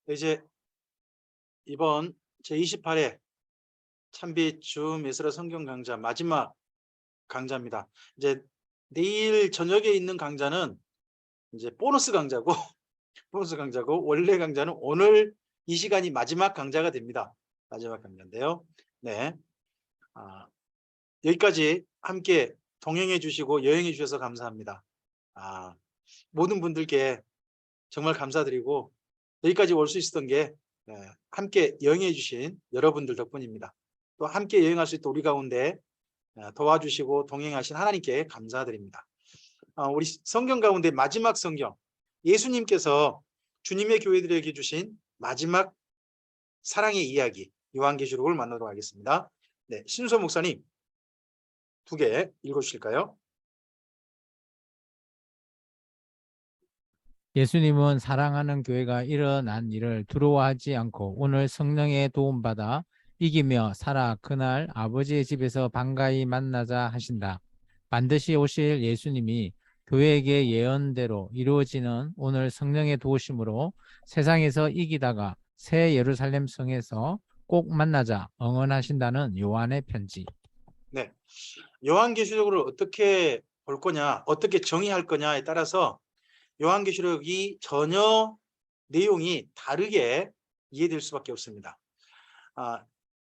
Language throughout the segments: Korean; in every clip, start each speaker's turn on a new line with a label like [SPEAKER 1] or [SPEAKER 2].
[SPEAKER 1] 이제 이번 제28회 참빛 줌 예술의 성경 강좌 마지막 강좌입니다. 이제 내일 저녁에 있는 강좌는 이제 보너스 강좌고 보너스 강좌고 원래 강좌는 오늘 이 시간이 마지막 강좌가 됩니다. 마지막 강좌인데요. 네, 여기까지 함께 동행해 주시고 여행해 주셔서 감사합니다. 모든 분들께 정말 감사드리고 여기까지 올 수 있었던 게 함께 여행해 주신 여러분들 덕분입니다. 또 함께 여행할 수 있던 우리 가운데 도와주시고 동행하신 하나님께 감사드립니다. 우리 성경 가운데 마지막 성경, 예수님께서 주님의 교회들에게 주신 마지막 사랑의 이야기, 요한계시록을 만나도록 하겠습니다. 네, 신수호 목사님 2개 읽어주실까요?
[SPEAKER 2] 예수님은 사랑하는 교회가 일어난 일을 두려워하지 않고 오늘 성령의 도움받아 이기며 살아 그날 아버지의 집에서 반가이 만나자 하신다. 반드시 오실 예수님이 교회에게 예언대로 이루어지는 오늘 성령의 도우심으로 세상에서 이기다가 새 예루살렘 성에서 꼭 만나자 응원하신다는 요한의 편지.
[SPEAKER 1] 네, 요한계시록을 어떻게 볼 거냐, 어떻게 정의할 거냐에 따라서 요한계시록이 전혀 내용이 다르게 이해될 수밖에 없습니다.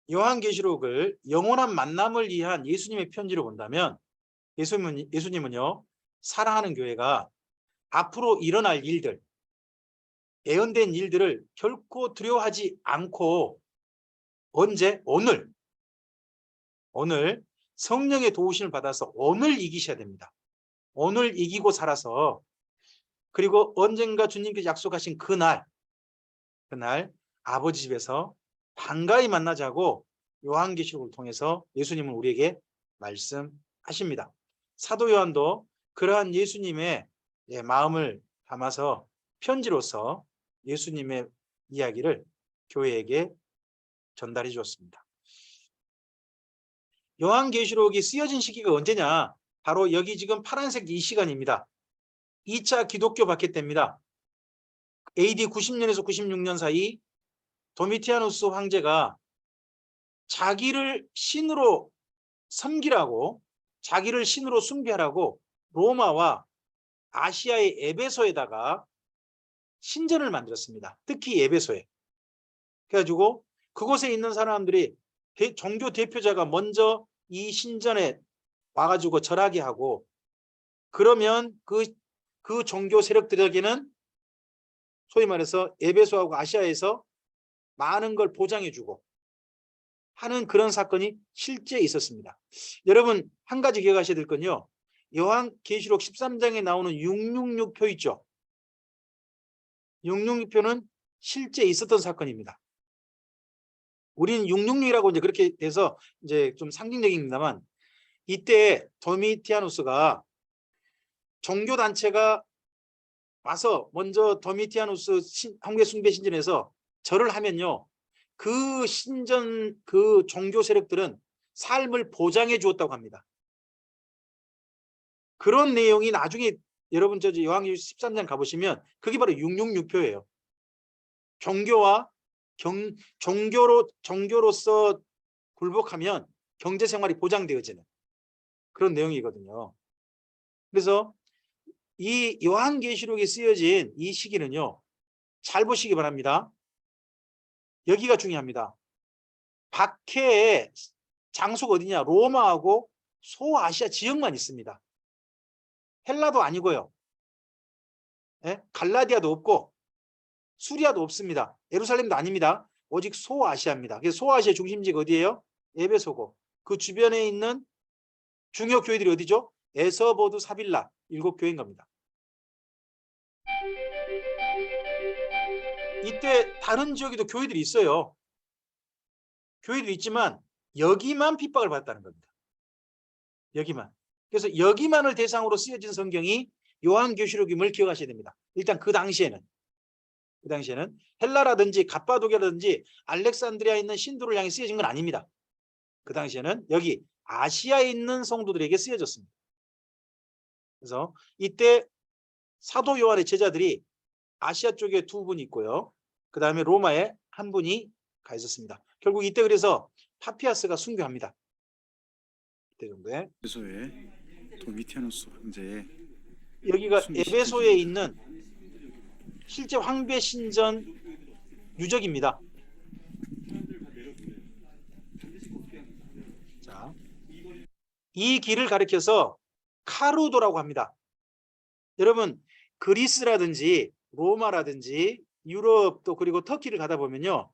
[SPEAKER 1] 요한계시록을 영원한 만남을 위한 예수님의 편지로 본다면 예수님은요, 사랑하는 교회가 앞으로 일어날 일들, 예언된 일들을 결코 두려워하지 않고 언제? 오늘 성령의 도우심을 받아서 오늘 이기셔야 됩니다. 오늘 이기고 살아서 그리고 언젠가 주님께서 약속하신 그날 아버지 집에서 반가이 만나자고 요한계시록을 통해서 예수님은 우리에게 말씀하십니다. 사도 요한도 그러한 예수님의 마음을 담아서 편지로서 예수님의 이야기를 교회에게 전달해 주었습니다. 요한계시록이 쓰여진 시기가 언제냐? 바로 여기 지금 파란색 이 시간입니다. 2차 기독교 박해 때입니다. AD 90년에서 96년 사이 도미티아누스 황제가 자기를 신으로 섬기라고, 자기를 신으로 숭배하라고 로마와 아시아의 에베소에다가 신전을 만들었습니다. 특히 에베소에. 그래가지고 그곳에 있는 사람들이 종교 대표자가 먼저 이 신전에 와가지고 절하게 하고, 그러면 그 종교 세력들에게는 소위 말해서 에베소하고 아시아에서 많은 걸 보장해주고 하는 그런 사건이 실제 있었습니다. 여러분 한 가지 기억하셔야 될 건요, 요한계시록 13장에 나오는 666표 있죠. 666표는 실제 있었던 사건입니다. 우리는 666이라고 이제 그렇게 돼서 이제 좀 상징적입니다만, 이때 도미티아누스가 종교단체가 와서 먼저 도미티아누스 황제 숭배 신전에서 절을 하면요, 그 신전 그 종교 세력들은 삶을 보장해 주었다고 합니다. 그런 내용이 나중에 여러분 저 요한계시록 13장 가보시면 그게 바로 666표예요. 종교와 종교로서 굴복하면 경제 생활이 보장되어지는 그런 내용이거든요. 그래서 이 요한계시록에 쓰여진 이 시기는요, 잘 보시기 바랍니다. 여기가 중요합니다. 박해의 장소가 어디냐? 로마하고 소아시아 지역만 있습니다. 헬라도 아니고요, 갈라디아도 없고 수리아도 없습니다. 예루살렘도 아닙니다. 오직 소아시아입니다. 그래서 소아시아 중심지가 어디예요? 에베소고, 그 주변에 있는 중요 교회들이 어디죠? 에서보드, 사빌라 7교회인 겁니다. 이때 다른 지역에도 교회들이 있어요. 교회도 있지만 여기만 핍박을 받았다는 겁니다. 여기만. 그래서 여기만을 대상으로 쓰여진 성경이 요한계시록임을 기억하셔야 됩니다. 일단 그 당시에는 헬라라든지 갑바도기라든지 알렉산드리아에 있는 신도를 향해 쓰여진 건 아닙니다. 그 당시에는 여기 아시아에 있는 성도들에게 쓰여졌습니다. 그래서 이때 사도 요한의 제자들이 아시아 쪽에 2분 있고요, 그 다음에 로마에 한 분이 가 있었습니다. 결국 이때 그래서 파피아스가 순교합니다. 이때 정도에.
[SPEAKER 3] 에베소의 도미티아누스 황제의
[SPEAKER 1] 여기가
[SPEAKER 3] 순교
[SPEAKER 1] 에베소에
[SPEAKER 3] 시점입니다.
[SPEAKER 1] 있는 실제 황배 신전 유적입니다. 자, 이 길을 가리켜서 카루도라고 합니다. 여러분 그리스라든지 로마라든지 유럽 또 그리고 터키를 가다 보면요,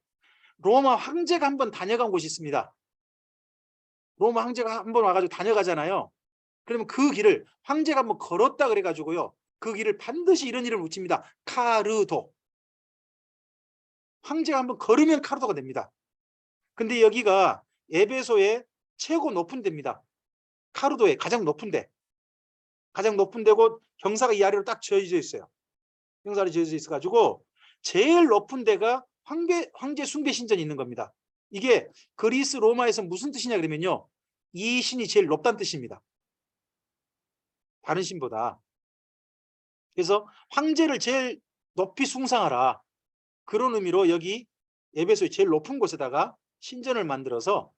[SPEAKER 1] 로마 황제가 한번 다녀간 곳이 있습니다. 로마 황제가 한번 와가지고 다녀가잖아요. 그러면 그 길을 황제가 한번 걸었다 그래가지고요, 그 길을 반드시 이런 이름을 붙입니다. 카르도. 황제가 한번 걸으면 카르도가 됩니다. 근데 여기가 에베소의 최고 높은 데입니다. 카르도의 가장 높은 데. 가장 높은 데고 경사가 이 아래로 딱 지어져 있어요. 경사로 지어져 있어가지고 제일 높은 데가 황제 숭배 신전이 있는 겁니다. 이게 그리스 로마에서 무슨 뜻이냐 그러면요, 이 신이 제일 높다는 뜻입니다. 다른 신보다. 그래서 황제를 제일 높이 숭상하라, 그런 의미로 여기 에베소의 제일 높은 곳에다가 신전을 만들어서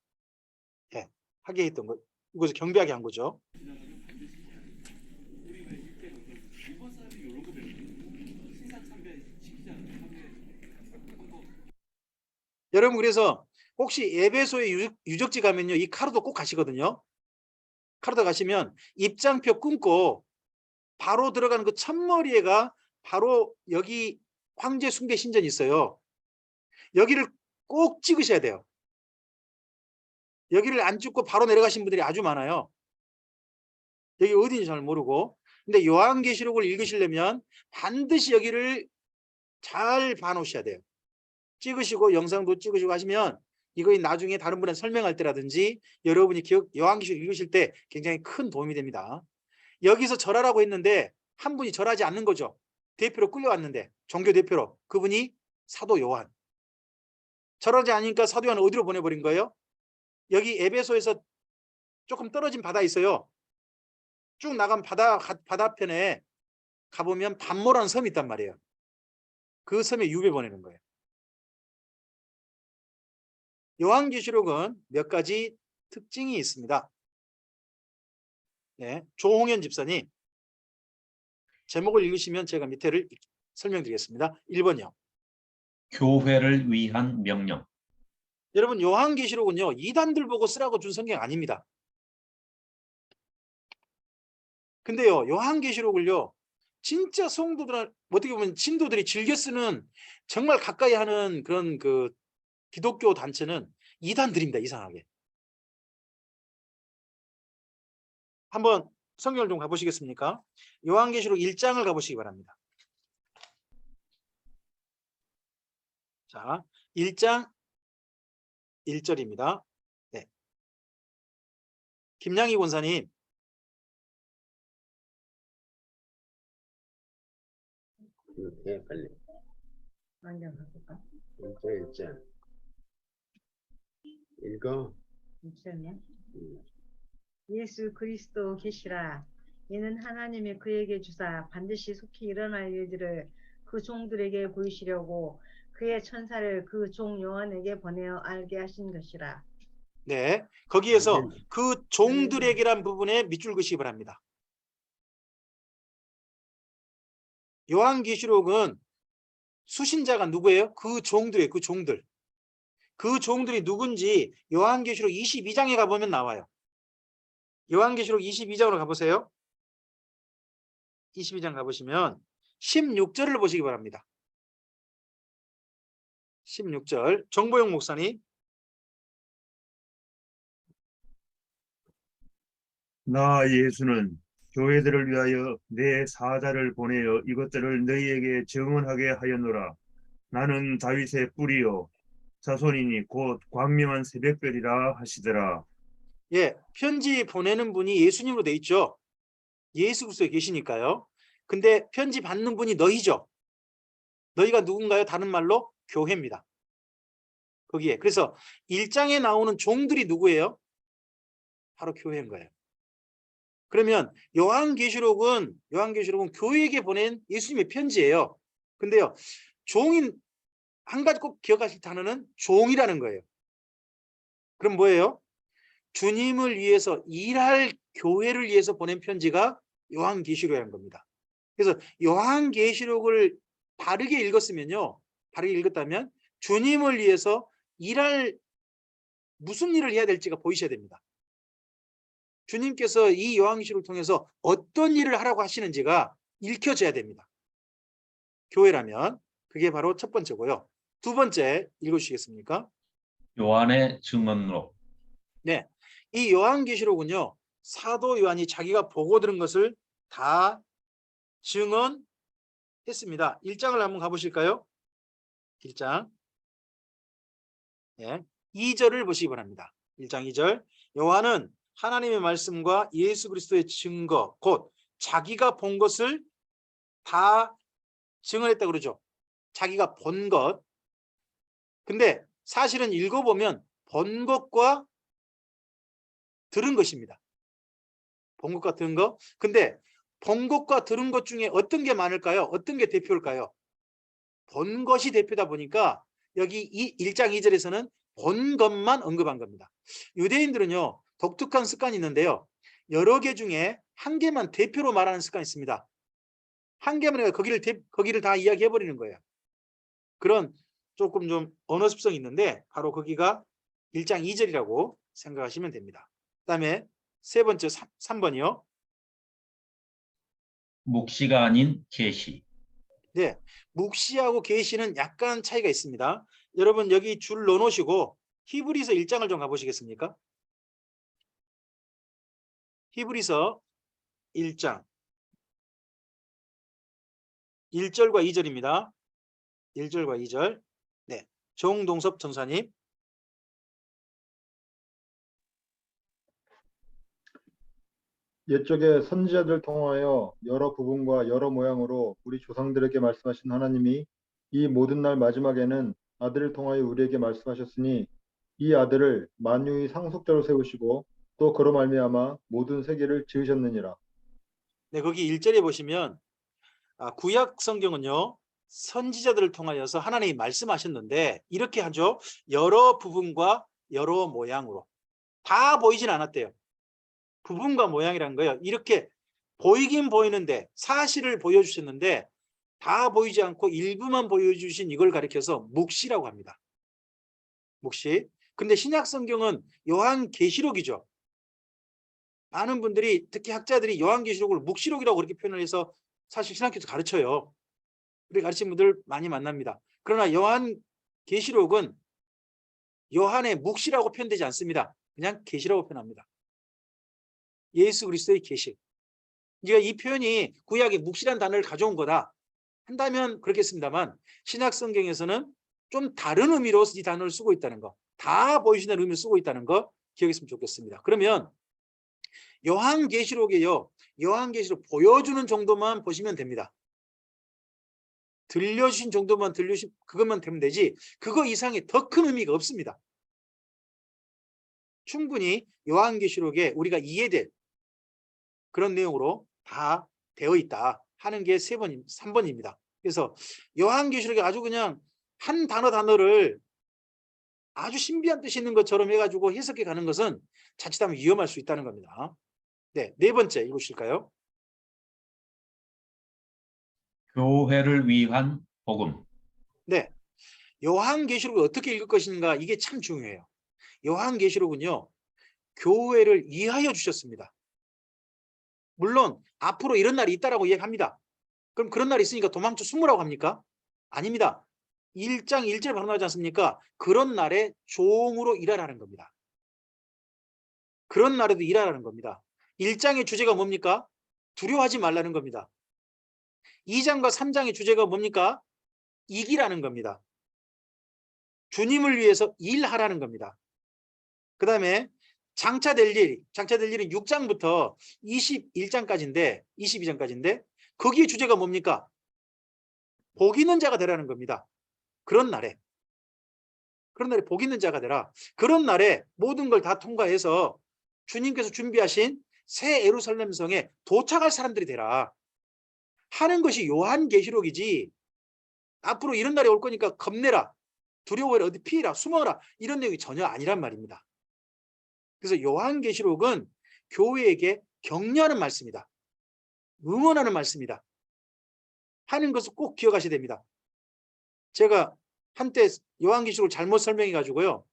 [SPEAKER 1] 하게 했던 거, 이곳을 경배하게 한 거죠. 여러분 그래서 혹시 에베소의 유적지 가면요, 이 카르도 꼭 가시거든요. 카르도 가시면 입장표 끊고 바로 들어가는 그 첫머리에가 바로 여기 황제 숭배 신전이 있어요. 여기를 꼭 찍으셔야 돼요. 여기를 안 찍고 바로 내려가신 분들이 아주 많아요. 여기 어딘지 잘 모르고. 근데 요한계시록을 읽으시려면 반드시 여기를 잘 봐놓으셔야 돼요. 찍으시고 영상도 찍으시고 하시면 이거 나중에 다른 분한테 설명할 때라든지 여러분이 요한계시록 읽으실 때 굉장히 큰 도움이 됩니다. 여기서 절하라고 했는데 한 분이 절하지 않는 거죠. 대표로 끌려왔는데, 종교 대표로. 그분이 사도 요한. 절하지 않으니까 사도 요한을 어디로 보내버린 거예요? 여기 에베소에서 조금 떨어진 바다 있어요. 쭉 나간 바다편에 가보면 반모라는 섬이 있단 말이에요. 그 섬에 유배 보내는 거예요. 요한계시록은 몇 가지 특징이 있습니다. 네, 조홍현 집사님 제목을 읽으시면 제가 밑에를 설명드리겠습니다. 1번이요.
[SPEAKER 4] 교회를 위한 명령.
[SPEAKER 1] 여러분 요한계시록은요, 이단들 보고 쓰라고 준 성경 아닙니다. 근데요, 요한계시록을요 진짜 성도들, 어떻게 보면 신도들이 즐겨 쓰는, 정말 가까이 하는 그런 그 기독교 단체는 이단들입니다. 이상하게. 한번 성경을 좀 가보시겠습니까? 요한계시록 1장을 가보시기 바랍니다. 자, 1장 1절입니다. 네. 김양희 권사님.
[SPEAKER 5] 네, 빨리.
[SPEAKER 6] 먼저 가볼까?
[SPEAKER 5] 일자. 읽어.
[SPEAKER 6] 잠시만요. 예수 그리스도 계시라. 이는 하나님이 그에게 주사 반드시 속히 일어날 일들을 그 종들에게 보이시려고 그의 천사를 그 종 요한에게 보내어 알게 하신 것이라.
[SPEAKER 1] 네, 거기에서
[SPEAKER 5] 아멘.
[SPEAKER 1] 그 종들에게란 부분에 밑줄 그시기 바랍니다. 요한계시록은 수신자가 누구예요? 그 종들이에요. 그 종들. 그 종들이 누군지 요한계시록 22장에 가보면 나와요. 요한계시록 22장으로 가보세요. 22장 가보시면 16절을 보시기 바랍니다. 16절 정보영 목사님.
[SPEAKER 7] 나 예수는 교회들을 위하여 내 사자를 보내어 이것들을 너희에게 증언하게 하였노라. 나는 다윗의 뿌리요 자손이니 곧 광명한 새벽별이라 하시더라.
[SPEAKER 1] 예, 편지 보내는 분이 예수님으로 돼 있죠. 예수 그리스도에 계시니까요. 근데 편지 받는 분이 너희죠. 너희가 누군가요? 다른 말로 교회입니다. 거기에. 그래서 1장에 나오는 종들이 누구예요? 바로 교회인 거예요. 그러면 요한계시록은 교회에게 보낸 예수님의 편지예요. 근데요, 종인 한 가지 꼭 기억하실 단어는 종이라는 거예요. 그럼 뭐예요? 주님을 위해서 일할 교회를 위해서 보낸 편지가 요한계시록이라는 겁니다. 그래서 요한계시록을 바르게 읽었으면요. 바르게 읽었다면 주님을 위해서 일할 무슨 일을 해야 될지가 보이셔야 됩니다. 주님께서 이 요한계시록을 통해서 어떤 일을 하라고 하시는지가 읽혀져야 됩니다. 교회라면 그게 바로 첫 번째고요. 두 번째 읽어주시겠습니까?
[SPEAKER 4] 요한의 증언록.
[SPEAKER 1] 네, 이 요한계시록은요. 사도 요한이 자기가 보고 들은 것을 다 증언했습니다. 1장을 한번 가보실까요? 1장. 네, 2절을 보시기 바랍니다. 1장 2절. 요한은 하나님의 말씀과 예수 그리스도의 증거, 곧 자기가 본 것을 다 증언했다 그러죠. 자기가 본 것. 근데 사실은 읽어보면 본 것과 들은 것입니다. 본 것과 들은 것. 근데 본 것과 들은 것 중에 어떤 게 많을까요? 어떤 게 대표일까요? 본 것이 대표다 보니까 여기 이 1장 2절에서는 본 것만 언급한 겁니다. 유대인들은요, 독특한 습관이 있는데요. 여러 개 중에 한 개만 대표로 말하는 습관이 있습니다. 한 개만 해서 거기를 다 이야기해 버리는 거예요. 그런 조금 좀 언어 습성이 있는데 바로 거기가 1장 2절이라고 생각하시면 됩니다. 그다음에 세 번째 3번이요.
[SPEAKER 4] 묵시가 아닌 계시.
[SPEAKER 1] 네, 묵시하고 계시는 약간 차이가 있습니다. 여러분 여기 줄 넣어놓으시고 히브리서 1장을 좀 가보시겠습니까? 히브리서 1장 1절과 2절입니다. 1절과 2절. 네, 정동섭 전사님.
[SPEAKER 8] 옛적에 선지자들 통하여 여러 부분과 여러 모양으로 우리 조상들에게 말씀하신 하나님이 이 모든 날 마지막에는 아들을 통하여 우리에게 말씀하셨으니 이 아들을 만유의 상속자로 세우시고 또 그로 말미암아 모든 세계를 지으셨느니라.
[SPEAKER 1] 네, 거기 1절에 보시면 구약 성경은요. 선지자들을 통하여서 하나님이 말씀하셨는데 이렇게 하죠. 여러 부분과 여러 모양으로. 다 보이진 않았대요. 부분과 모양이라는 거예요. 이렇게 보이긴 보이는데 사실을 보여주셨는데 다 보이지 않고 일부만 보여주신 이걸 가리켜서 묵시라고 합니다. 묵시. 근데 신약 성경은 요한계시록이죠. 많은 분들이 특히 학자들이 요한계시록을 묵시록이라고 그렇게 표현을 해서 사실 신학교에서 가르쳐요. 그렇게 가르치는 분들 많이 만납니다. 그러나 요한계시록은 요한의 묵시라고 표현되지 않습니다. 그냥 계시라고 표현합니다. 예수 그리스도의 계시. 그러니까 이 표현이 구약의 묵시라는 단어를 가져온 거다 한다면 그렇겠습니다만 신약 성경에서는 좀 다른 의미로 이 단어를 쓰고 있다는 거, 다 보이시는 의미를 쓰고 있다는 거 기억했으면 좋겠습니다. 그러면 요한계시록에요. 요한계시록 보여주는 정도만 보시면 됩니다. 들려주신 정도만 그것만 되면 되지 그거 이상의 더 큰 의미가 없습니다. 충분히 요한계시록에 우리가 이해될 그런 내용으로 다 되어 있다 하는 게 3번입니다. 그래서 요한계시록에 아주 그냥 한 단어를 아주 신비한 뜻이 있는 것처럼 해가지고 해석해 가는 것은 자칫하면 위험할 수 있다는 겁니다. 네, 네 번째 읽으실까요?
[SPEAKER 4] 교회를 위한 복음.
[SPEAKER 1] 네, 요한계시록을 어떻게 읽을 것인가 이게 참 중요해요. 요한계시록은요. 교회를 위하여 주셨습니다. 물론 앞으로 이런 날이 있다라고 이야기합니다. 그럼 그런 날이 있으니까 도망쳐 숨으라고 합니까? 아닙니다. 1장 1절 바로 나오지 않습니까? 그런 날에 종으로 일하라는 겁니다. 그런 날에도 일하라는 겁니다. 1장의 주제가 뭡니까? 두려워하지 말라는 겁니다. 2장과 3장의 주제가 뭡니까? 이기라는 겁니다. 주님을 위해서 일하라는 겁니다. 그 다음에 장차될 일은 6장부터 22장까지인데 거기에 주제가 뭡니까? 복 있는 자가 되라는 겁니다. 그런 날에 복 있는 자가 되라. 그런 날에 모든 걸 다 통과해서 주님께서 준비하신 새 예루살렘 성에 도착할 사람들이 되라 하는 것이 요한계시록이지 앞으로 이런 날이 올 거니까 겁내라, 두려워해라, 어디 피해라, 숨어라, 이런 내용이 전혀 아니란 말입니다. 그래서 요한계시록은 교회에게 격려하는 말씀이다, 응원하는 말씀이다 하는 것을 꼭 기억하셔야 됩니다. 제가 한때 요한계시록을 잘못 설명해 가지고요,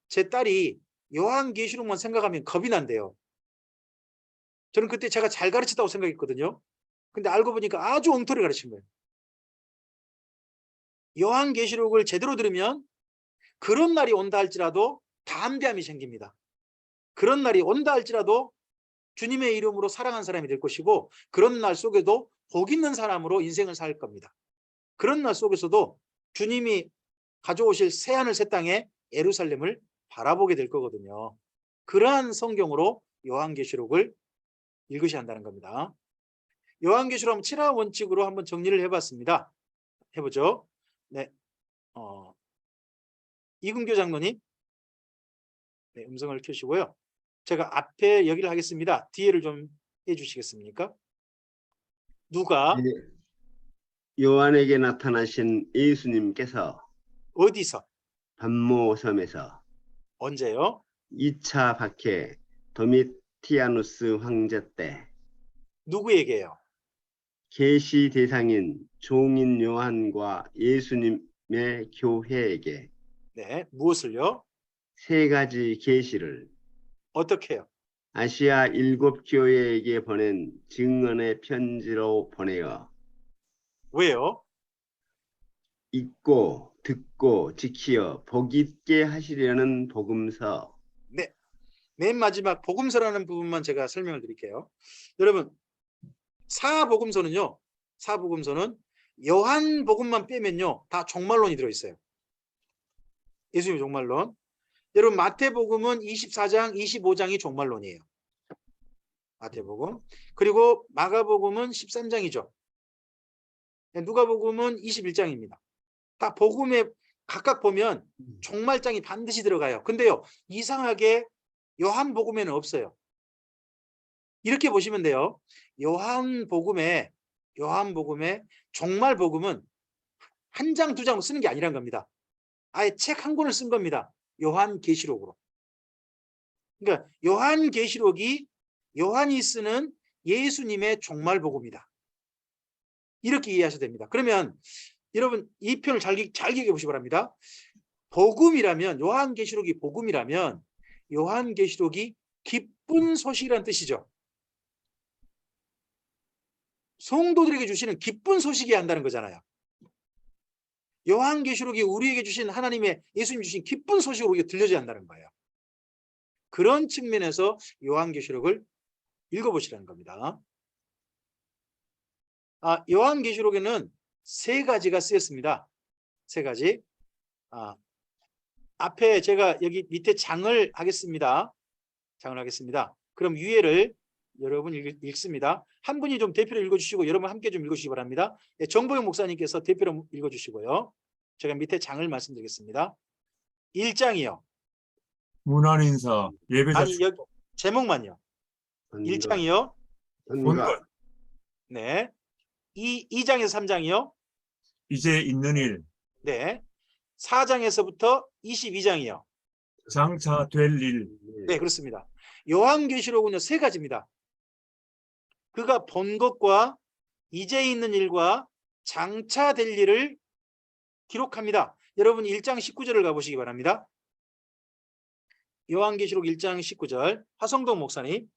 [SPEAKER 1] 제 딸이 요한계시록만 생각하면 겁이 난대요. 저는 그때 제가 잘 가르쳤다고 생각했거든요. 근데 알고 보니까 아주 엉터리 가르친 거예요. 요한계시록을 제대로 들으면 그런 날이 온다 할지라도 담대함이 생깁니다. 그런 날이 온다 할지라도 주님의 이름으로 사랑하는 사람이 될 것이고, 그런 날 속에도 복 있는 사람으로 인생을 살 겁니다. 그런 날 속에서도 주님이 가져오실 새하늘 새 땅에 예루살렘을 바라보게 될 거거든요. 그러한 성경으로 요한계시록을 읽으셔야 한다는 겁니다. 요한계시록 7화 원칙으로 한번 정리를 해봤습니다. 해보죠. 네, 이근교 장로님, 네, 음성을 켜시고요. 제가 앞에 여기를 하겠습니다. 뒤에를 좀 해주시겠습니까? 누가
[SPEAKER 5] 요한에게 나타나신 예수님께서
[SPEAKER 1] 어디서
[SPEAKER 5] 반모섬에서
[SPEAKER 1] 언제요?
[SPEAKER 5] 2차 박해 도미티아누스 황제 때
[SPEAKER 1] 누구에게요?
[SPEAKER 5] 계시 대상인 종인 요한과 예수님의 교회에게
[SPEAKER 1] 네, 무엇을요?
[SPEAKER 5] 3가지 계시를
[SPEAKER 1] 어떻게 해요?
[SPEAKER 5] 아시아 7 교회에게 보낸 증언의 편지로 보내어
[SPEAKER 1] 왜요?
[SPEAKER 5] 읽고 듣고 지키어 복 있게 하시려는 복음서.
[SPEAKER 1] 네, 맨 마지막 복음서라는 부분만 제가 설명을 드릴게요. 여러분, 사복음서는요, 사복음서는 요한복음만 빼면요 다 종말론이 들어있어요. 예수님의 종말론. 여러분, 마태복음은 24장 25장이 종말론이에요. 마태복음. 그리고 마가복음은 13장이죠. 누가복음은 21장입니다. 다 복음에 각각 보면 종말장이 반드시 들어가요. 근데요, 이상하게 요한복음에는 없어요. 이렇게 보시면 돼요. 요한복음에 종말복음은 한 장, 두 장으로 쓰는 게 아니란 겁니다. 아예 책 한 권을 쓴 겁니다. 요한계시록으로. 그러니까 요한계시록이 요한이 쓰는 예수님의 종말복음이다, 이렇게 이해하셔야 됩니다. 그러면 여러분, 이 표현을 잘 기억해 보시기 바랍니다. 복음이라면, 요한계시록이 복음이라면 요한계시록이 기쁜 소식이라는 뜻이죠. 성도들에게 주시는 기쁜 소식이어야 한다는 거잖아요. 요한계시록이 우리에게 주신 하나님의, 예수님이 주신 기쁜 소식으로 우리에게 들려져야 한다는 거예요. 그런 측면에서 요한계시록을 읽어보시라는 겁니다. 요한계시록에는 3가지가 쓰였습니다. 3가지. 앞에 제가 여기 밑에 장을 하겠습니다. 장을 하겠습니다. 그럼 위에를 여러분 읽습니다. 한 분이 좀 대표로 읽어주시고 여러분 함께 좀 읽어주시기 바랍니다. 네, 정보영 목사님께서 대표로 읽어주시고요. 제가 밑에 장을 말씀드리겠습니다. 1장이요.
[SPEAKER 7] 문안인사 예배자
[SPEAKER 1] 아니, 여기 제목만요. 1장이요.
[SPEAKER 5] 본것.
[SPEAKER 1] 네. 2장에서 3장이요.
[SPEAKER 7] 이제 있는 일
[SPEAKER 1] 네. 4장에서부터 22장이요.
[SPEAKER 7] 장차 될 일.
[SPEAKER 1] 네, 그렇습니다. 요한계시록은요 3가지입니다. 그가 본 것과 이제 있는 일과 장차 될 일을 기록합니다. 여러분 1장 19절을 가보시기 바랍니다. 요한계시록 1장 19절 화성동 목사님.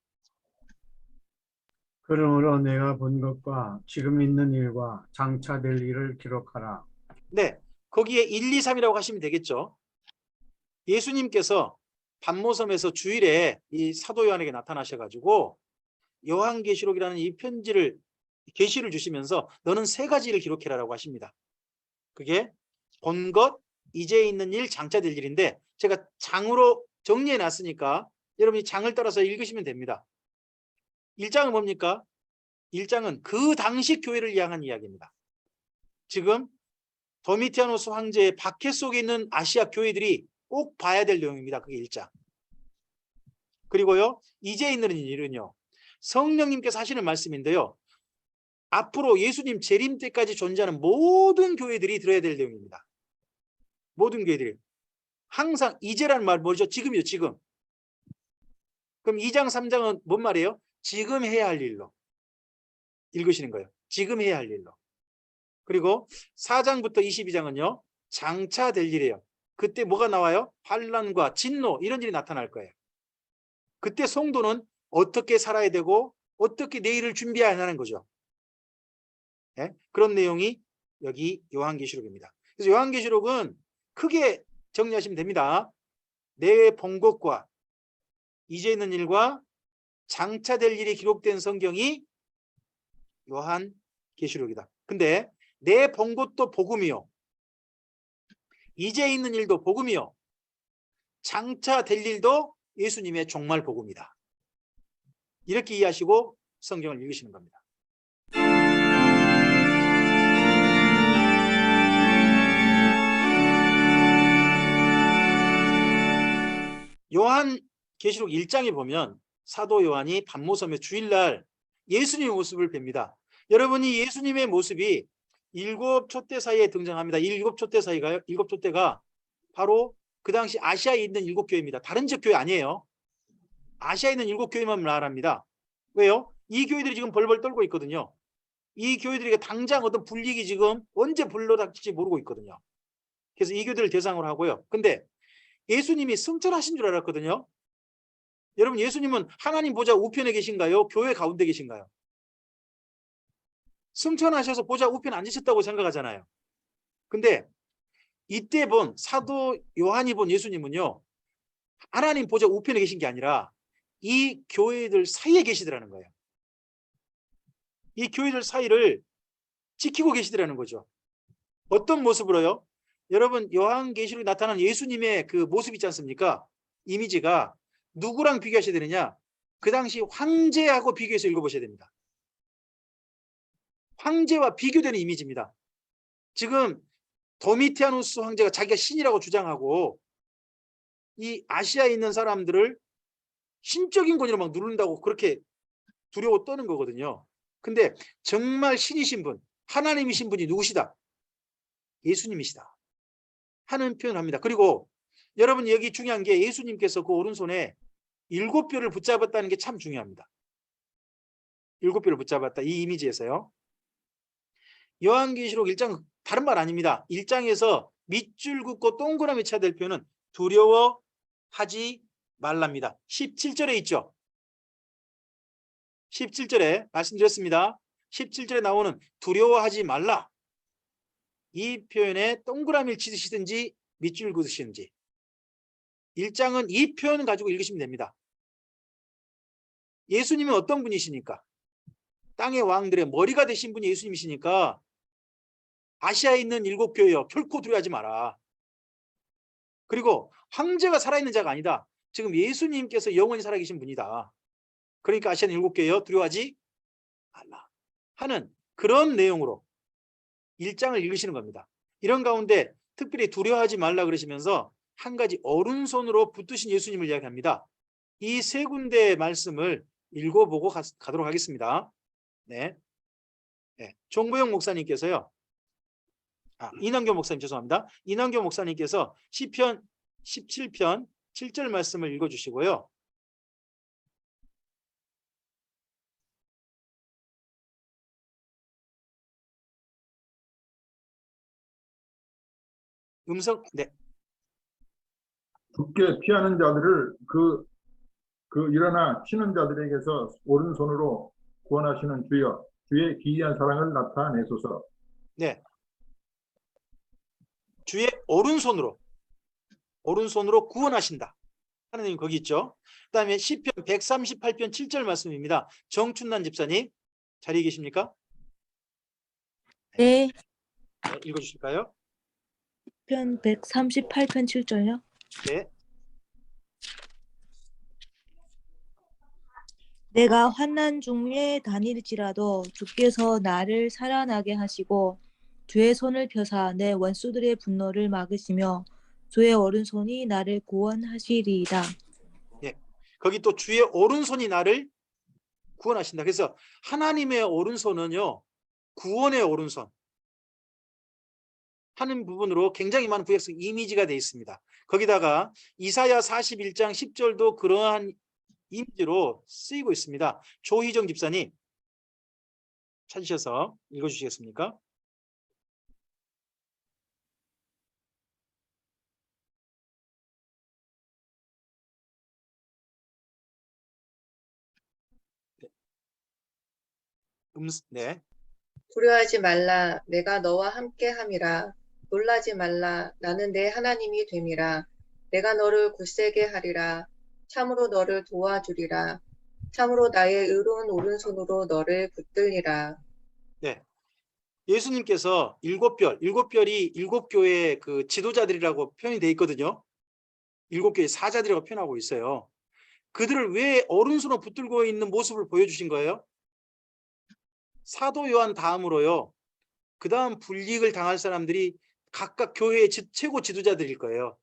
[SPEAKER 9] 그러므로 내가 본 것과 지금 있는 일과 장차 될 일을 기록하라.
[SPEAKER 1] 네, 거기에 1, 2, 3이라고 하시면 되겠죠. 예수님께서 반모섬에서 주일에 이 사도 요한에게 나타나셔가지고 요한계시록이라는 이 편지를, 계시를 주시면서 너는 3가지를 기록해라라고 하십니다. 그게 본 것, 이제 있는 일, 장차 될 일인데 제가 장으로 정리해 놨으니까 여러분이 장을 따라서 읽으시면 됩니다. 1장은 뭡니까? 1장은 그 당시 교회를 향한 이야기입니다. 지금 도미티아누스 황제의 박해 속에 있는 아시아 교회들이 꼭 봐야 될 내용입니다. 그게 1장. 그리고요, 이제 있는 일은요, 성령님께서 하시는 말씀인데요, 앞으로 예수님 재림 때까지 존재하는 모든 교회들이 들어야 될 내용입니다. 모든 교회들이. 항상 이제라는 말 뭐죠? 지금이죠. 지금. 그럼 2장 3장은 뭔 말이에요? 지금 해야 할 일로 읽으시는 거예요. 지금 해야 할 일로. 그리고 4장부터 22장은요. 장차 될 일이에요. 그때 뭐가 나와요? 환난과 진노 이런 일이 나타날 거예요. 그때 성도는 어떻게 살아야 되고 어떻게 내일을 준비해야 하는 거죠. 네? 그런 내용이 여기 요한계시록입니다. 그래서 요한계시록은 크게 정리하시면 됩니다. 내 본 것과 이제 있는 일과 장차 될 일이 기록된 성경이 요한계시록이다. 근데 내 본 것도 복음이요. 이제 있는 일도 복음이요. 장차 될 일도 예수님의 종말 복음이다. 이렇게 이해하시고 성경을 읽으시는 겁니다. 요한계시록 1장에 보면 사도 요한이 반모섬의 주일날 예수님의 모습을 뵙니다. 여러분이 예수님의 모습이 7 촛대 사이에 등장합니다. 이 7 촛대 사이가요. 7 촛대가 바로 그 당시 아시아에 있는 7 교회입니다. 다른 지역 교회 아니에요. 아시아에 있는 7 교회만 말합니다. 왜요? 이 교회들이 지금 벌벌 떨고 있거든요. 이 교회들에게 당장 어떤 불이익이 지금 언제 불러닥칠지 모르고 있거든요. 그래서 이 교회들을 대상으로 하고요. 근데 예수님이 승천하신 줄 알았거든요. 여러분 예수님은 하나님 보좌 우편에 계신가요? 교회 가운데 계신가요? 승천하셔서 보좌 우편에 앉으셨다고 생각하잖아요. 근데 이때 본 사도 요한이 본 예수님은요. 하나님 보좌 우편에 계신 게 아니라 이 교회들 사이에 계시더라는 거예요. 이 교회들 사이를 지키고 계시더라는 거죠. 어떤 모습으로요? 여러분 요한계시록에 나타난 예수님의 그 모습 있지 않습니까? 이미지가 누구랑 비교하셔야 되느냐? 그 당시 황제하고 비교해서 읽어보셔야 됩니다. 황제와 비교되는 이미지입니다. 지금 도미티아누스 황제가 자기가 신이라고 주장하고 이 아시아에 있는 사람들을 신적인 권위로 막 누른다고 그렇게 두려워 떠는 거거든요. 근데 정말 신이신 분, 하나님이신 분이 누구시다? 예수님이시다 하는 표현을 합니다. 그리고 여러분 여기 중요한 게 예수님께서 그 오른손에 7뼈를 붙잡았다는 게 참 중요합니다. 7뼈를 붙잡았다 이 이미지에서요. 요한계시록 1장 다른 말 아닙니다. 1장에서 밑줄 긋고 동그라미 쳐야 될 표현은 두려워하지 말랍니다. 17절에 있죠. 17절에 말씀드렸습니다. 17절에 나오는 두려워하지 말라. 이 표현에 동그라미를 치시든지 밑줄 그으시든지 1장은 이 표현을 가지고 읽으시면 됩니다. 예수님은 어떤 분이시니까? 땅의 왕들의 머리가 되신 분이 예수님이시니까 아시아에 있는 7교회여 결코 두려워하지 마라. 그리고 황제가 살아있는 자가 아니다. 지금 예수님께서 영원히 살아계신 분이다. 그러니까 아시아 7교회여 두려워하지 말라 하는 그런 내용으로 1장을 읽으시는 겁니다. 이런 가운데 특별히 두려워하지 말라 그러시면서 한 가지 오른손으로 붙드신 예수님을 이야기합니다. 이 세 군데의 말씀을 읽어보고 가도록 하겠습니다. 네. 종보영 목사님께서요. 이남교 목사님 죄송합니다. 이남교 목사님께서 시편 17편 7절 말씀을 읽어주시고요. 네.
[SPEAKER 10] 죽게 피하는 자들을 그 일어나 치는 자들에게서 오른손으로 구원하시는 주여, 주의 기이한 사랑을 나타내소서.
[SPEAKER 1] 네. 주의 오른손으로 구원하신다. 하나님 거기 있죠. 그 다음에 시편 138편 7절 말씀입니다. 정춘난 집사님 자리에 계십니까?
[SPEAKER 11] 네.
[SPEAKER 1] 네, 읽어주실까요?
[SPEAKER 11] 편 138편 7절요?
[SPEAKER 1] 네.
[SPEAKER 11] 내가 환난 중에 다닐지라도 주께서 나를 살아나게 하시고 주의 손을 펴사 내 원수들의 분노를 막으시며 주의 오른손이 나를 구원하시리이다.
[SPEAKER 1] 예. 거기 또 주의 오른손이 나를 구원하신다. 그래서 하나님의 오른손은요. 구원의 오른손 하는 부분으로 굉장히 많은 구약성 이미지가 되어 있습니다. 거기다가 이사야 41장 10절도 그러한 이미지로 쓰이고 있습니다. 조희정 집사님 찾으셔서 읽어주시겠습니까? 네.
[SPEAKER 12] 두려워하지 말라. 내가 너와 함께 함이라. 놀라지 말라. 나는 내 하나님이 됨이라. 내가 너를 굳세게 하리라. 참으로 너를 도와주리라. 참으로 나의 의로운 오른손으로 너를 붙들리라.
[SPEAKER 1] 네. 예수님께서 일곱 별이 일곱 교회의 그 지도자들이라고 표현이 되어 있거든요. 일곱 교회의 사자들이라고 표현하고 있어요. 그들을 왜 오른손으로 붙들고 있는 모습을 보여주신 거예요? 사도 요한 다음으로요. 그 다음 불이익을 당할 사람들이 각각 교회의 최고 지도자들일 거예요.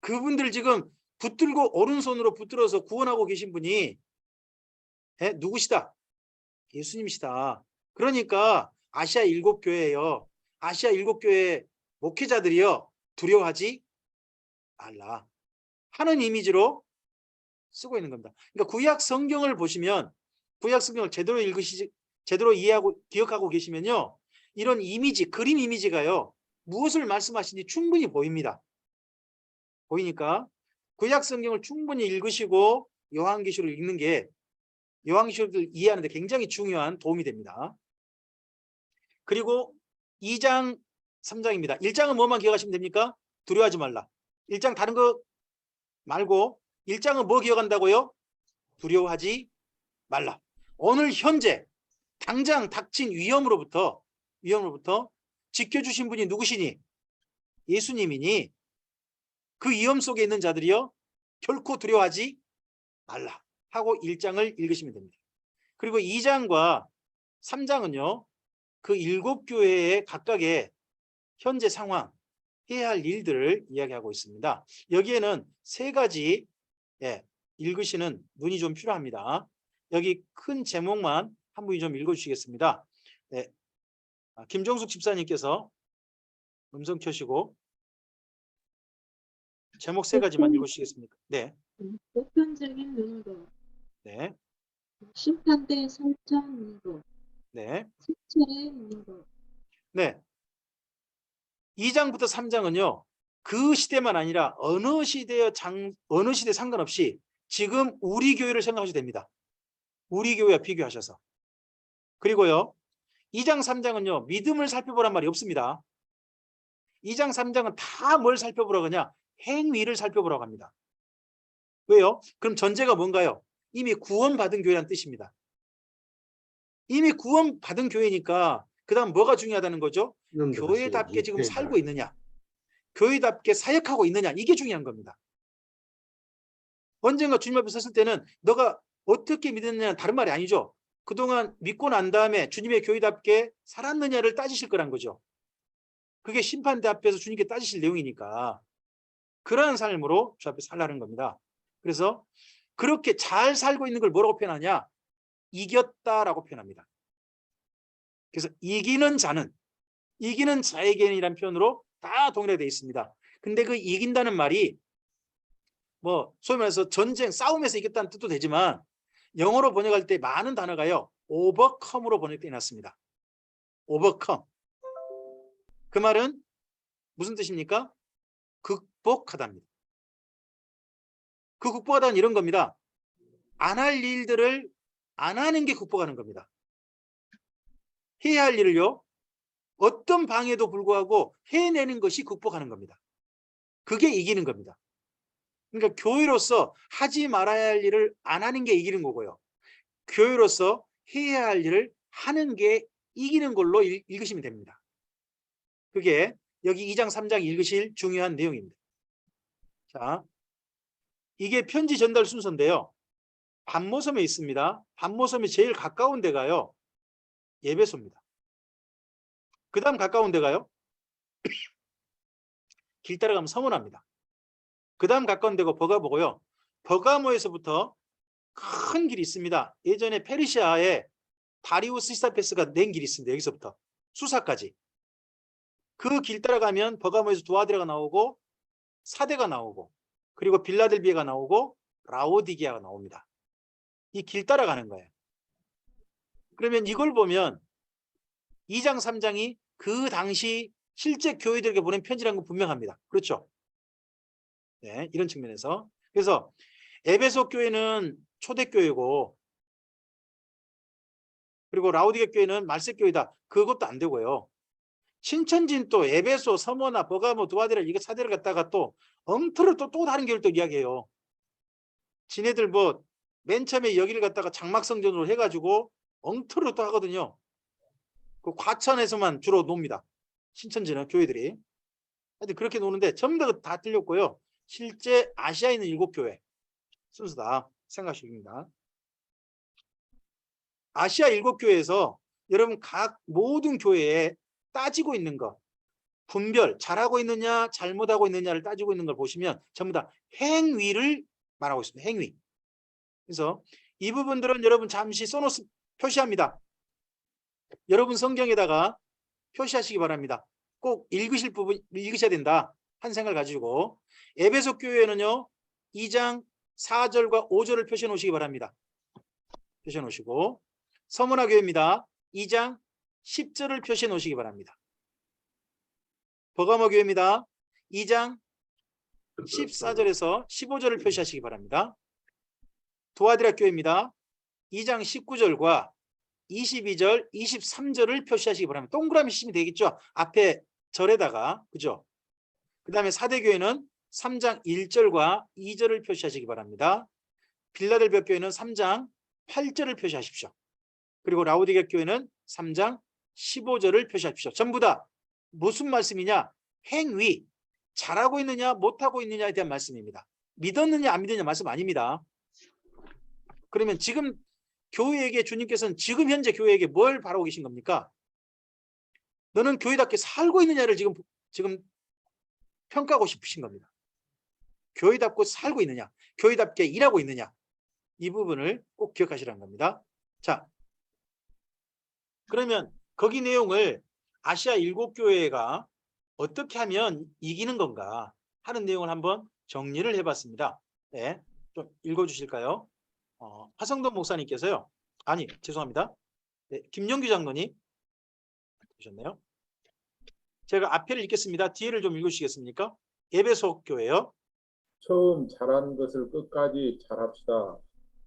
[SPEAKER 1] 그분들 지금 붙들고 오른손으로 붙들어서 구원하고 계신 분이 누구시다? 예수님이시다. 그러니까 아시아 일곱 교회예요. 아시아 일곱 교회 목회자들이요. 두려워하지 말라 하는 이미지로 쓰고 있는 겁니다. 그러니까 구약 성경을 보시면 구약 성경을 제대로 이해하고 기억하고 계시면요. 이런 이미지, 그림 이미지가요. 무엇을 말씀하시는지 충분히 보입니다. 보이니까 구약 성경을 충분히 읽으시고 요한계시록을 읽는 게 요한계시록을 이해하는 데 굉장히 중요한 도움이 됩니다. 그리고 2장, 3장입니다. 1장은 뭐만 기억하시면 됩니까? 두려워하지 말라. 1장 다른 거 말고 1장은 뭐 기억한다고요? 두려워하지 말라. 오늘 현재 당장 닥친 위험으로부터 지켜주신 분이 누구시니? 예수님이니 그 위험 속에 있는 자들이요 결코 두려워하지 말라 하고 1장을 읽으시면 됩니다. 그리고 2장과 3장은요 그 일곱 교회의 각각의 현재 상황, 해야 할 일들을 이야기하고 있습니다. 여기에는 세 가지 읽으시는 눈이 좀 필요합니다. 여기 큰 제목만 한 분이 좀 읽어주시겠습니다. 네. 김종숙 집사님께서 음성 켜시고 제목 세 가지만 읽어주시겠습니까? 네.
[SPEAKER 13] 보편적인 눈으로,
[SPEAKER 1] 네.
[SPEAKER 13] 심판대 설정 눈으로,
[SPEAKER 1] 네.
[SPEAKER 13] 수철의 눈으로.
[SPEAKER 1] 네. 2장부터 3장은요. 그 시대만 아니라 어느 시대 상관없이 지금 우리 교회를 생각하셔도 됩니다. 우리 교회와 비교하셔서. 그리고요. 2장 3장은요. 믿음을 살펴보란 말이 없습니다. 2장 3장은 다 뭘 살펴보라고 하냐? 행위를 살펴보라고 합니다. 왜요? 그럼 전제가 뭔가요? 이미 구원받은 교회란 뜻입니다. 이미 구원받은 교회니까 그 다음 뭐가 중요하다는 거죠? 교회답게 지금 살고 있느냐, 교회답게 사역하고 있느냐, 이게 중요한 겁니다. 언젠가 주님 앞에 섰을 때는 너가 어떻게 믿었느냐는 다른 말이 아니죠. 그동안 믿고 난 다음에 주님의 교회답게 살았느냐를 따지실 거란 거죠. 그게 심판대 앞에서 주님께 따지실 내용이니까 그러한 삶으로 주 앞에 살라는 겁니다. 그래서 그렇게 잘 살고 있는 걸 뭐라고 표현하냐? 이겼다라고 표현합니다. 그래서 이기는 자에게는이라는 표현으로 다 동일하게 되어 있습니다. 근데 그 이긴다는 말이 뭐 소위 말해서 전쟁, 싸움에서 이겼다는 뜻도 되지만 영어로 번역할 때 많은 단어가요. overcome으로 번역되어 놨습니다. overcome. 그 말은 무슨 뜻입니까? 극복하다입니다. 그 극복하다는 이런 겁니다. 안 할 일들을 안 하는 게 극복하는 겁니다. 해야 할 일을요. 어떤 방해도 불구하고 해내는 것이 극복하는 겁니다. 그게 이기는 겁니다. 그러니까 교회로서 하지 말아야 할 일을 안 하는 게 이기는 거고요. 교회로서 해야 할 일을 하는 게 이기는 걸로 읽으시면 됩니다. 그게 여기 2장 3장 읽으실 중요한 내용입니다. 자, 이게 편지 전달 순서인데요. 반모섬에 있습니다. 반모섬에 제일 가까운 데가요. 예배소입니다. 그 다음 가까운 데가요. 길 따라가면 서문화입니다. 그 다음 가까운 데가 버가모고요. 버가모에서부터 큰 길이 있습니다. 예전에 페르시아에 다리우스 히스타페스가 낸 길이 있습니다. 여기서부터 수사까지. 그 길 따라가면 버가모에서 두아드라가 나오고 사대가 나오고 그리고 빌라델비아가 나오고 라오디게아가 나옵니다. 이 길 따라가는 거예요. 그러면 이걸 보면 2장 3장이 그 당시 실제 교회들에게 보낸 편지라는 건 분명합니다. 그렇죠? 네, 이런 측면에서. 그래서 에베소 교회는 초대교회고 그리고 라오디게 교회는 말세교회다. 그것도 안 되고요. 신천진 또 에베소, 서머나, 버가모, 두아디라 이거 사대를 갖다가 또 엉터리 또 다른 교회를 또 이야기해요. 지네들 뭐 맨 처음에 여기를 갖다가 장막성전으로 해가지고 엉터리로 또 하거든요. 그 과천에서만 주로 놉니다. 신천지는 교회들이. 하여튼 그렇게 노는데 전부 다 틀렸고요. 실제 아시아에 있는 7교회 순수다 생각식입니다. 아시아 7교회에서 여러분 각 모든 교회에 따지고 있는 것, 분별, 잘하고 있느냐 잘못하고 있느냐를 따지고 있는 걸 보시면 전부 다 행위를 말하고 있습니다. 행위. 그래서 이 부분들은 여러분 잠시 써놓습 표시합니다. 여러분 성경에다가 표시하시기 바랍니다. 꼭 읽으실 부분 읽으셔야 된다 한 생각을 가지고 에베소 교회는요 2장 4절과 5절을 표시해 놓으시기 바랍니다. 표시해 놓으시고 서문화 교회입니다. 2장 10절을 표시해 놓으시기 바랍니다. 버가모 교회입니다. 2장 14절에서 15절을 표시하시기 바랍니다. 두아디라 교회입니다. 2장 19절과 22절, 23절을 표시하시기 바랍니다. 동그라미 치시면 되겠죠? 앞에 절에다가, 그죠? 그 다음에 사대교회는 3장 1절과 2절을 표시하시기 바랍니다. 빌라델비아 교회는 3장 8절을 표시하십시오. 그리고 라오디게 교회는 3장 15절을 표시하십시오. 전부 다 무슨 말씀이냐? 행위, 잘하고 있느냐 못하고 있느냐에 대한 말씀입니다. 믿었느냐 안 믿었느냐 말씀 아닙니다. 그러면 지금 교회에게 주님께서는 지금 현재 교회에게 뭘 바라고 계신 겁니까? 너는 교회답게 살고 있느냐를 지금 평가하고 싶으신 겁니다. 교회답고 살고 있느냐, 교회답게 일하고 있느냐, 이 부분을 꼭 기억하시라는 겁니다. 자, 그러면 거기 내용을 아시아 7교회가 어떻게 하면 이기는 건가 하는 내용을 한번 정리를 해봤습니다. 네, 좀 읽어주실까요? 화성돈 목사님께서요. 아니, 죄송합니다. 네, 김영규 장로님 보셨네요. 제가 앞에를 읽겠습니다. 뒤에를 좀 읽으시겠습니까? 에베소 교회요.
[SPEAKER 10] 처음 잘한 것을 끝까지 잘합시다.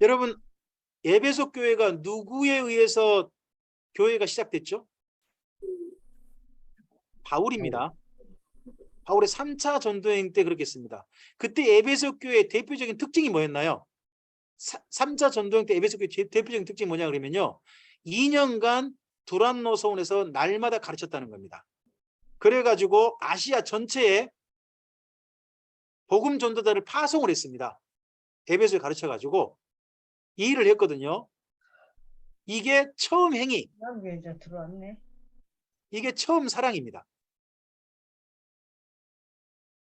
[SPEAKER 1] 여러분, 에베소 교회가 누구에 의해서 교회가 시작됐죠? 바울입니다. 바울의 3차 전도여행 때 그렇게 했습니다. 그때 에베소 교회의 대표적인 특징이 뭐였나요? 3차 전도여행 때 에베소 교회의 대표적인 특징이 뭐냐 그러면요. 2년간 두란노 서원에서 날마다 가르쳤다는 겁니다. 그래가지고 아시아 전체에 복음 전도자를 파송을 했습니다. 에베소에 가르쳐가지고 이 일을 했거든요. 이게 처음 행위.
[SPEAKER 6] 들어왔네.
[SPEAKER 1] 이게 처음 사랑입니다.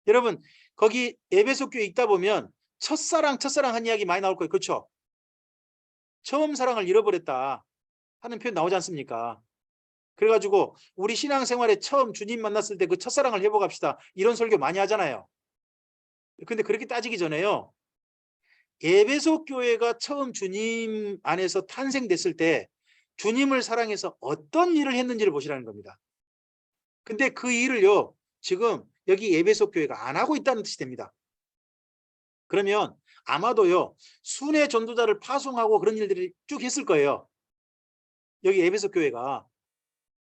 [SPEAKER 1] 여러분 거기 에베소 교회 읽다 보면 첫사랑 한 이야기 많이 나올 거예요. 그렇죠? 처음 사랑을 잃어버렸다 하는 표현 나오지 않습니까? 그래가지고 우리 신앙생활에 처음 주님 만났을 때 그 첫사랑을 회복합시다 이런 설교 많이 하잖아요. 근데 그렇게 따지기 전에요. 에베소 교회가 처음 주님 안에서 탄생됐을 때 주님을 사랑해서 어떤 일을 했는지를 보시라는 겁니다. 근데 그 일을요 지금 여기 에베소 교회가 안 하고 있다는 뜻이 됩니다. 그러면 아마도요 순회 전도자를 파송하고 그런 일들을 쭉 했을 거예요. 여기 에베소 교회가.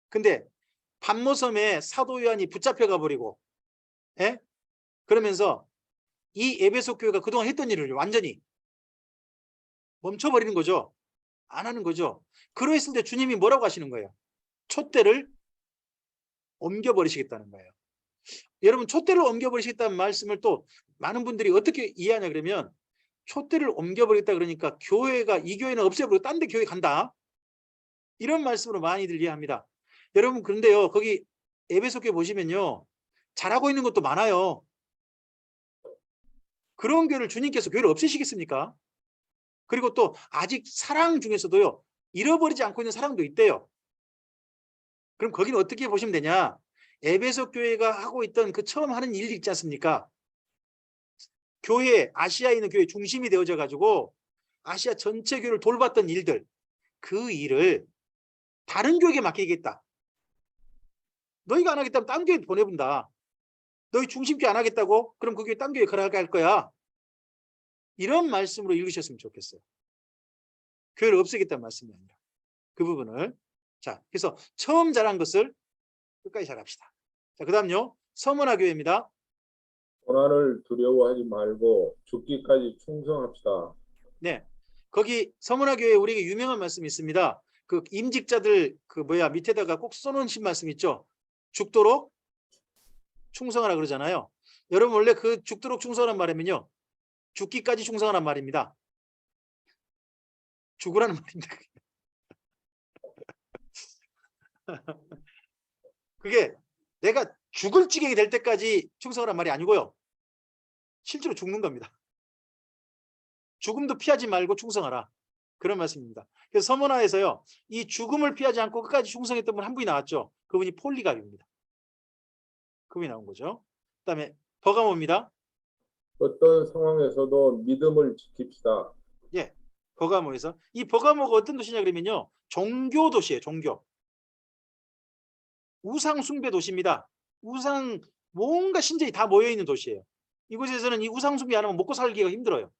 [SPEAKER 1] 근데 반모섬에 사도 요한이 붙잡혀 가버리고 그러면서 이 에베소 교회가 그동안 했던 일을 완전히 멈춰버리는 거죠. 안 하는 거죠. 그러했을 때 주님이 뭐라고 하시는 거예요? 촛대를 옮겨버리시겠다는 거예요. 여러분 촛대를 옮겨버리시겠다는 말씀을 또 많은 분들이 어떻게 이해하냐 그러면 촛대를 옮겨버리겠다 그러니까 교회가 이 교회는 없애버리고 딴 데 교회 간다 이런 말씀으로 많이들 이해합니다. 여러분 그런데요 거기 에베소 교회 보시면요 잘하고 있는 것도 많아요. 그런 교회를 주님께서 교회를 없애시겠습니까? 그리고 또 아직 사랑 중에서도요 잃어버리지 않고 있는 사랑도 있대요. 그럼 거기는 어떻게 보시면 되냐? 에베소 교회가 하고 있던 그 처음 하는 일 있지 않습니까? 교회, 아시아에 있는 교회 중심이 되어져 가지고 아시아 전체 교회를 돌봤던 일들, 그 일을 다른 교회에 맡기겠다. 너희가 안 하겠다면 딴 교회 보내본다. 너희 중심교회 안 하겠다고? 그럼 그 교회 딴 교회 걸어갈 거야. 이런 말씀으로 읽으셨으면 좋겠어요. 교회를 없애겠다는 말씀이 아니라 그 부분을. 자, 그래서 처음 잘한 것을 끝까지 잘합시다. 자, 그 다음요. 서문화 교회입니다.
[SPEAKER 10] 고난을 두려워하지 말고 죽기까지 충성합시다.
[SPEAKER 1] 네, 거기 서문화 교회에 우리에게 유명한 말씀이 있습니다. 그 임직자들 밑에다가 꼭 써놓으신 말씀 있죠. 죽도록 충성하라 그러잖아요. 여러분 원래 그 죽도록 충성하란 말이면요, 죽기까지 충성하란 말입니다. 죽으라는 말입니다. 그게 내가 죽을 지경이 될 때까지 충성하란 말이 아니고요, 실제로 죽는 겁니다. 죽음도 피하지 말고 충성하라, 그런 말씀입니다. 그래서 서문화에서요, 이 죽음을 피하지 않고 끝까지 충성했던 분 한 분이 나왔죠. 그분이 폴리갑입니다. 그분이 나온 거죠. 그다음에 버가모입니다.
[SPEAKER 10] 어떤 상황에서도 믿음을 지킵시다.
[SPEAKER 1] 예, 버가모에서. 이 버가모가 어떤 도시냐 그러면요, 종교 도시예요. 종교. 우상 숭배 도시입니다. 우상, 뭔가 신전이 다 모여있는 도시예요. 이곳에서는 이 우상 숭배 안 하면 먹고 살기가 힘들어요.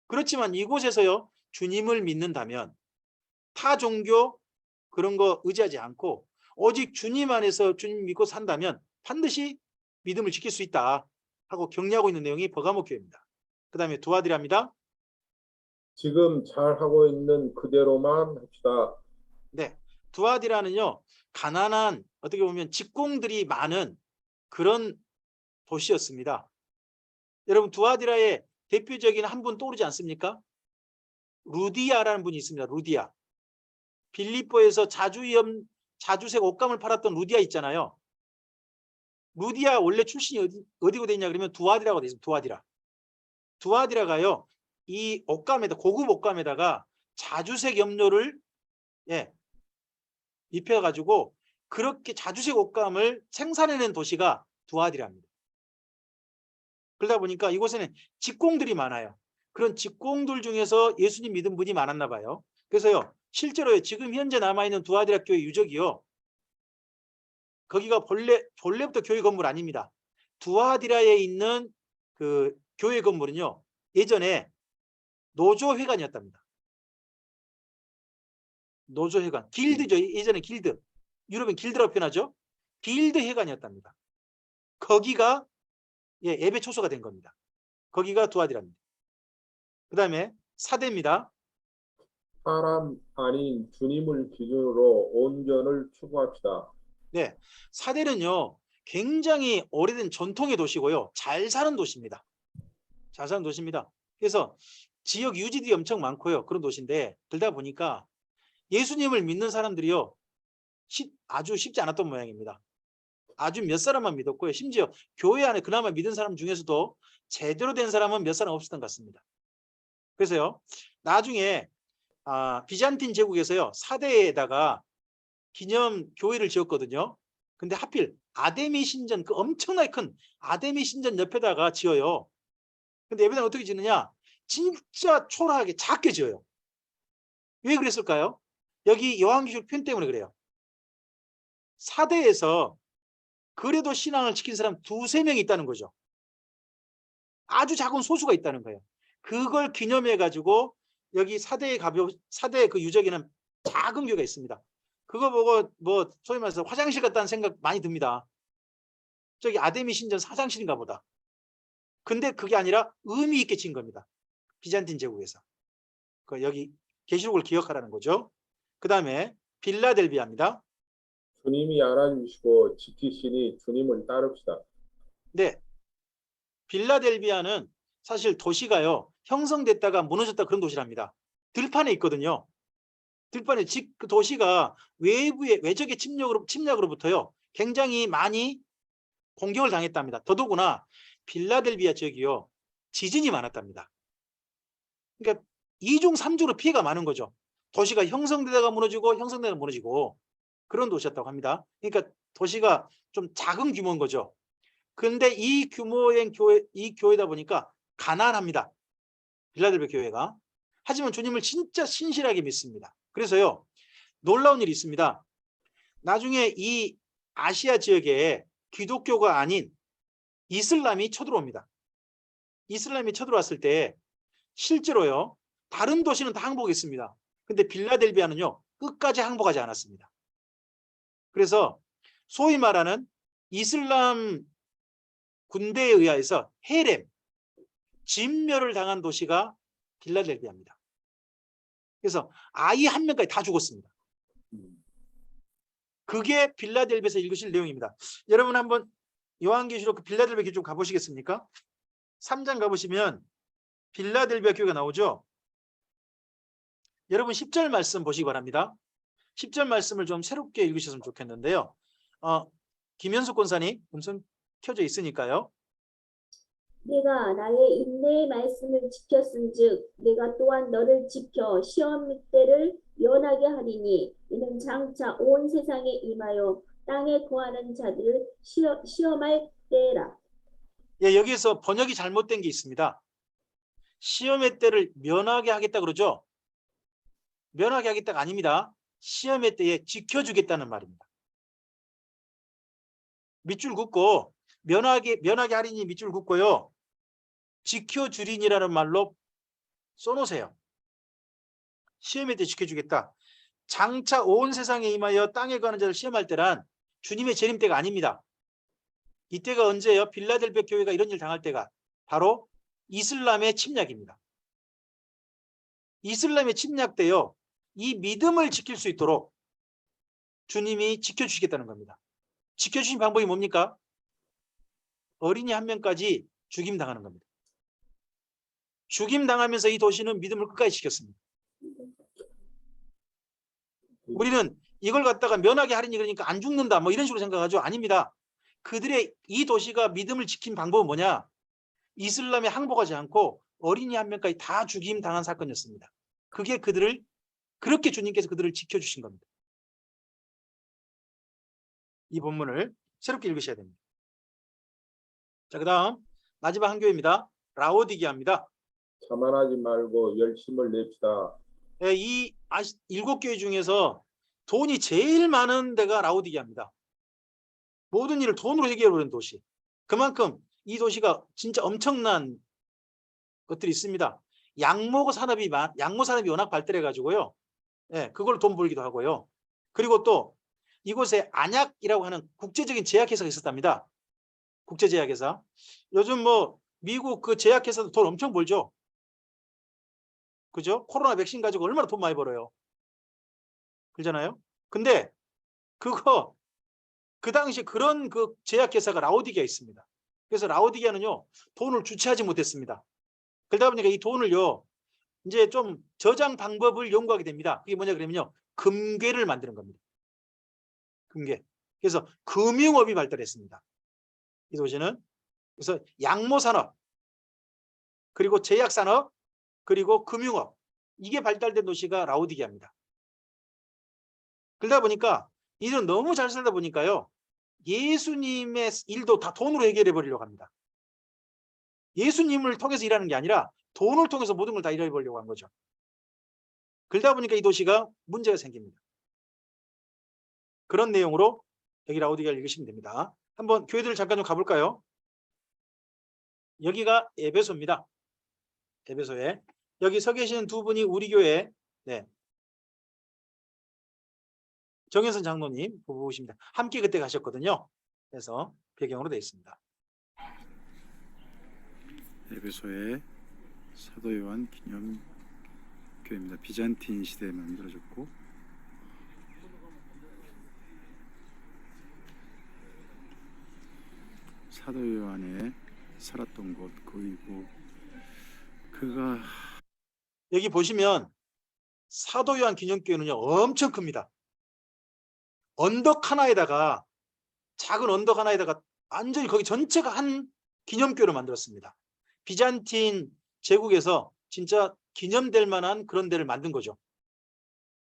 [SPEAKER 1] 그렇지만 이곳에서요, 주님을 믿는다면 타 종교 그런 거 의지하지 않고 오직 주님 안에서 주님 믿고 산다면 반드시 믿음을 지킬 수 있다 하고 격려하고 있는 내용이 버가모 교회입니다. 그 다음에 두아디라입니다.
[SPEAKER 10] 지금 잘하고 있는 그대로만 합시다.
[SPEAKER 1] 네, 두아디라는요, 가난한, 어떻게 보면 직공들이 많은 그런 도시였습니다. 여러분 두아디라의 대표적인 한 분 떠오르지 않습니까? 루디아라는 분이 있습니다. 루디아. 빌립보에서 자주색 옷감을 팔았던 루디아 있잖아요. 루디아 원래 출신이 어디고 되냐 그러면 두아디라고 되어 있습니다. 두아디라. 두아디라가요, 이 옷감에다, 고급 옷감에다가 자주색 염료를 입혀가지고 그렇게 자주색 옷감을 생산해낸 도시가 두아디라입니다. 그러다 보니까 이곳에는 직공들이 많아요. 그런 직공들 중에서 예수님 믿은 분이 많았나 봐요. 그래서요, 실제로 지금 현재 남아있는 두아디라 교회 유적이요, 거기가 본래부터 교회 건물 아닙니다. 두아디라에 있는 그 교회 건물은요, 예전에 노조회관이었답니다. 노조회관, 길드죠. 예전에 길드, 유럽은 길드라고 표현하죠. 길드회관이었답니다. 거기가 예배 초소가 된 겁니다. 거기가 두아디라입니다. 그 다음에 사대입니다.
[SPEAKER 10] 사람 아닌 주님을 기준으로 온전을 추구합시다.
[SPEAKER 1] 네, 사대는요, 굉장히 오래된 전통의 도시고요, 잘 사는 도시입니다. 잘 사는 도시입니다. 그래서 지역 유지들이 엄청 많고요, 그런 도시인데, 그러다 보니까 예수님을 믿는 사람들이요, 아주 쉽지 않았던 모양입니다. 아주 몇 사람만 믿었고요, 심지어 교회 안에 그나마 믿은 사람 중에서도 제대로 된 사람은 몇 사람 없었던 것 같습니다. 그래서요, 나중에 비잔틴 제국에서요, 사대에다가 기념 교회를 지었거든요. 근데 하필 아데미 신전, 그 엄청나게 큰 아데미 신전 옆에다가 지어요. 근데 예배당 어떻게 짓느냐, 진짜 초라하게 작게 지어요. 왜 그랬을까요? 여기 요한계시록 편 때문에 그래요. 사대에서 그래도 신앙을 지킨 사람 2~3명 있다는 거죠. 아주 작은 소수가 있다는 거예요. 그걸 기념해 가지고 여기 사대 그 유적에는 작은 교회가 있습니다. 그거 보고 뭐 소위 말해서 화장실 같다는 생각 많이 듭니다. 저기 아데미 신전 화장실인가 보다. 근데 그게 아니라 의미 있게 진 겁니다. 비잔틴 제국에서. 여기 계시록을 기억하라는 거죠. 그 다음에 빌라델비아입니다.
[SPEAKER 10] 주님이 알아주시고 지키시니 주님을 따릅시다.
[SPEAKER 1] 네, 빌라델비아는 사실 도시가요, 형성됐다가 무너졌다 그런 도시랍니다. 들판에 있거든요. 들판에 그 도시가 외적의 침략으로부터요 굉장히 많이 공격을 당했답니다. 더더구나 빌라델비아 지역이요, 지진이 많았답니다. 그러니까 2중 3주로 피해가 많은 거죠. 도시가 형성되다가 무너지고 형성되다가 무너지고 그런 도시였다고 합니다. 그러니까 도시가 좀 작은 규모인 거죠. 그런데 이 규모의 이 교회다 보니까 가난합니다. 빌라델비아 교회가. 하지만 주님을 진짜 신실하게 믿습니다. 그래서요, 놀라운 일이 있습니다. 나중에 이 아시아 지역에 기독교가 아닌 이슬람이 쳐들어옵니다. 이슬람이 쳐들어왔을 때 실제로요, 다른 도시는 다 항복했습니다. 근데 빌라델비아는요, 끝까지 항복하지 않았습니다. 그래서 소위 말하는 이슬람 군대에 의해서 헤렘, 진멸을 당한 도시가 빌라델비아입니다. 그래서 아이 한 명까지 다 죽었습니다. 그게 빌라델비아에서 읽으실 내용입니다. 여러분 한번 요한계시록 그 빌라델비아 교회 좀 가보시겠습니까? 3장 가보시면 빌라델비아 교회가 나오죠. 여러분 10절 말씀 보시기 바랍니다. 10절 말씀을 좀 새롭게 읽으셨으면 좋겠는데요. 김현숙 권사님 음성 켜져 있으니까요.
[SPEAKER 13] 내가 나의 인내의 말씀을 지켰은즉 내가 또한 너를 지켜 시험 때를 면하게 하리니 이는 장차 온 세상에 임하여 땅에 거하는 자들을 시험할 때라.
[SPEAKER 1] 예, 여기에서 번역이 잘못된 게 있습니다. 시험의 때를 면하게 하겠다 그러죠. 면하게 하겠다가 아닙니다. 시험의 때에 지켜주겠다는 말입니다. 밑줄 긋고 면하게 하리니 밑줄 긋고요. 지켜주리니라는 말로 써놓으세요. 시험의 때 지켜주겠다. 장차 온 세상에 임하여 땅에 거하는 자를 시험할 때란 주님의 재림 때가 아닙니다. 이때가 언제예요? 빌라델비아 교회가 이런 일 당할 때가 바로 이슬람의 침략입니다. 이슬람의 침략 때요, 이 믿음을 지킬 수 있도록 주님이 지켜주시겠다는 겁니다. 지켜주신 방법이 뭡니까? 어린이 한 명까지 죽임당하는 겁니다. 죽임당하면서 이 도시는 믿음을 끝까지 지켰습니다. 우리는 이걸 갖다가 면하게 하리니 그러니까 안 죽는다 뭐 이런 식으로 생각하죠. 아닙니다. 그들의 이 도시가 믿음을 지킨 방법은 뭐냐? 이슬람에 항복하지 않고 어린이 한 명까지 다 죽임당한 사건이었습니다. 그게 그렇게 주님께서 그들을 지켜주신 겁니다. 이 본문을 새롭게 읽으셔야 됩니다. 자, 그 다음 마지막 한 교회입니다. 라오디게아입니다.
[SPEAKER 10] 자만하지 말고 열심을 냅시다.
[SPEAKER 1] 네, 이 7교회 중에서 돈이 제일 많은 데가 라오디게아입니다. 모든 일을 돈으로 해결하는 도시. 그만큼 이 도시가 진짜 엄청난 것들이 있습니다. 양모 산업이 워낙 발달해 가지고요. 예, 그걸 돈 벌기도 하고요. 그리고 또 이곳에 안약이라고 하는 국제적인 제약회사가 있었답니다. 국제제약회사. 요즘 뭐 미국 그 제약회사도 돈 엄청 벌죠. 그죠? 코로나 백신 가지고 얼마나 돈 많이 벌어요. 그러잖아요. 근데 그거 그 당시 그런 그 제약회사가 라오디게아에 있습니다. 그래서 라오디게아는요, 돈을 주체하지 못했습니다. 그러다 보니까 이 돈을요, 이제 좀 저장 방법을 연구하게 됩니다. 그게 뭐냐 그러면요, 금괴를 만드는 겁니다. 금괴. 그래서 금융업이 발달했습니다. 이 도시는. 그래서 양모산업, 그리고 제약산업, 그리고 금융업, 이게 발달된 도시가 라오디게아입니다. 그러다 보니까 이들은 너무 잘 살다 보니까요, 예수님의 일도 다 돈으로 해결해 버리려고 합니다. 예수님을 통해서 일하는 게 아니라 돈을 통해서 모든 걸 다 일해 보려고 한 거죠. 그러다 보니까 이 도시가 문제가 생깁니다. 그런 내용으로 여기 라오디게아를 읽으시면 됩니다. 한번 교회들을 잠깐 좀 가볼까요? 여기가 에베소입니다. 에베소에 여기 서 계시는 두 분이 우리 교회, 네, 정현선 장로님 부부십니다. 함께 그때 가셨거든요. 그래서 배경으로 되어 있습니다.
[SPEAKER 3] 에베소의 사도 요한 기념교회입니다. 비잔틴 시대에 만들어졌고 사도 요한의 살았던 곳 그리고 그가
[SPEAKER 1] 여기 보시면 사도 요한 기념교회는요, 엄청 큽니다. 언덕 하나에다가, 작은 언덕 하나에다가 완전히 거기 전체가 한 기념교회로 만들었습니다. 비잔틴 제국에서 진짜 기념될 만한 그런 데를 만든 거죠.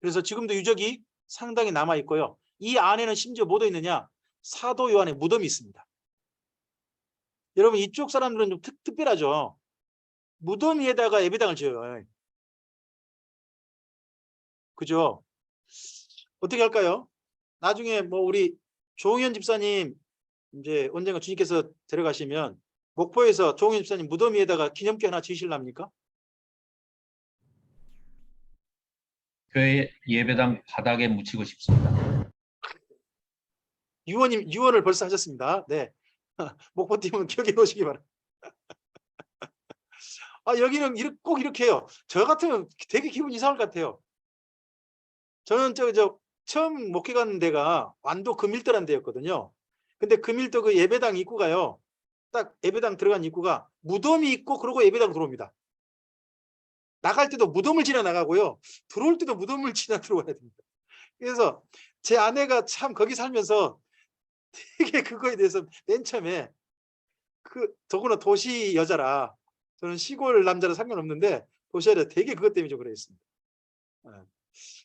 [SPEAKER 1] 그래서 지금도 유적이 상당히 남아 있고요. 이 안에는 심지어 뭐도 있느냐? 사도 요한의 무덤이 있습니다. 여러분 이쪽 사람들은 좀 특별하죠. 무덤 위에다가 예배당을 지어요. 그죠? 어떻게 할까요? 나중에 뭐 우리 조홍현 집사님 이제 언젠가 주님께서 데려가시면 목포에서 조홍현 집사님 무덤 위에다가 기념교 하나 지으실랍니까?
[SPEAKER 4] 교회 예배당 바닥에 묻히고 싶습니다.
[SPEAKER 1] 유언을 벌써 하셨습니다. 네. 목포팀은 기억해 놓으시기 바랍니다. 여기는 꼭 이렇게 해요. 저 같으면 되게 기분 이상할 것 같아요. 저는 처음 목회 가는 데가 완도 금일도라는 데였거든요. 근데 금일도 그 예배당 입구가요. 딱 예배당 들어간 입구가 무덤이 있고 그러고 예배당 들어옵니다. 나갈 때도 무덤을 지나 나가고요. 들어올 때도 무덤을 지나 들어와야 됩니다. 그래서 제 아내가 참 거기 살면서 되게 그거에 대해서 맨 처음에 더구나 도시 여자라 저는 시골 남자라 상관없는데 도시 여자 되게 그것 때문에 좀 그랬습니다.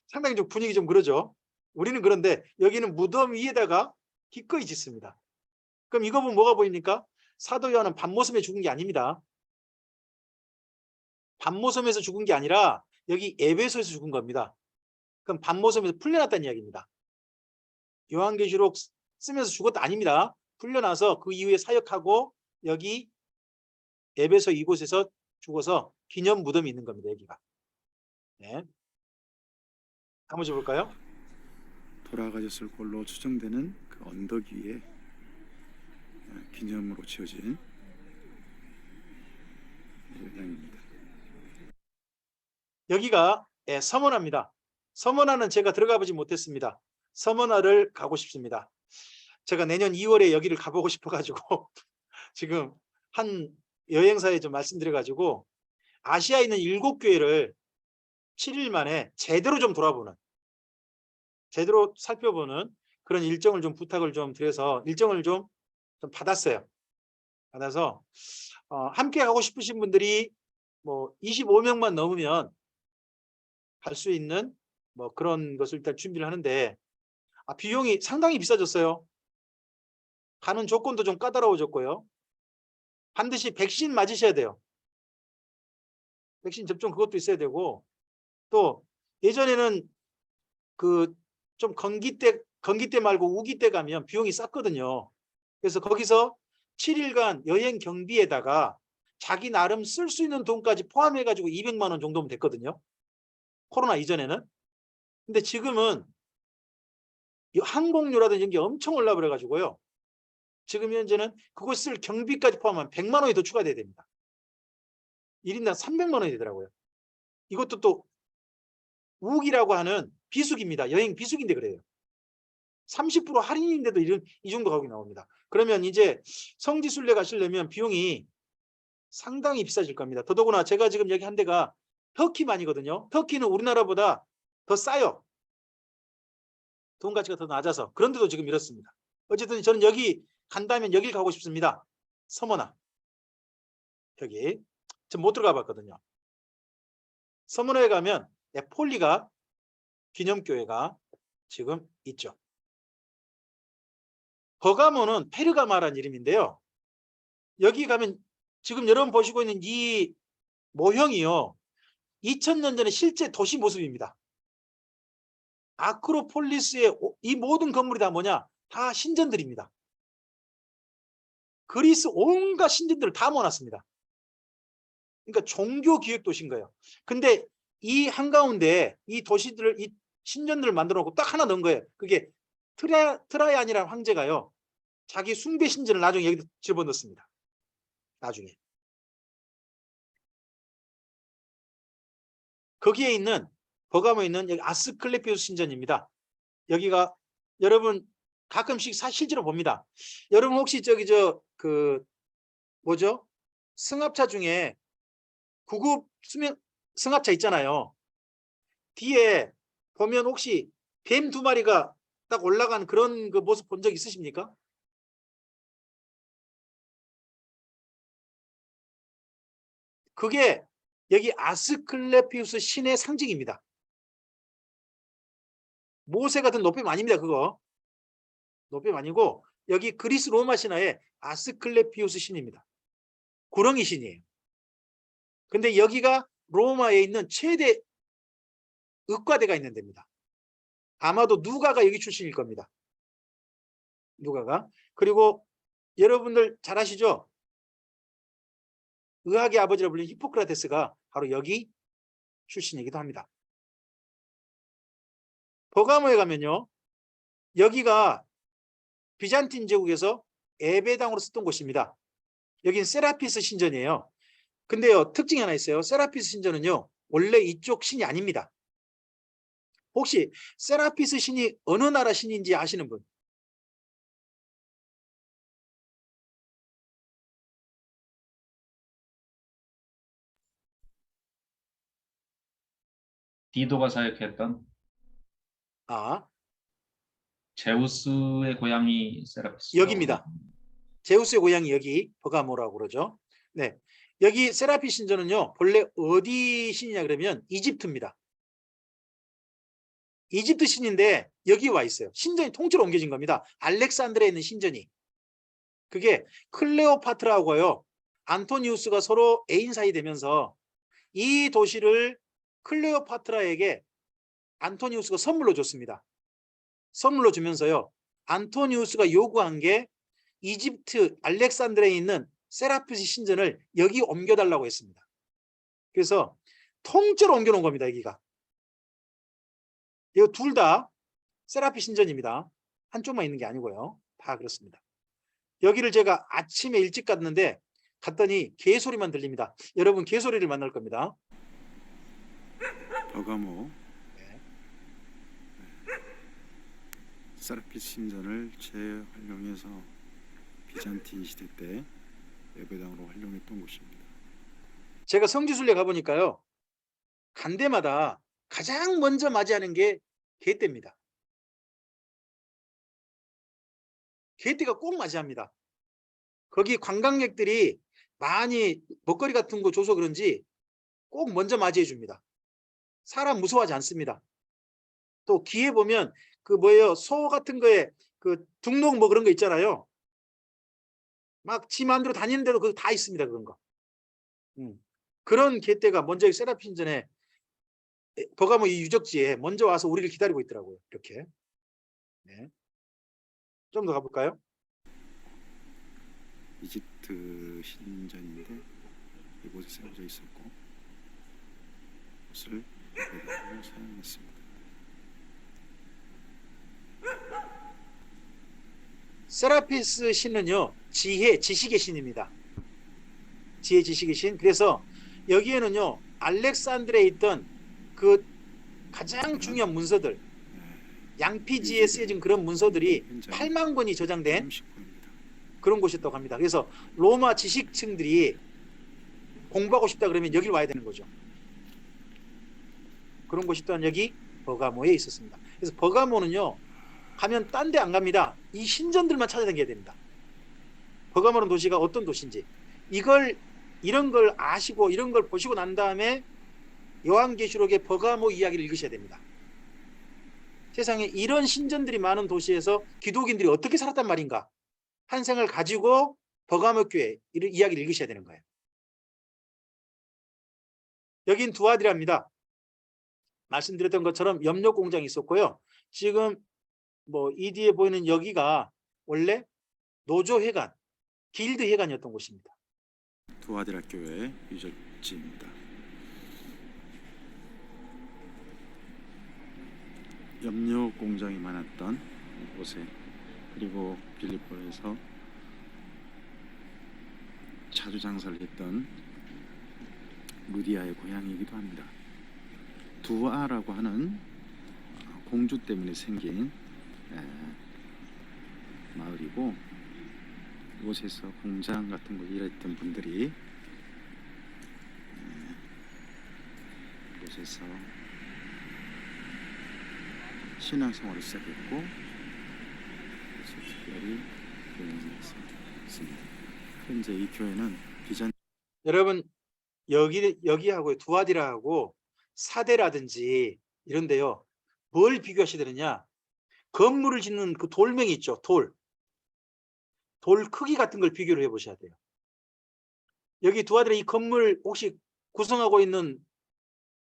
[SPEAKER 1] 상당히 좀 분위기 좀 그러죠. 우리는 그런데 여기는 무덤 위에다가 기꺼이 짓습니다. 그럼 이거 보면 뭐가 보입니까? 사도 요한은 밤모섬에 죽은 게 아닙니다. 밤모섬에서 죽은 게 아니라 여기 에베소에서 죽은 겁니다. 그럼 밤모섬에서 풀려났다는 이야기입니다. 요한계시록 쓰면서 죽었다 아닙니다. 풀려나서 그 이후에 사역하고 여기 에베소 이곳에서 죽어서 기념 무덤이 있는 겁니다. 여기가. 네. 한번 줘볼까요?
[SPEAKER 3] 돌아가셨을 걸로 추정되는 그 언덕 위에 기념으로 지어진 예배당입니다.
[SPEAKER 1] 여기가 서머나입니다. 서머나는 제가 들어가 보지 못했습니다. 서머나를 가고 싶습니다. 제가 내년 2월에 여기를 가보고 싶어가지고 지금 한 여행사에 좀 말씀드려가지고 아시아에 있는 7교회를 7일 만에 제대로 좀 돌아보는, 제대로 살펴보는 그런 일정을 좀 부탁을 좀 드려서 일정을 좀 받았어요. 받아서 함께 가고 싶으신 분들이 뭐 25명만 넘으면 갈 수 있는 뭐 그런 것을 일단 준비를 하는데 비용이 상당히 비싸졌어요. 가는 조건도 좀 까다로워졌고요. 반드시 백신 맞으셔야 돼요. 백신 접종 그것도 있어야 되고 또 예전에는 그 좀 건기 때 말고 우기 때 가면 비용이 쌌거든요. 그래서 거기서 7일간 여행 경비에다가 자기 나름 쓸 수 있는 돈까지 포함해 가지고 200만 원 정도면 됐거든요. 코로나 이전에는. 근데 지금은 항공료라든지 이런 게 엄청 올라버려 가지고요. 지금 현재는 그거 쓸 경비까지 포함하면 100만 원이 더 추가돼야 됩니다. 1인당 300만 원이 되더라고요. 이것도 또 우기라고 하는 비수기입니다. 여행 비수기인데 그래요. 30% 할인인데도 이 정도 가격이 나옵니다. 그러면 이제 성지순례 가시려면 비용이 상당히 비싸질 겁니다. 더더구나 제가 지금 여기 한 데가 터키만이거든요. 터키는 우리나라보다 더 싸요. 돈 가치가 더 낮아서. 그런데도 지금 이렇습니다. 어쨌든 저는 여기 간다면 여길 가고 싶습니다. 서머나. 여기. 전 못 들어가 봤거든요. 서머나에 가면 폴리가 기념교회가 지금 있죠. 버가모는 페르가마라는 이름인데요. 여기 가면 지금 여러분 보시고 있는 이 모형이요. 2000년 전에 실제 도시 모습입니다. 아크로폴리스의 이 모든 건물이 다 뭐냐? 다 신전들입니다. 그리스 온갖 신전들을 다 모아놨습니다. 그러니까 종교 기획 도시인 거예요. 근데 이 한가운데 이 도시들을, 이 신전들을 만들어 놓고 딱 하나 넣은 거예요. 그게 트라이안이라는 황제가요. 자기 숭배 신전을 나중에 여기 집어넣습니다. 나중에. 거기에 있는 버가모에 있는 여기 아스클레피우스 신전입니다. 여기가 여러분 가끔씩 실제로 봅니다. 여러분 혹시 뭐죠? 승합차 중에 구급 승합차 있잖아요. 뒤에 보면 혹시 뱀 2마리가 딱 올라간 그런 그 모습 본 적 있으십니까? 그게 여기 아스클레피우스 신의 상징입니다. 모세 같은 높임 아닙니다. 그거 높임 아니고 여기 그리스 로마 신화의 아스클레피우스 신입니다. 구렁이 신이에요. 근데 여기가 로마에 있는 최대 의과대가 있는 데입니다. 아마도 누가가 여기 출신일 겁니다. 누가가. 그리고 여러분들 잘 아시죠? 의학의 아버지라 불리는 히포크라테스가 바로 여기 출신이기도 합니다. 버가모에 가면요, 여기가 비잔틴 제국에서 예배당으로 쓰던 곳입니다. 여긴 세라피스 신전이에요. 근데요, 특징이 하나 있어요. 세라피스 신전은요, 원래 이쪽 신이 아닙니다. 혹시 세라피스 신이 어느 나라 신인지 아시는 분?
[SPEAKER 4] 디도가 사역했던 제우스의 고향이 세라피스.
[SPEAKER 1] 여기입니다. 제우스의 고향이 여기 버가모라고 그러죠. 네, 여기 세라피스 신전은요, 본래 어디 신이냐 그러면 이집트입니다. 이집트 신인데 여기 와 있어요. 신전이 통째로 옮겨진 겁니다. 알렉산드리아에 있는 신전이. 그게 클레오파트라고요. 안토니우스가 서로 애인 사이 되면서 이 도시를 클레오파트라에게 안토니우스가 선물로 줬습니다. 선물로 주면서요, 안토니우스가 요구한 게 이집트 알렉산드리아에 있는 세라피스 신전을 여기 옮겨달라고 했습니다. 그래서 통째로 옮겨놓은 겁니다. 여기가. 이거 둘 다 세라피스 신전입니다. 한쪽만 있는 게 아니고요. 다 그렇습니다. 여기를 제가 아침에 일찍 갔는데 갔더니 개소리만 들립니다. 여러분 개소리를 만날 겁니다.
[SPEAKER 3] 버가모 세라피스 신전을 재활용해서 비잔틴 시대 때 예배당으로 활용했던 곳입니다.
[SPEAKER 1] 제가 성지순례 가보니까요, 간 데마다 가장 먼저 맞이하는 게 개떼입니다. 개떼가 꼭 맞이합니다. 거기 관광객들이 많이 먹거리 같은 거 줘서 그런지 꼭 먼저 맞이해 줍니다. 사람 무서워하지 않습니다. 또 귀에 보면 그 뭐예요, 소 같은 거에 그 등록 뭐 그런 거 있잖아요. 막 지 마음대로 다니는 데도 그거 다 있습니다. 그런 거. 그런 개떼가 먼저 세라피스 신전에 버가모 이 유적지에 먼저 와서 우리를 기다리고 있더라고요. 이렇게. 네. 좀 더 가볼까요?
[SPEAKER 3] 이집트 신전인데 이곳에 세워져 있었고 이것을 예배당으로 사용했습니다.
[SPEAKER 1] 세라피스 신은요, 지혜, 지식의 신입니다. 지혜, 지식의 신. 그래서 여기에는요, 알렉산드리아에 있던 그 가장 중요한 문서들, 양피지에 쓰여진 그런 문서들이 8만 권이 저장된 그런 곳이었다고 합니다. 그래서 로마 지식층들이 공부하고 싶다 그러면 여기를 와야 되는 거죠. 그런 곳이 또한 여기 버가모에 있었습니다. 그래서 버가모는요, 가면 딴 데 안 갑니다. 이 신전들만 찾아다녀야 됩니다. 버가모는 도시가 어떤 도시인지 이런 걸 아시고 이런 걸 보시고 난 다음에 요한계시록의 버가모 이야기를 읽으셔야 됩니다. 세상에 이런 신전들이 많은 도시에서 기독인들이 어떻게 살았단 말인가 한 생을 가지고 버가모 교회 이야기를 읽으셔야 되는 거예요. 여긴 두아디라입니다. 말씀드렸던 것처럼 염료 공장이 있었고요. 지금 뭐 이 뒤에 보이는 여기가 원래 노조회관, 길드회관이었던 곳입니다.
[SPEAKER 3] 두아디라 교회 유적지입니다. 염료 공장이 많았던 곳에, 그리고 빌립보에서 자주 장사를 했던 루디아의 고향이기도 합니다. 두아라고 하는 공주 때문에 생긴 마을이고, 이곳에서 공장 같은 거 일했던 분들이 이곳에서 신앙생활을 시작했고, 그래서 특별히 교회했습니다. 현재 이 교회는
[SPEAKER 1] 여러분 여기하고 두아디라하고 사대라든지 이런데요, 뭘 비교하셔야 되느냐? 건물을 짓는 그 돌멩이 있죠. 돌 크기 같은 걸 비교를 해보셔야 돼요. 여기 두 아들의 이 건물 혹시 구성하고 있는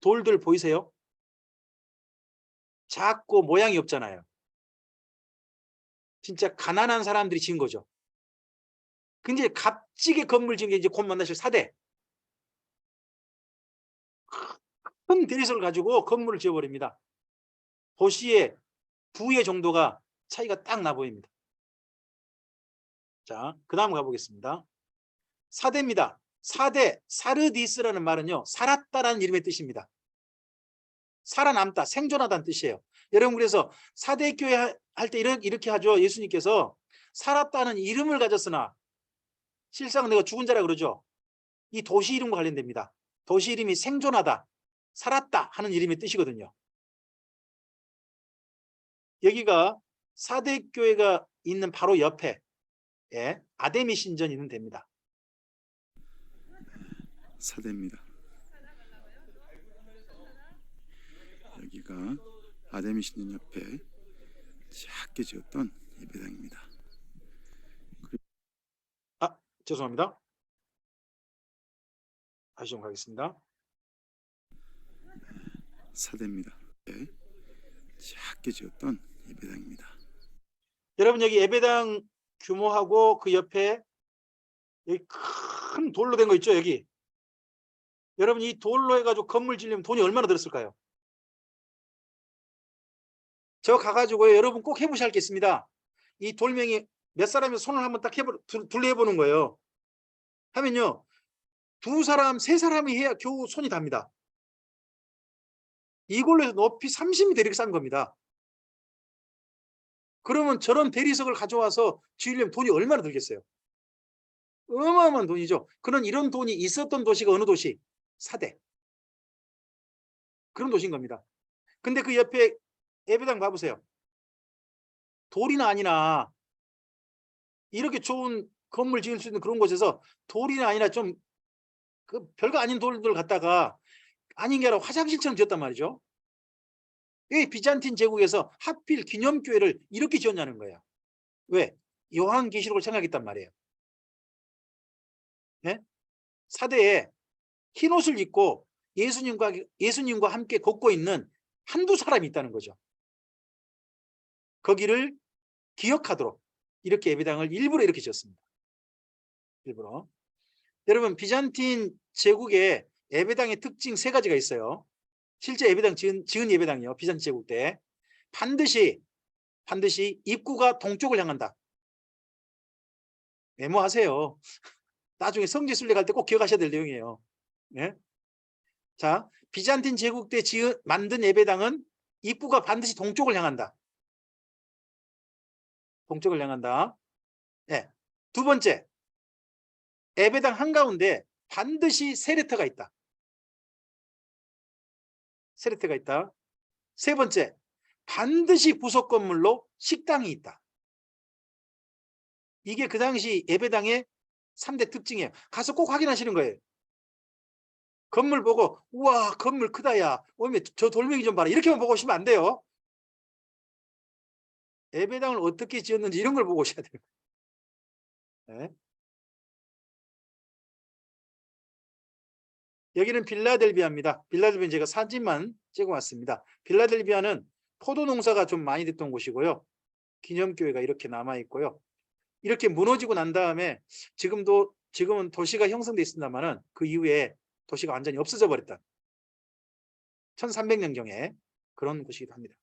[SPEAKER 1] 돌들 보이세요? 작고 모양이 없잖아요. 진짜 가난한 사람들이 지은 거죠. 근데 값지게 건물 지은 게 이제 곧 만나실 4대. 큰 대리석을 가지고 건물을 지어버립니다. 도시의 부의 정도가 차이가 딱 나 보입니다. 자, 그 다음 가보겠습니다. 4대입니다. 4대, 사르디스라는 말은요, 살았다라는 이름의 뜻입니다. 살아남다, 생존하다는 뜻이에요. 여러분, 그래서 4대 교회 할 때 이렇게 하죠. 예수님께서 살았다는 이름을 가졌으나 실상 내가 죽은 자라 그러죠. 이 도시 이름과 관련됩니다. 도시 이름이 생존하다, 살았다 하는 이름의 뜻이거든요. 여기가 4대 교회가 있는 바로 옆에 아데미 신전이 있는 데입니다.
[SPEAKER 3] 사대입니다. 여기가 아데미 신전 옆에 작게 지었던 예배당입니다.
[SPEAKER 1] 죄송합니다. 다시 좀 가겠습니다.
[SPEAKER 3] 사대입니다. 작게 지었던 예배당입니다.
[SPEAKER 1] 여러분, 여기 예배당 규모하고 그 옆에 여기 큰 돌로 된 거 있죠. 여기 여러분, 이 돌로 해가지고 건물 지으려면 돈이 얼마나 들었을까요? 저 가가지고요, 여러분 꼭 해보셔야 할 게 있습니다. 이 돌멩이 몇 사람이 손을 한번 딱 둘러해보는 거예요. 하면요, 2사람, 3사람이 해야 겨우 손이 답니다. 이걸로 해서 높이 30m 이렇게 쌓은 겁니다. 그러면 저런 대리석을 가져와서 지으려면 돈이 얼마나 들겠어요? 어마어마한 돈이죠. 그런 이런 돈이 있었던 도시가 어느 도시? 4대. 그런 도시인 겁니다. 근데 그 옆에 예배당 봐보세요. 돌이나 아니나 이렇게 좋은 건물 지을 수 있는 그런 곳에서 돌이나 아니나 좀 그 별거 아닌 돌들 갖다가 아닌 게 아니라 화장실처럼 지었단 말이죠. 왜 비잔틴 제국에서 하필 기념교회를 이렇게 지었냐는 거예요. 왜? 요한계시록을 생각했단 말이에요. 네? 4대에 흰 옷을 입고 예수님과 함께 걷고 있는 한두 사람이 있다는 거죠. 거기를 기억하도록 이렇게 예배당을 일부러 이렇게 지었습니다. 일부러. 여러분, 비잔틴 제국의 예배당의 특징 3가지가 있어요. 실제 예배당 지은 예배당이요. 비잔틴 제국 때 반드시 입구가 동쪽을 향한다. 메모하세요. 나중에 성지 순례 때 꼭 기억하셔야 될 내용이에요. 네? 자, 비잔틴 제국 때 만든 예배당은 입구가 반드시 동쪽을 향한다. 동쪽을 향한다. 네. 2번째, 예배당 한가운데 반드시 세례터가 있다. 세례터가 있다. 3번째, 반드시 부속 건물로 식당이 있다. 이게 그 당시 예배당의 3대 특징이에요. 가서 꼭 확인하시는 거예요. 건물 보고 우와 건물 크다 야 오면 저 돌멩이 좀 봐라 이렇게만 보고 오시면 안 돼요. 예배당을 어떻게 지었는지 이런 걸 보고 오셔야 돼요. 네. 여기는 빌라델비아입니다. 빌라델비아는 제가 사진만 찍어왔습니다. 빌라델비아는 포도 농사가 좀 많이 됐던 곳이고요. 기념교회가 이렇게 남아있고요. 이렇게 무너지고 난 다음에 지금은 도시가 형성돼 있습니다만은 그 이후에 도시가 완전히 없어져 버렸다. 1300년경에 그런 곳이기도 합니다.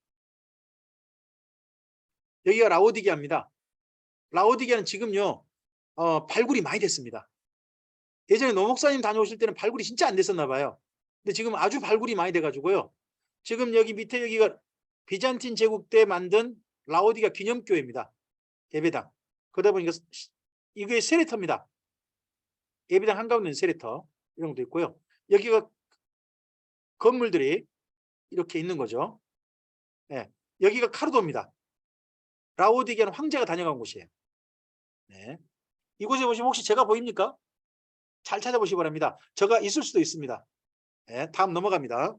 [SPEAKER 1] 여기가 라오디게아입니다. 라오디게아는 지금요 발굴이 많이 됐습니다. 예전에 노 목사님 다녀오실 때는 발굴이 진짜 안 됐었나 봐요. 근데 지금 아주 발굴이 많이 돼가지고요. 지금 여기 밑에 여기가 비잔틴 제국 때 만든 라오디게아 기념교회입니다. 예배당. 그러다 보니까 이게 세례터입니다. 예배당 한가운데 있는 세례터 이런 것도 있고요. 여기가 건물들이 이렇게 있는 거죠. 네. 여기가 카르도입니다. 라오디게아는 황제가 다녀간 곳이에요. 네. 이곳에 보시면 혹시 제가 보입니까? 잘 찾아보시기 바랍니다. 제가 있을 수도 있습니다. 네. 다음 넘어갑니다.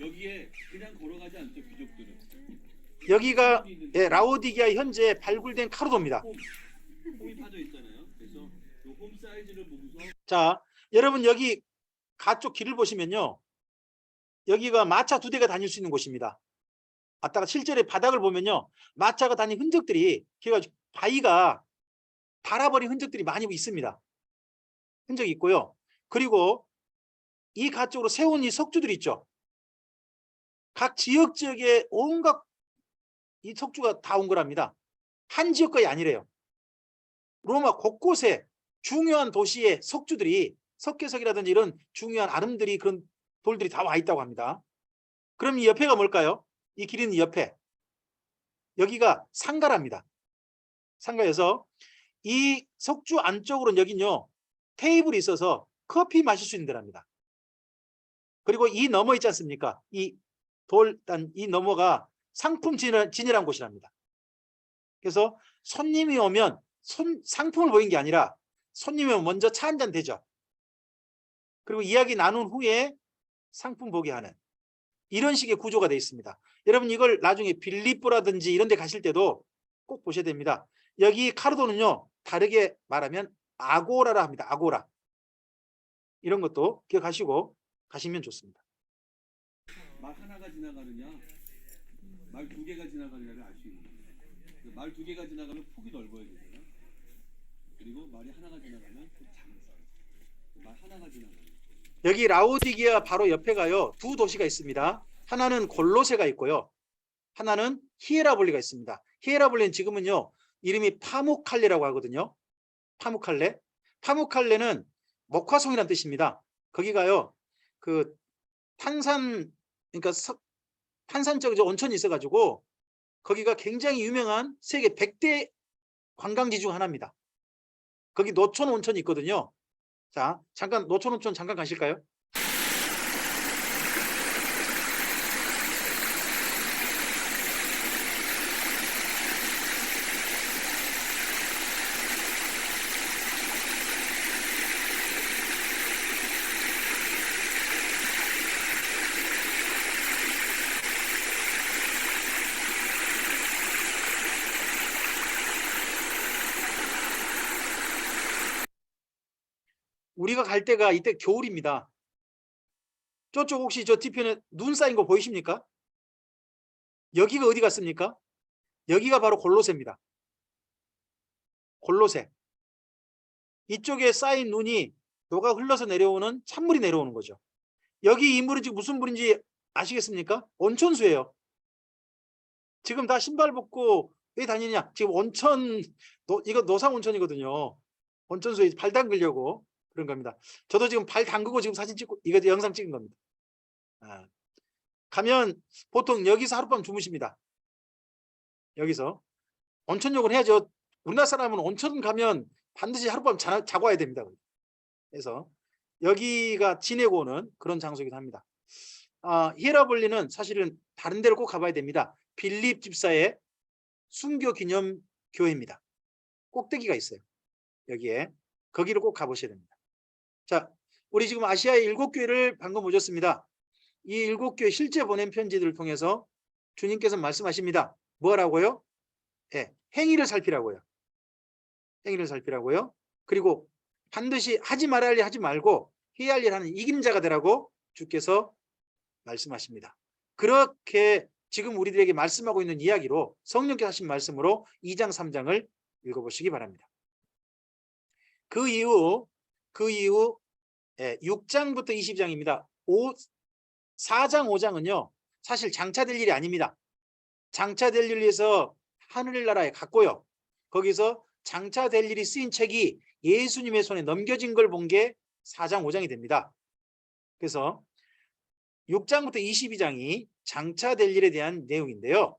[SPEAKER 14] 여기에 그냥 걸어가지 않죠, 귀족들은.
[SPEAKER 1] 여기가 라오디게아 현재 발굴된 카르도입니다.
[SPEAKER 14] 홈이 파져 있잖아요. 그래서 이 홈 사이즈를 보고서
[SPEAKER 1] 자, 여러분 여기 가쪽 길을 보시면요. 여기가 마차 2대가 다닐 수 있는 곳입니다. 아따가 실제로 바닥을 보면요. 마차가 다닌 흔적들이 그래가지고 바위가 닳아버린 흔적들이 많이 있습니다. 흔적이 있고요. 그리고 이 가쪽으로 세운 이 석주들이 있죠. 각 지역에 온갖 이 석주가 다 온 거랍니다. 한 지역 거이 아니래요. 로마 곳곳에 중요한 도시의 석주들이 석계석이라든지 이런 중요한 아름들이 그런 돌들이 다 와 있다고 합니다. 그럼 이 옆에가 뭘까요? 이 길 있는 옆에 여기가 상가랍니다. 상가에서 이 석주 안쪽으로는 여긴요 테이블이 있어서 커피 마실 수 있는 데랍니다. 그리고 이 너머 있지 않습니까? 이 돌단 이 너머가 상품 진열한 곳이랍니다. 그래서 손님이 오면 상품을 보인 게 아니라 손님이 오면 먼저 차 한잔 대죠. 그리고 이야기 나눈 후에 상품 보게 하는 이런 식의 구조가 되어 있습니다. 여러분 이걸 나중에 빌립보라든지 이런 데 가실 때도 꼭 보셔야 됩니다. 여기 카르도는요 다르게 말하면 아고라라 합니다. 아고라. 이런 것도 기억하시고 가시면 좋습니다.
[SPEAKER 14] 말 하나가 지나가느냐, 말 2개가 지나가느냐를 알 수 있는 거예요. 말 2개가 지나가면 폭이 넓어야 되잖아요. 그리고 말이 하나가 지나가면 작아요. 말 하나가 지나가면
[SPEAKER 1] 여기 라오디게아 바로 옆에가요 2 도시가 있습니다. 하나는 골로세가 있고요. 하나는 히에라볼리가 있습니다. 히에라볼리는 지금은요 이름이 파무칼레라고 하거든요. 파무칼레. 파무칼레는 목화송이라는 뜻입니다. 거기가요 그 탄산 그러니까 탄산적 온천이 있어가지고 거기가 굉장히 유명한 세계 100대 관광지 중 하나입니다. 거기 노천 온천이 있거든요. 자, 잠깐 노천 온천 잠깐 가실까요? 우리가 갈 때가 이때 겨울입니다. 저쪽 혹시 저 뒤편에 눈 쌓인 거 보이십니까? 여기가 어디 갔습니까? 여기가 바로 골로새입니다. 골로새. 이쪽에 쌓인 눈이 녹아 흘러서 내려오는 찬물이 내려오는 거죠. 여기 이 물은 지금 무슨 물인지 아시겠습니까? 온천수예요. 지금 다 신발 벗고 왜 다니냐? 지금 온천 이거 노상 온천이거든요. 온천수에 발 담그려고 그런 겁니다. 저도 지금 발 담그고 지금 사진 찍고 이거 영상 찍은 겁니다. 가면 보통 여기서 하룻밤 주무십니다. 여기서 온천욕을 해야죠. 우리나라 사람은 온천 가면 반드시 하룻밤 자고 와야 됩니다. 그래서 여기가 지내고 오는 그런 장소이기도 합니다. 히에라볼리는 사실은 다른 데를 꼭 가봐야 됩니다. 빌립 집사의 순교 기념 교회입니다. 꼭대기가 있어요. 여기에 거기를 꼭 가보셔야 됩니다. 자, 우리 지금 아시아의 7교회를 방금 보셨습니다. 이 7교회 실제 보낸 편지들을 통해서 주님께서 말씀하십니다. 뭐라고요? 네, 행위를 살피라고요. 행위를 살피라고요. 그리고 반드시 하지 말아야 할 일 하지 말고 해야 할 일 하는 이김자가 되라고 주께서 말씀하십니다. 그렇게 지금 우리들에게 말씀하고 있는 이야기로 성령께서 하신 말씀으로 2장 3장을 읽어보시기 바랍니다. 그 이후 6장부터 20장입니다. 4장 5장은요 사실 장차될 일이 아닙니다. 장차될 일을 위해서 하늘나라에 갔고요. 거기서 장차될 일이 쓰인 책이 예수님의 손에 넘겨진 걸 본 게 4장 5장이 됩니다. 그래서 6장부터 22장이 장차될 일에 대한 내용인데요.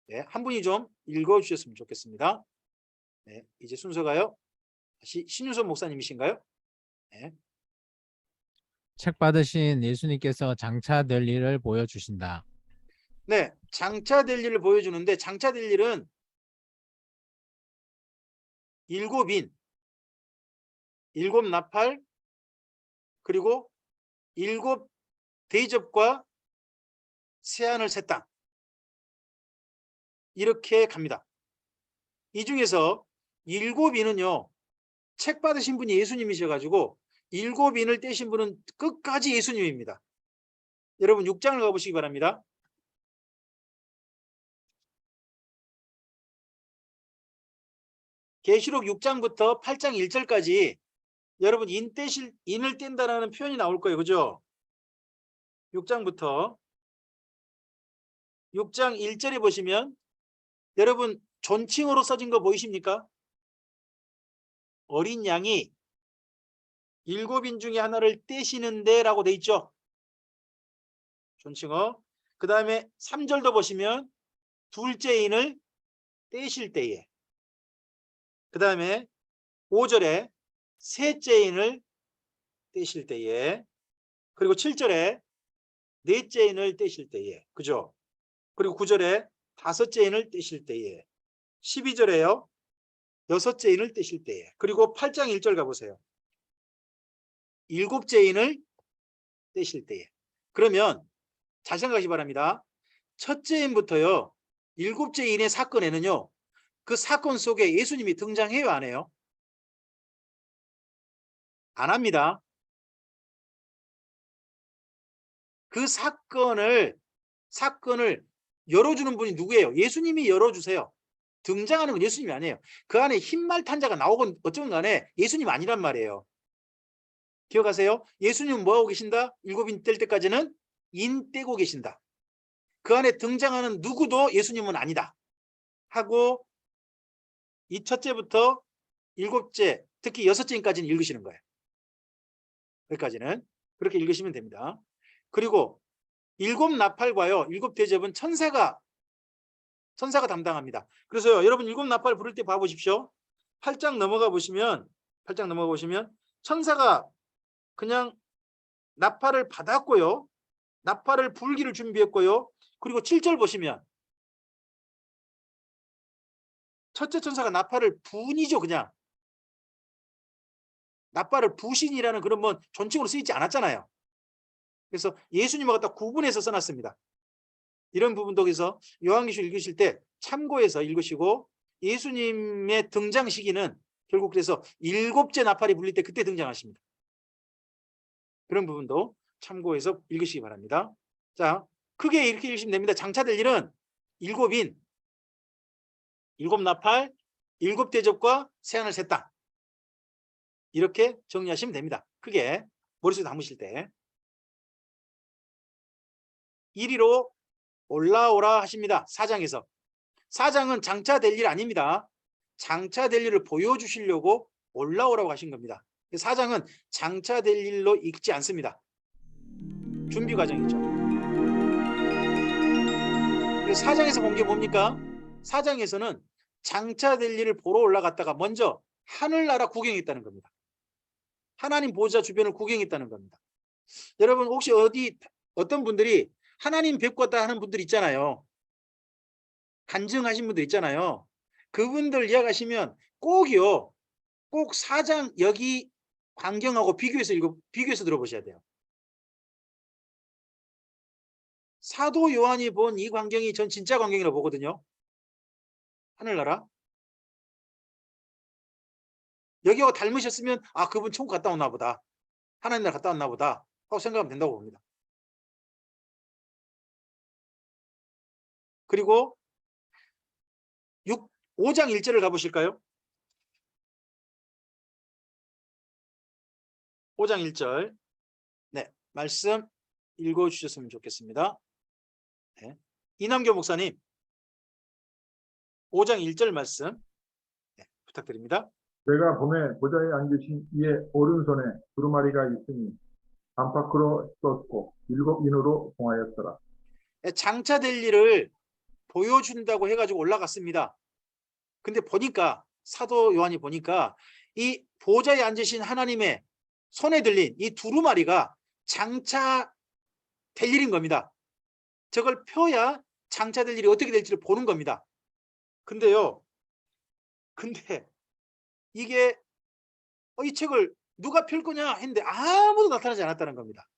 [SPEAKER 1] 네, 한 분이 좀 읽어주셨으면 좋겠습니다. 네, 이제 순서가요. 다시 신유선 목사님이신가요? 네.
[SPEAKER 2] 책 받으신 예수님께서 장차될 일을 보여주신다.
[SPEAKER 1] 네, 장차될 일을 보여주는데 장차될 일은 7인, 7 나팔, 그리고 7 대접과 새하늘 새 땅. 이렇게 갑니다. 이 중에서 7인은요. 책 받으신 분이 예수님이셔가지고 7인을 떼신 분은 끝까지 예수님입니다. 여러분 6장을 가보시기 바랍니다. 계시록 6장부터 8장 1절까지 여러분 인을 뗀다라는 표현이 나올 거예요. 그죠? 6장부터 6장 1절에 보시면 여러분 존칭어로 써진 거 보이십니까? 어린 양이 7인 중에 하나를 떼시는데 라고 돼 있죠. 존칭어. 그 다음에 3절도 보시면 둘째 인을 떼실 때에, 그 다음에 5절에 셋째 인을 떼실 때에, 그리고 7절에 넷째 인을 떼실 때에, 그죠? 그리고 9절에 다섯째 인을 떼실 때에, 12절에요 여섯째 인을 떼실 때에, 그리고 8장 1절 가보세요. 일곱째 인을 떼실 때에. 그러면 잘 생각하시기 바랍니다. 첫째 인부터요 7째 인의 사건에는요 그 사건 속에 예수님이 등장해요, 안 해요? 안 합니다. 그 사건을 열어주는 분이 누구예요? 예수님이 열어주세요. 등장하는 건 예수님이 아니에요. 그 안에 흰말 탄자가 나오건 어쩌건 간에 예수님 아니란 말이에요. 기억하세요? 예수님은 뭐하고 계신다? 7인 뗄 때까지는 인 떼고 계신다. 그 안에 등장하는 누구도 예수님은 아니다 하고 이 첫째부터 7째, 특히 6째까지는 읽으시는 거예요. 여기까지는 그렇게 읽으시면 됩니다. 그리고 7 나팔과요 7 대접은 천사가 담당합니다. 그래서요 여러분 7 나팔 부를 때 봐보십시오. 8장 넘어가 보시면 천사가 그냥 나팔을 받았고요, 나팔을 불기를 준비했고요, 그리고 7절 보시면 첫째 천사가 나팔을 분이죠. 그냥 나팔을 부신이라는 그런 뭐 존칭으로 쓰이지 않았잖아요. 그래서 예수님과 갖다 구분해서 써놨습니다. 이런 부분도 그래서 요한계시록 읽으실 때 참고해서 읽으시고, 예수님의 등장 시기는 결국 그래서 7째 나팔이 불릴 때 그때 등장하십니다. 그런 부분도 참고해서 읽으시기 바랍니다. 자, 크게 이렇게 읽으시면 됩니다. 장차될 일은 7인, 7 나팔, 7 대접과 새하늘 새 땅, 이렇게 정리하시면 됩니다. 크게 머릿속에 담으실 때. 이리로 올라오라 하십니다. 4장에서. 4장은 장차될 일 아닙니다. 장차될 일을 보여주시려고 올라오라고 하신 겁니다. 4장은 장차될 일로 읽지 않습니다. 준비 과정이죠. 4장에서 본 게 뭡니까? 4장에서는 장차될 일을 보러 올라갔다가 먼저 하늘나라 구경했다는 겁니다. 하나님 보좌 주변을 구경했다는 겁니다. 여러분 혹시 어떤 분들이 하나님 뵙고 왔다 하는 분들 있잖아요. 간증하신 분들 있잖아요. 그분들 이야기하시면 꼭 4장 여기 광경하고 비교해서 들어보셔야 돼요. 사도 요한이 본 이 광경이 전 진짜 광경이라고 보거든요. 하늘나라. 여기하고 닮으셨으면 아 그분 천국 갔다 왔나 보다, 하나님 나라 갔다 왔나 보다 하고 생각하면 된다고 봅니다. 그리고 5장 1절을 가보실까요? 5장 1절 네, 말씀 읽어주셨으면 좋겠습니다. 네. 이남교 목사님 5장 1절 말씀 부탁드립니다.
[SPEAKER 10] 내가 봄에 보좌에 앉으신 이의 오른손에 두루마리가 있으니 안팎으로 떴고 7인으로 봉하였더라.
[SPEAKER 1] 장차될 일을 보여준다고 해가지고 올라갔습니다. 근데 보니까 사도 요한이 보니까 이 보좌에 앉으신 하나님의 손에 들린 이 두루마리가 장차될 일인 겁니다. 저걸 펴야 장차될 일이 어떻게 될지를 보는 겁니다. 근데 이게 이 책을 누가 펼 거냐 했는데 아무도 나타나지 않았다는 겁니다.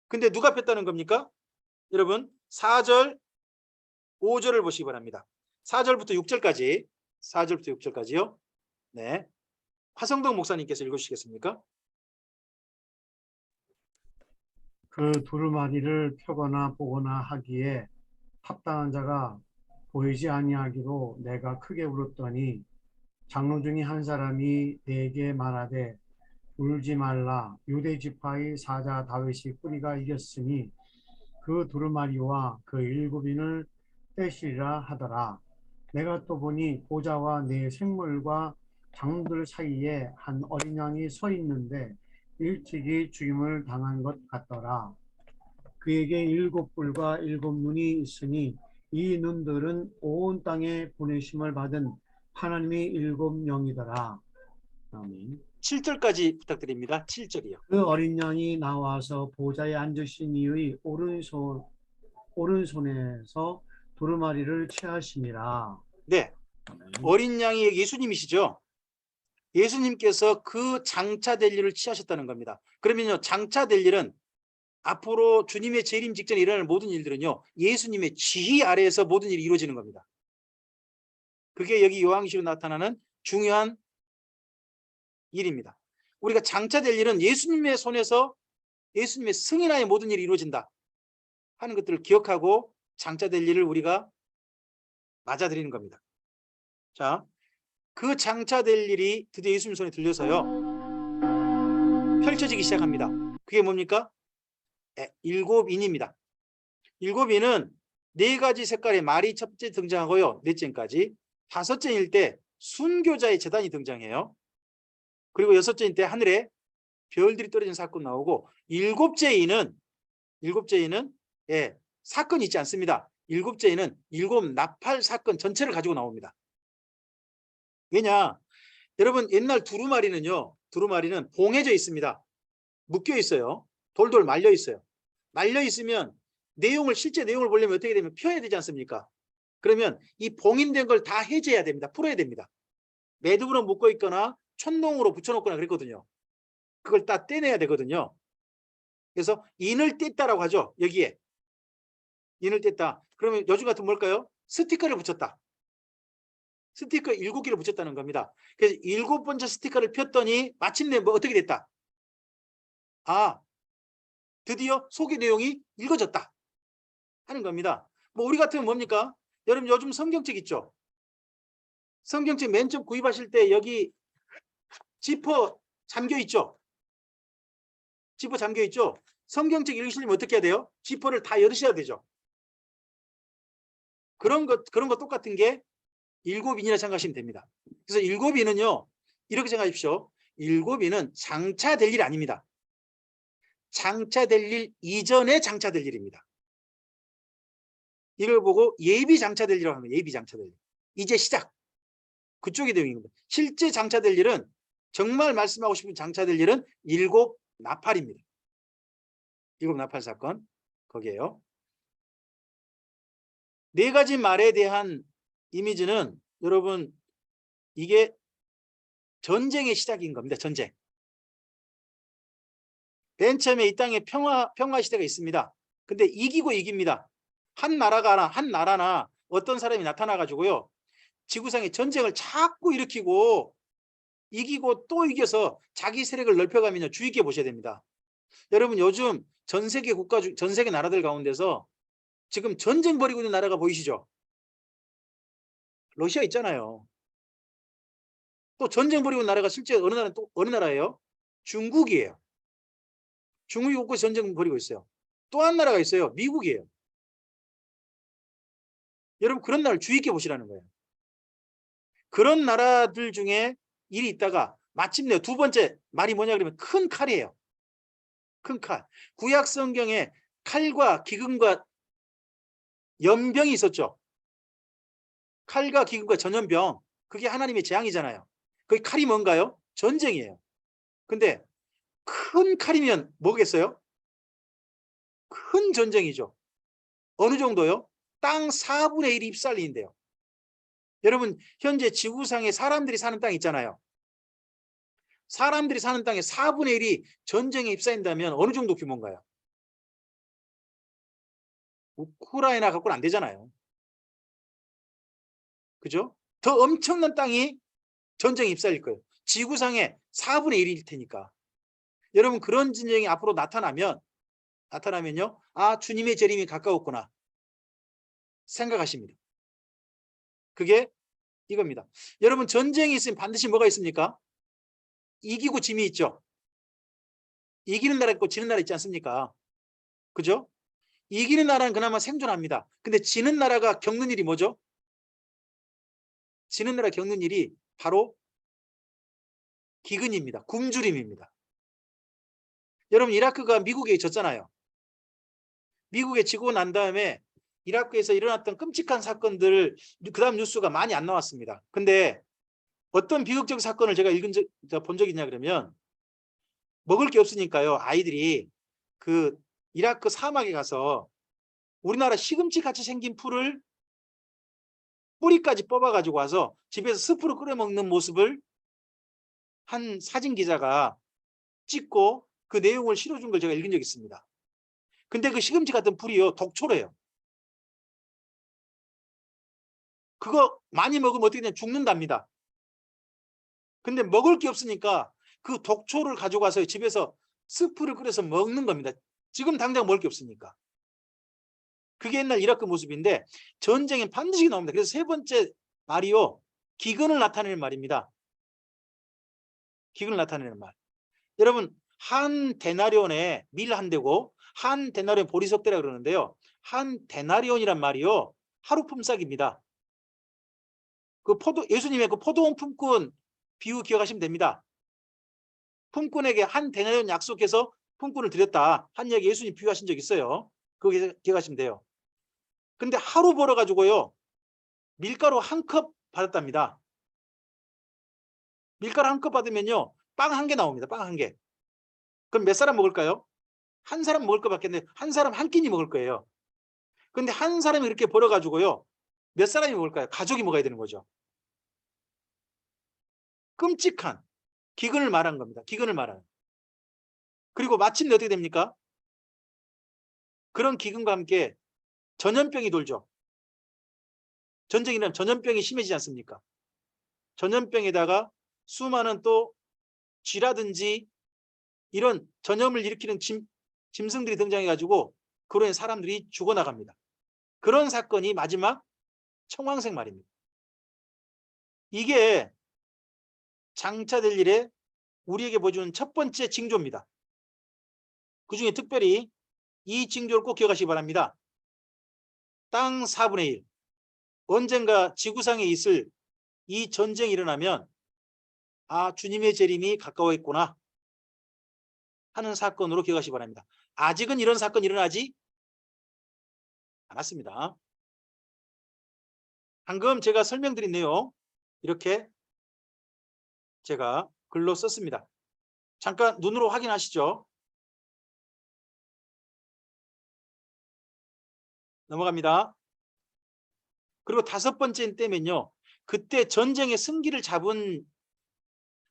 [SPEAKER 1] 근데 누가 폈다는 겁니까? 여러분 4절 5절을 보시기 바랍니다. 4절부터 6절까지 4절부터 6절까지요. 네, 화성동 목사님께서 읽어주시겠습니까?
[SPEAKER 9] 그 두루마리를 펴거나 보거나 하기에 합당한 자가 보이지 아니하기로 내가 크게 울었더니 장로 중에 한 사람이 내게 말하되 울지 말라. 유대 지파의 사자 다윗이 뿌리가 이겼으니 그 두루마리와 그 7인을 떼시리라 하더라. 내가 또 보니 보좌와 내 생물과 장로들 사이에 한 어린 양이 서 있는데 일찍이 죽임을 당한 것 같더라. 그에게 7뿔과 7눈이 있으니 이 눈들은 온 땅에 보내심을 받은 하나님의 7영이더라. 아멘.
[SPEAKER 1] 7절까지 부탁드립니다. 7절이요.
[SPEAKER 9] 그 어린 양이 나와서 보좌에 앉으신 이의 오른손에서 두루마리를 취하시니라.
[SPEAKER 1] 네, 어린 양이 예수님이시죠. 예수님께서 그 장차될 일을 취하셨다는 겁니다. 그러면요, 장차될 일은 앞으로 주님의 재림 직전에 일어날 모든 일들은요, 예수님의 지휘 아래에서 모든 일이 이루어지는 겁니다. 그게 여기 요한계시로 나타나는 중요한 일입니다. 우리가 장차될 일은 예수님의 손에서 예수님의 승인하에 모든 일이 이루어진다 하는 것들을 기억하고 장차될 일을 우리가 맞아들이는 겁니다. 자, 그 장차될 일이 드디어 예수님 손에 들려서요 펼쳐지기 시작합니다. 그게 뭡니까? 7인입니다. 7인은 4가지 색깔의 말이 첫째 등장하고요, 넷째까지. 5째일 때 순교자의 제단이 등장해요. 그리고 6째일 때 하늘에 별들이 떨어진 사건 나오고, 7째에는 사건이 있지 않습니다. 7째에는 7 나팔 사건 전체를 가지고 나옵니다. 왜냐, 여러분 옛날 두루마리는 봉해져 있습니다. 묶여 있어요. 돌돌 말려 있어요. 말려 있으면 실제 내용을 보려면 어떻게 되면 펴야 되지 않습니까? 그러면 이 봉인된 걸 다 해제해야 됩니다. 풀어야 됩니다. 매듭으로 묶어 있거나 촌농으로 붙여놓거나 그랬거든요. 그걸 다 떼내야 되거든요. 그래서 인을 뗐다라고 하죠. 여기에 인을 뗐다. 그러면 요즘 같은 뭘까요? 스티커를 붙였다. 스티커 7개를 붙였다는 겁니다. 그래서 7번째 스티커를 폈더니 마침내 어떻게 됐다? 드디어 속의 내용이 읽어졌다 하는 겁니다. 우리 같으면 뭡니까? 여러분 요즘 성경책 있죠? 성경책 맨 처음 구입하실 때 여기 지퍼 잠겨 있죠? 지퍼 잠겨 있죠? 성경책 읽으시려면 어떻게 해야 돼요? 지퍼를 다 열으셔야 되죠. 그런 것 똑같은 게 7인이라 생각하시면 됩니다. 그래서 7인은요, 이렇게 생각하십시오. 7인은 장차될 일 아닙니다. 장차될 일 이전에 장차될 일입니다. 이걸 보고 예비 장차될 일이라고 하면 예비 장차될 일. 이제 시작. 그쪽이 내용인 겁니다. 실제 장차될 일은, 정말 말씀하고 싶은 장차될 일은 7 나팔입니다. 7 나팔 사건, 거기에요. 4가지 말에 대한 이미지는 여러분 이게 전쟁의 시작인 겁니다. 전쟁. 맨 처음에 이 땅에 평화 시대가 있습니다. 근데 이기고 이깁니다. 한 나라나 어떤 사람이 나타나 가지고요, 지구상에 전쟁을 자꾸 일으키고 이기고 또 이겨서 자기 세력을 넓혀가면요, 주의 깊게 보셔야 됩니다. 여러분 요즘 전 세계 나라들 가운데서 지금 전쟁 벌이고 있는 나라가 보이시죠? 러시아 있잖아요. 또 전쟁 벌이고 있는 나라가 실제 어느 나라예요? 중국이에요. 중국이 곳곳에 전쟁 벌이고 있어요. 또 한 나라가 있어요. 미국이에요. 여러분 그런 나라를 주의 깊게 보시라는 거예요. 그런 나라들 중에 일이 있다가 마침내 2번째 말이 뭐냐 그러면 큰 칼이에요. 큰 칼. 구약 성경에 칼과 기근과 연병이 있었죠. 칼과 기근과 전염병, 그게 하나님의 재앙이잖아요. 그 칼이 뭔가요? 전쟁이에요. 근데 큰 칼이면 뭐겠어요? 큰 전쟁이죠. 어느 정도요? 땅 4분의 1이 휩쓸린대요. 여러분 현재 지구상에 사람들이 사는 땅 있잖아요. 사람들이 사는 땅의 4분의 1이 전쟁에 휩싸인다면 어느 정도 규모인가요? 우크라이나 갖고는 안 되잖아요. 그죠? 더 엄청난 땅이 전쟁에 휩싸일 거예요. 지구상의 4분의 1일 테니까. 여러분 그런 전쟁이 앞으로 나타나면요. 아, 주님의 재림이 가까웠구나 생각하십니다. 그게 이겁니다. 여러분 전쟁이 있으면 반드시 뭐가 있습니까? 이기고 짐이 있죠. 이기는 나라 있고 지는 나라 있지 않습니까? 그죠? 이기는 나라는 그나마 생존합니다. 근데 지는 나라가 겪는 일이 뭐죠? 지는 나라 겪는 일이 바로 기근입니다. 굶주림입니다. 여러분 이라크가 미국에 졌잖아요. 미국에 지고 난 다음에 이라크에서 일어났던 끔찍한 사건들 그 다음 뉴스가 많이 안 나왔습니다. 근데 어떤 비극적 사건을 제가 본 적이 있냐 그러면 먹을 게 없으니까요. 아이들이 그 이라크 사막에 가서 우리나라 시금치 같이 생긴 풀을 뿌리까지 뽑아 가지고 와서 집에서 스프로 끓여 먹는 모습을 한 사진 기자가 찍고 그 내용을 실어준 걸 제가 읽은 적이 있습니다. 근데 그 시금치 같은 풀이요 독초래요. 그거 많이 먹으면 어떻게 되냐 죽는답니다. 근데 먹을 게 없으니까 그 독초를 가지고 와서 집에서 스프를 끓여서 먹는 겁니다. 지금 당장 먹을 게 없으니까. 그게 옛날 이라크 모습인데 전쟁엔 반드시 나옵니다. 그래서 세 번째 말이요. 기근을 나타내는 말입니다. 기근을 나타내는 말. 여러분 한 데나리온에 밀 한 대고 한 데나리온 보리석대라 그러는데요. 한 데나리온이란 말이요. 하루 품삯입니다. 그 예수님의 그 포도원 품꾼 비유 기억하시면 됩니다. 품꾼에게 한 데나리온 약속해서 품꾼을 드렸다. 한 얘기 예수님 비유하신 적 있어요. 그거 기억하시면 돼요. 근데 하루 벌어가지고요. 밀가루 한 컵 받았답니다. 밀가루 한 컵 받으면요. 빵 한 개 나옵니다. 빵 한 개. 그럼 몇 사람 먹을까요? 한 사람 먹을 것밖에 없는데 한 사람 한 끼니 먹을 거예요. 근데 한 사람이 이렇게 벌어가지고요. 몇 사람이 먹을까요? 가족이 먹어야 되는 거죠. 끔찍한 기근을 말한 겁니다. 기근을 말하는. 그리고 마침내 어떻게 됩니까? 그런 기근과 함께 전염병이 돌죠. 전쟁이 일어나면 전염병이 심해지지 않습니까? 전염병에다가 수많은 또 쥐라든지 이런 전염을 일으키는 짐승들이 등장해가지고 그로 인해 사람들이 죽어나갑니다. 그런 사건이 마지막 청황색 말입니다. 이게 장차될 일에 우리에게 보여주는 첫 번째 징조입니다. 그중에 특별히 이 징조를 꼭 기억하시기 바랍니다. 땅 4분의 1 언젠가 지구상에 있을 이 전쟁이 일어나면 아 주님의 재림이 가까워 있구나 하는 사건으로 기억하시기 바랍니다. 아직은 이런 사건이 일어나지 않았습니다. 방금 제가 설명드린 내용 이렇게 제가 글로 썼습니다. 잠깐 눈으로 확인하시죠. 넘어갑니다. 그리고 다섯 번째 때면요. 그때 전쟁의 승기를 잡은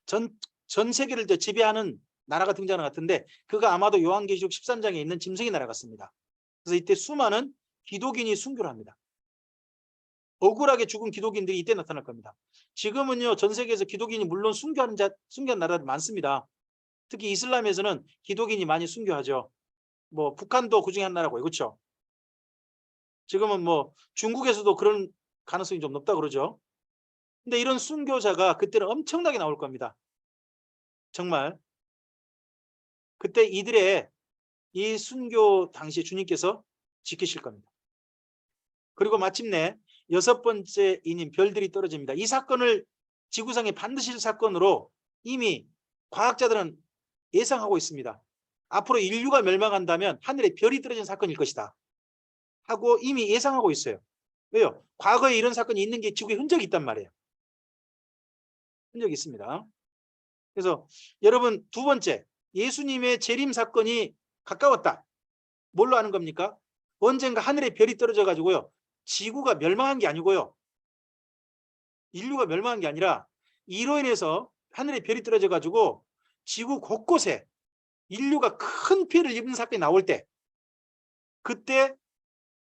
[SPEAKER 1] 전 세계를 지배하는 나라가 등장하는 것 같은데 그가 아마도 요한계시록 13장에 있는 짐승의 나라 같습니다. 그래서 이때 수많은 기독인이 순교를 합니다. 억울하게 죽은 기독인들이 이때 나타날 겁니다. 지금은요 전 세계에서 기독인이 물론 순교한 나라들 많습니다. 특히 이슬람에서는 기독인이 많이 순교하죠. 뭐 북한도 그중에 한 나라고요. 그렇죠? 지금은 뭐 중국에서도 그런 가능성이 좀 높다 그러죠. 근데 이런 순교자가 그때는 엄청나게 나올 겁니다. 정말 그때 이들의 이 순교 당시 주님께서 지키실 겁니다. 그리고 마침내 여섯 번째 인인 별들이 떨어집니다. 이 사건을 지구상에 반드시 사건으로 이미 과학자들은 예상하고 있습니다. 앞으로 인류가 멸망한다면 하늘에 별이 떨어진 사건일 것이다 하고 이미 예상하고 있어요. 왜요? 과거에 이런 사건이 있는 게 지구에 흔적이 있단 말이에요. 흔적이 있습니다. 그래서 여러분 두 번째 예수님의 재림 사건이 가까웠다. 뭘로 아는 겁니까? 언젠가 하늘에 별이 떨어져 가지고요. 지구가 멸망한 게 아니고요. 인류가 멸망한 게 아니라 이로 인해서 하늘에 별이 떨어져 가지고 지구 곳곳에 인류가 큰 피해를 입은 사건이 나올 때 그때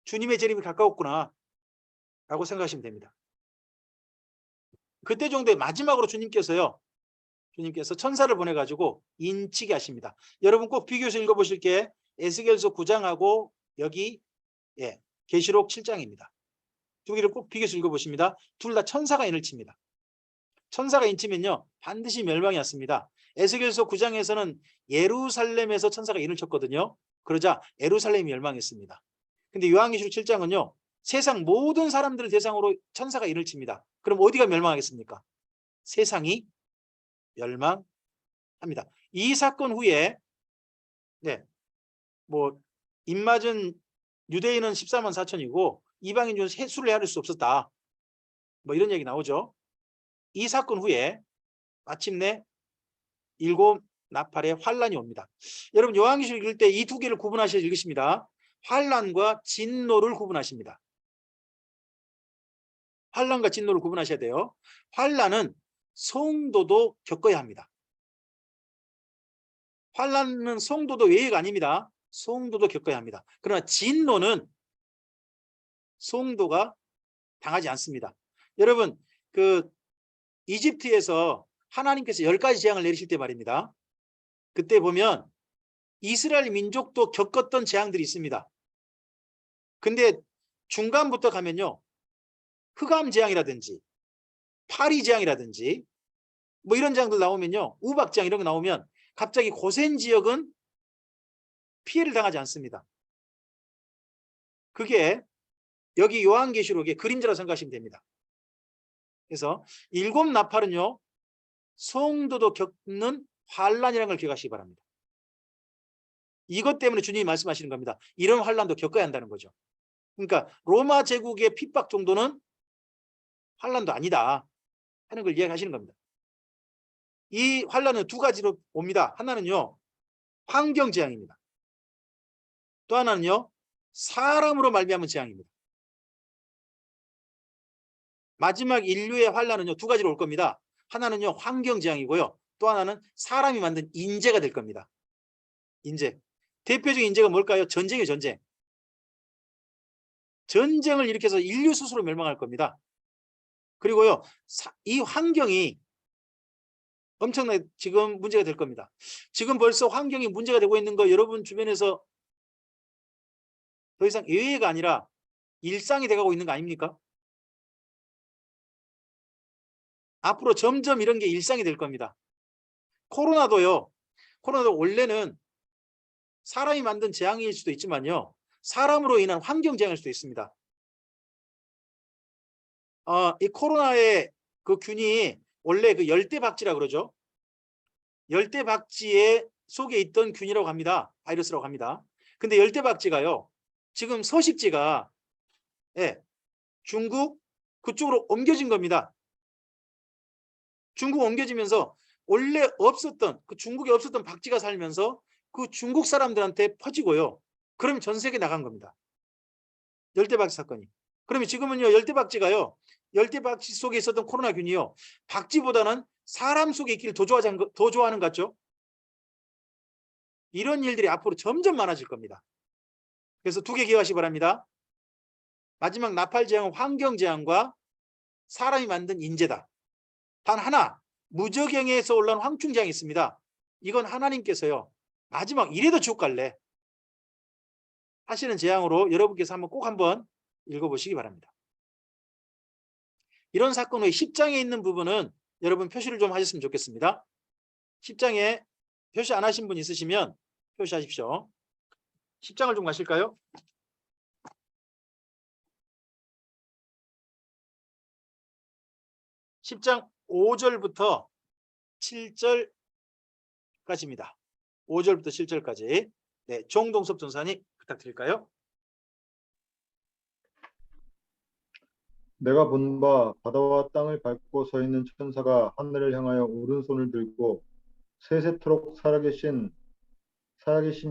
[SPEAKER 1] 주님의 재림이 가까웠구나 라고 생각하시면 됩니다. 그때 정도에 마지막으로 주님께서 천사를 보내가지고 인치게 하십니다. 여러분 꼭 비교해서 읽어보실 게 에스겔서 9장하고 여기 계시록 7장입니다. 두 개를 꼭 비교해서 읽어보십니다. 둘 다 천사가 인을 칩니다. 천사가 인치면요 반드시 멸망이 왔습니다. 에스겔서 9장에서는 예루살렘에서 천사가 인을 쳤거든요. 그러자 예루살렘이 멸망했습니다. 근데 요한계시록 7장은요 세상 모든 사람들을 대상으로 천사가 인을 칩니다. 그럼 어디가 멸망하겠습니까? 세상이 멸망합니다. 이 사건 후에 입맞은 유대인은 14만 4천이고 이방인 중 세수를 헤아릴 수 없었다. 이런 얘기 나오죠. 이 사건 후에 마침내 7 나팔의 환란이 옵니다. 여러분 요한계시록 읽을 때 이 두 개를 구분하셔서 읽으십니다. 환란과 진노를 구분하십니다. 환란과 진노를 구분하셔야 돼요. 환란은 성도도 겪어야 합니다. 환란은 성도도 외의가 아닙니다. 성도도 겪어야 합니다. 그러나 진노는 성도가 당하지 않습니다. 여러분 이집트에서 하나님께서 10가지 재앙을 내리실 때 말입니다. 그때 보면 이스라엘 민족도 겪었던 재앙들이 있습니다. 근데 중간부터 가면요 흑암 재앙이라든지 파리 재앙이라든지 이런 재앙들 나오면요 우박 재앙 이런 거 나오면 갑자기 고센 지역은 피해를 당하지 않습니다. 그게 여기 요한계시록의 그림자라고 생각하시면 됩니다. 그래서 7 나팔은요 성도도 겪는 환란이라는 걸 기억하시기 바랍니다. 이것 때문에 주님이 말씀하시는 겁니다. 이런 환란도 겪어야 한다는 거죠. 그러니까 로마 제국의 핍박 정도는 환란도 아니다 하는 걸 이야기하시는 겁니다. 이 환란은 두 가지로 옵니다. 하나는요 환경 재앙입니다. 또 하나는요 사람으로 말미암은 재앙입니다. 마지막 인류의 환란은요 두 가지로 올 겁니다. 하나는요 환경 재앙이고요. 또 하나는 사람이 만든 인재가 될 겁니다. 인재. 대표적인 인재가 뭘까요? 전쟁이에요. 전쟁. 전쟁을 일으켜서 인류 스스로 멸망할 겁니다. 그리고요 이 환경이 엄청나게 지금 문제가 될 겁니다. 지금 벌써 환경이 문제가 되고 있는 거 여러분 주변에서 더 이상 예외가 아니라 일상이 돼가고 있는 거 아닙니까? 앞으로 점점 이런 게 일상이 될 겁니다. 코로나도 원래는 사람이 만든 재앙일 수도 있지만요 사람으로 인한 환경 재앙일 수도 있습니다. 이 코로나의 그 균이 원래 그 열대박쥐라 그러죠. 열대박쥐의 속에 있던 균이라고 합니다. 바이러스라고 합니다. 근데 열대박쥐가요 지금 서식지가 중국 그쪽으로 옮겨진 겁니다. 중국 옮겨지면서 원래 없었던 중국에 없었던 박쥐가 살면서 그 중국 사람들한테 퍼지고요. 그러면 전 세계 나간 겁니다. 열대박쥐 사건이. 그러면 지금은요 열대박쥐가요 열대박쥐 속에 있었던 코로나균이요 박쥐보다는 사람 속에 있기를 더 좋아하는 것 같죠? 이런 일들이 앞으로 점점 많아질 겁니다. 그래서 두 개 기억하시기 바랍니다. 마지막 나팔 재앙은 환경 재앙과 사람이 만든 인재다. 단 하나 무저경에서 올라온 황충 재앙이 있습니다. 이건 하나님께서요 마지막 이래도 지옥 갈래 하시는 재앙으로 여러분께서 한번 읽어보시기 바랍니다. 이런 사건 후에 10장에 있는 부분은 여러분 표시를 좀 하셨으면 좋겠습니다. 10장에 표시 안 하신 분 있으시면 표시하십시오. 10장을 좀 가실까요? (10장) 5절부터 7절까지입니다. 5절부터 7절까지. 정동섭 전사님 부탁드릴까요?
[SPEAKER 8] 내가 본 바 바다와 땅을 밟고 서 있는 천사가 하늘을 향하여 오른손을 들고 세세토록 살아계신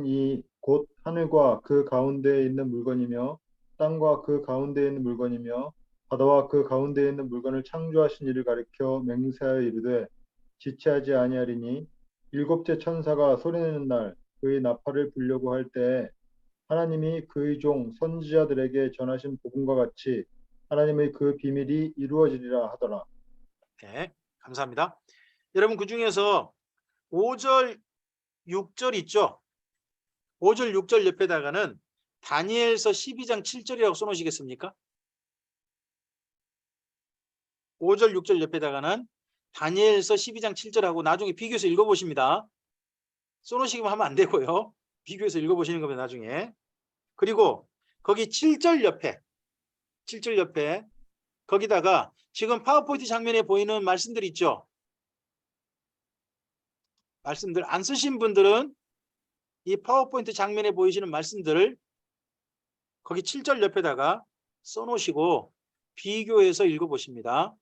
[SPEAKER 8] 이 곧 하늘과 그 가운데에 있는 물건이며 땅과 그 가운데에 있는 물건이며 바다와 그 가운데에 있는 물건을 창조하신 이를 가리켜 맹세하여 이르되 지체하지 아니하리니 일곱째 천사가 소리내는 날 그의 나팔을 불려고 할 때에 하나님이 그의 종 선지자들에게 전하신 복음과 같이 하나님의 그 비밀이 이루어지리라 하더라.
[SPEAKER 1] 네, 감사합니다. 여러분 그 중에서 5절, 6절 있죠? 5절, 6절 옆에다가는 다니엘서 12장 7절이라고 써놓으시겠습니까? 5절, 6절 옆에다가는 다니엘서 12장 7절하고 나중에 비교해서 읽어보십니다. 써놓으시기만 하면 안 되고요. 비교해서 읽어보시는 겁니다. 나중에. 그리고 거기 7절 옆에 거기다가 지금 파워포인트 장면에 보이는 말씀들 있죠? 말씀들 안 쓰신 분들은 이 파워포인트 장면에 보이시는 말씀들을 거기 7절 옆에다가 써놓으시고 비교해서 읽어보십니다.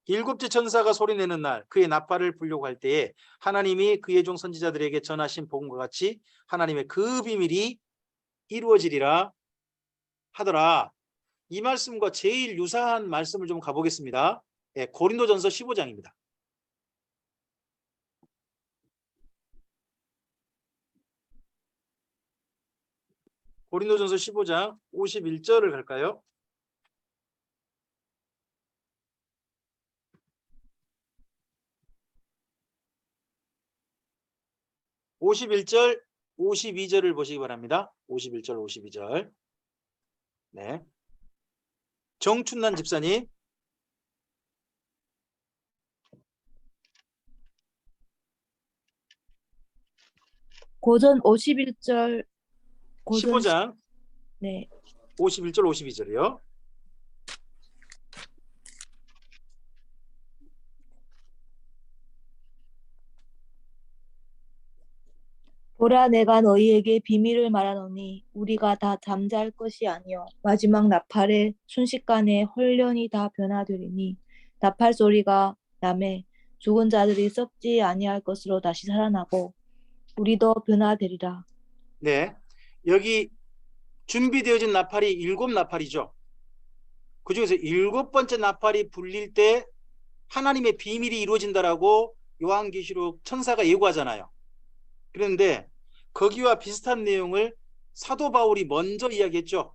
[SPEAKER 1] 일곱째 천사가 소리내는 날 그의 나팔을 불려고 할 때에 하나님이 그의 종 선지자들에게 전하신 복음과 같이 하나님의 그 비밀이 이루어지리라 하더라. 이 말씀과 제일 유사한 말씀을 좀 가보겠습니다. 예, 고린도전서 15장입니다. 고린도전서 15장 51절을 갈까요? (51절) 52절을 보시기 바랍니다. 51절 52절. 네. 정춘난 집사님.
[SPEAKER 11] 고전 51절
[SPEAKER 1] 15장
[SPEAKER 11] 네.
[SPEAKER 1] 51절 52절이요.
[SPEAKER 11] 보라 내가 너희에게 비밀을 말하노니 우리가 다 잠잘 것이 아니요 마지막 나팔에 순식간에 홀련히 다 변화되리니 나팔 소리가 나매 죽은 자들이 썩지 아니할 것으로 다시 살아나고 우리도 변화되리라.
[SPEAKER 1] 네. 여기 준비되어진 나팔이 7나팔이죠. 그 중에서 7번째 나팔이 불릴 때 하나님의 비밀이 이루어진다라고 요한계시록 천사가 예고하잖아요. 그런데 거기와 비슷한 내용을 사도 바울이 먼저 이야기했죠.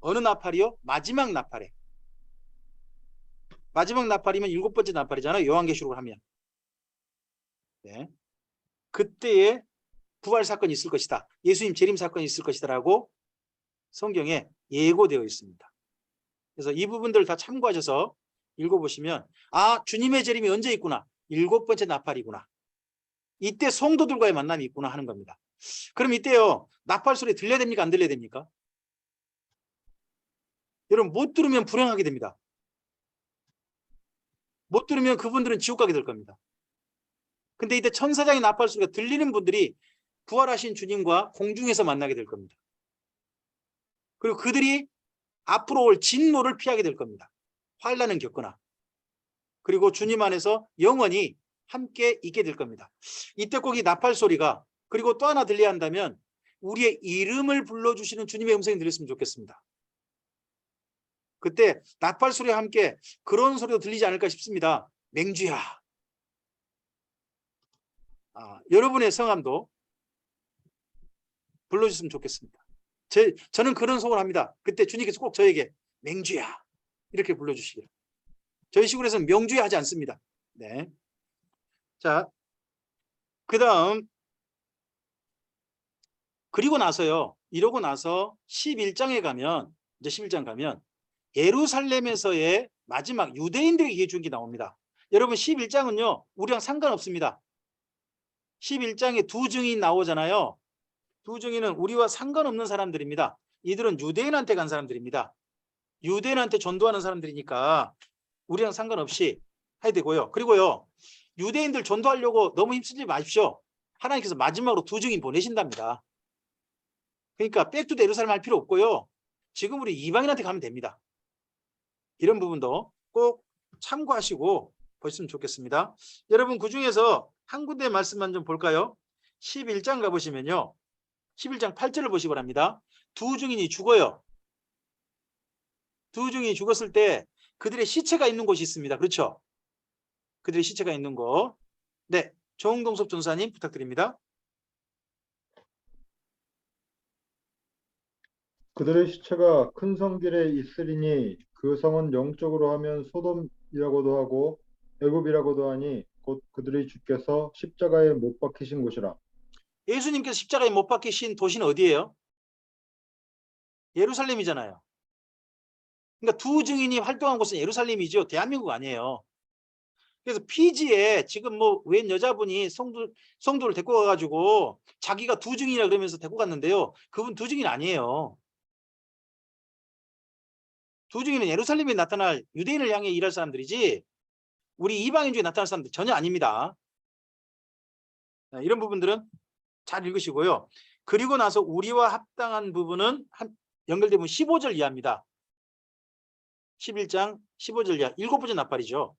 [SPEAKER 1] 어느 나팔이요? 마지막 나팔에. 마지막 나팔이면 7번째 나팔이잖아요. 요한계시록을 하면. 네. 그때에 부활 사건이 있을 것이다. 예수님 재림 사건이 있을 것이다 라고 성경에 예고되어 있습니다. 그래서 이 부분들을 다 참고하셔서 읽어보시면 아, 주님의 재림이 언제 있구나. 7번째 나팔이구나. 이때 성도들과의 만남이 있구나 하는 겁니다. 그럼 이때요. 나팔 소리 들려야 됩니까? 안 들려야 됩니까? 여러분 못 들으면 불행하게 됩니다. 못 들으면 그분들은 지옥 가게 될 겁니다. 근데 이때 천사장의 나팔 소리가 들리는 분들이 부활하신 주님과 공중에서 만나게 될 겁니다. 그리고 그들이 앞으로 올 진노를 피하게 될 겁니다. 환난은 겪거나. 그리고 주님 안에서 영원히 함께 있게 될 겁니다. 이때 꼭 이 나팔 소리가 그리고 또 하나 들려야 한다면 우리의 이름을 불러주시는 주님의 음성이 들렸으면 좋겠습니다. 그때 나팔 소리와 함께 그런 소리도 들리지 않을까 싶습니다. 맹주야. 여러분의 성함도 불러주셨으면 좋겠습니다. 저는 그런 소원을 합니다. 그때 주님께서 꼭 저에게 맹주야 이렇게 불러주시기를. 저희 시골에서는 명주야 하지 않습니다. 네. 자, 그 다음 그리고 나서요. 이러고 나서 11장에 가면 이제 11장 가면 예루살렘에서의 마지막 유대인들에게 기회 주는 게 나옵니다. 여러분 11장은요. 우리랑 상관없습니다. 11장에 두 증인 나오잖아요. 두 증인은 우리와 상관없는 사람들입니다. 이들은 유대인한테 간 사람들입니다. 유대인한테 전도하는 사람들이니까 우리랑 상관없이 해야 되고요. 그리고요. 유대인들 전도하려고 너무 힘쓰지 마십시오. 하나님께서 마지막으로 두 증인 보내신답니다. 그러니까 백투 예루살렘 할 필요 없고요. 지금 우리 이방인한테 가면 됩니다. 이런 부분도 꼭 참고하시고 보셨으면 좋겠습니다. 여러분 그중에서 한 군데 말씀만 좀 볼까요? 11장 가보시면요. 11장 8절을 보시기 바랍니다. 두 증인이 죽어요. 두 증인이 죽었을 때 그들의 시체가 있는 곳이 있습니다. 그렇죠? 그들의 시체가 있는 곳. 네, 정동섭 전사님 부탁드립니다.
[SPEAKER 8] 그들의 시체가 큰 성길에 있으리니 그 성은 영적으로 하면 소돔이라고도 하고 애굽이라고도 하니 곧 그들의 주께서 십자가에 못 박히신 곳이라.
[SPEAKER 1] 예수님께서 십자가에 못 박히신 도시는 어디예요? 예루살렘이잖아요. 그러니까 두 증인이 활동한 곳은 예루살렘이죠. 대한민국 아니에요. 그래서 피지에 지금 뭐 웬 여자분이 성도를 데리고 가가지고 자기가 두 증인이라 그러면서 데리고 갔는데요. 그분 두 증인 아니에요. 두 증인은 예루살렘에 나타날 유대인을 향해 일할 사람들이지 우리 이방인 중에 나타날 사람들 전혀 아닙니다. 이런 부분들은 잘 읽으시고요. 그리고 나서 우리와 합당한 부분은 연결되면 15절 이하입니다. 11장 15절 이하 7번째 나팔이죠.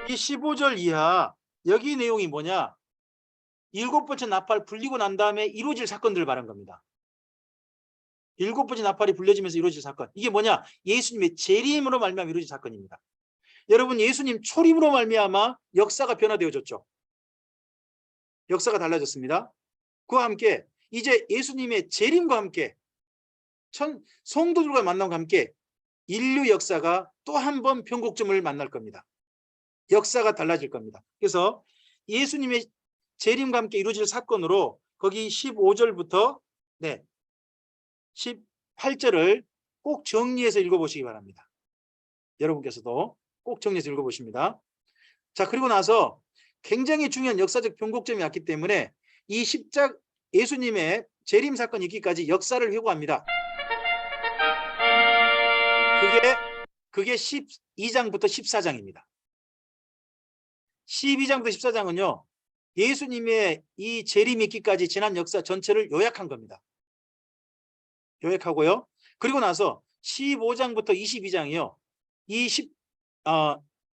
[SPEAKER 1] 이 15절 이하 여기 내용이 뭐냐? 7번째 나팔 불리고 난 다음에 이루어질 사건들을 말한 겁니다. 7번째 나팔이 불려지면서 이루어질 사건. 이게 뭐냐? 예수님의 재림으로 말미암아 이루어질 사건입니다. 여러분 예수님 초림으로 말미암아 역사가 변화되어졌죠. 역사가 달라졌습니다. 그와 함께 이제 예수님의 재림과 함께 성도들과 만남과 함께 인류 역사가 또 한 번 변곡점을 만날 겁니다. 역사가 달라질 겁니다. 그래서 예수님의 재림과 함께 이루어질 사건으로 거기 15절부터 18절을 꼭 정리해서 읽어보시기 바랍니다. 여러분께서도 꼭 정리해서 읽어보십니다. 자, 그리고 나서 굉장히 중요한 역사적 변곡점이 왔기 때문에 이 예수님의 재림 사건이 있기까지 역사를 회고합니다. 그게 12장부터 14장입니다. 12장부터 14장은요. 예수님의 이 재림이 있기까지 지난 역사 전체를 요약한 겁니다. 요약하고요. 그리고 나서 15장부터 22장이요.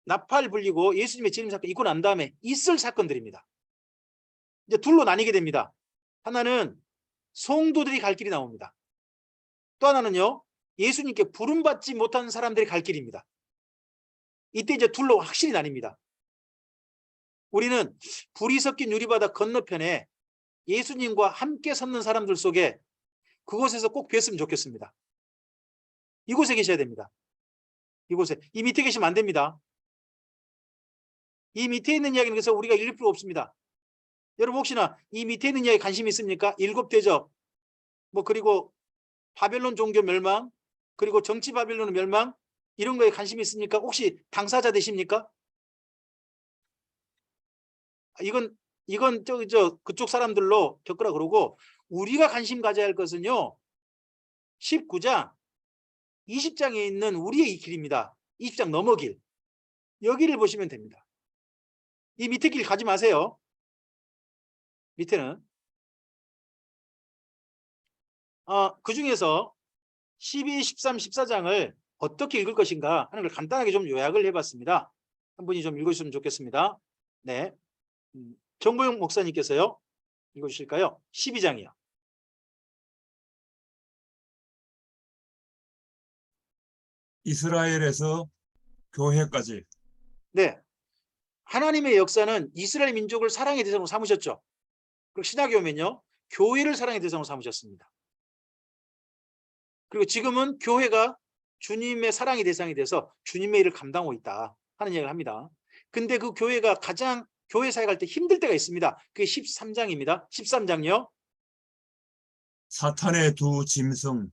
[SPEAKER 1] 나팔 불리고 예수님의 재림 사건 있고 난 다음에 있을 사건들입니다. 이제 둘로 나뉘게 됩니다. 하나는 성도들이 갈 길이 나옵니다. 또 하나는요. 예수님께 부름받지 못한 사람들이 갈 길입니다. 이때 이제 둘로 확실히 나뉩니다. 우리는 불이 섞인 유리바다 건너편에 예수님과 함께 섰는 사람들 속에 그곳에서 꼭 뵀으면 좋겠습니다. 이곳에 계셔야 됩니다. 이곳에. 이 밑에 계시면 안 됩니다. 이 밑에 있는 이야기는 그래서 우리가 읽을 필요 없습니다. 여러분 혹시나 이 밑에 있는 이야기 관심 있습니까? 일곱 대접, 뭐 그리고 바벨론 종교 멸망, 그리고 정치 바벨론 멸망 이런 거에 관심 있습니까? 혹시 당사자 되십니까? 이건 그쪽 사람들로 겪으라 그러고 우리가 관심 가져야 할 것은요. 19장 20장에 있는 우리의 이 길입니다. 20장 넘어 길. 여기를 보시면 됩니다. 이 밑에 길 가지 마세요. 밑에는 그 중에서 12, 13, 14장을 어떻게 읽을 것인가 하는 걸 간단하게 좀 요약을 해봤습니다. 한 분이 좀 읽어주시면 좋겠습니다. 네, 정보영 목사님께서요. 읽어주실까요? 12장이요.
[SPEAKER 7] 이스라엘에서 교회까지.
[SPEAKER 1] 네, 하나님의 역사는 이스라엘 민족을 사랑의 대상으로 삼으셨죠. 그리고 신약에 오면요. 교회를 사랑의 대상으로 삼으셨습니다. 그리고 지금은 교회가 주님의 사랑의 대상이 돼서 주님의 일을 감당하고 있다 하는 이야기를 합니다. 근데 그 교회가 가장 교회 사역할 때 힘들 때가 있습니다. 그게 13장입니다. 13장요.
[SPEAKER 7] 사탄의 두 짐승.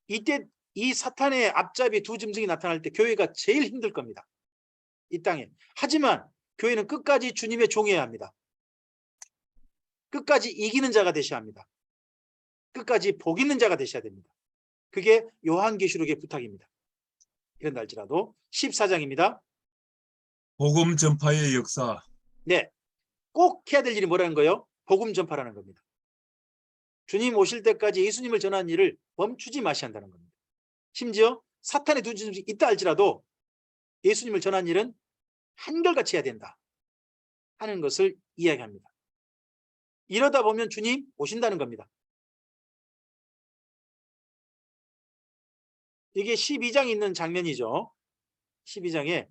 [SPEAKER 1] 이때 이 사탄의 앞잡이 두 짐승이 나타날 때 교회가 제일 힘들 겁니다. 이 땅에. 하지만 교회는 끝까지 주님의 종이어야 합니다. 끝까지 이기는 자가 되셔야 합니다. 끝까지 복 있는 자가 되셔야 됩니다. 그게 요한계시록의 부탁입니다. 이런다 할지라도 14장입니다.
[SPEAKER 7] 복음 전파의 역사.
[SPEAKER 1] 네, 꼭 해야 될 일이 뭐라는 거예요? 복음 전파라는 겁니다. 주님 오실 때까지 예수님을 전하는 일을 멈추지 마셔야 한다는 겁니다. 심지어 사탄의 두 짐승이 있다 할지라도 예수님을 전하는 일은 한결같이 해야 된다 하는 것을 이야기합니다. 이러다 보면 주님 오신다는 겁니다. 이게 12장에 있는 장면이죠. 12장에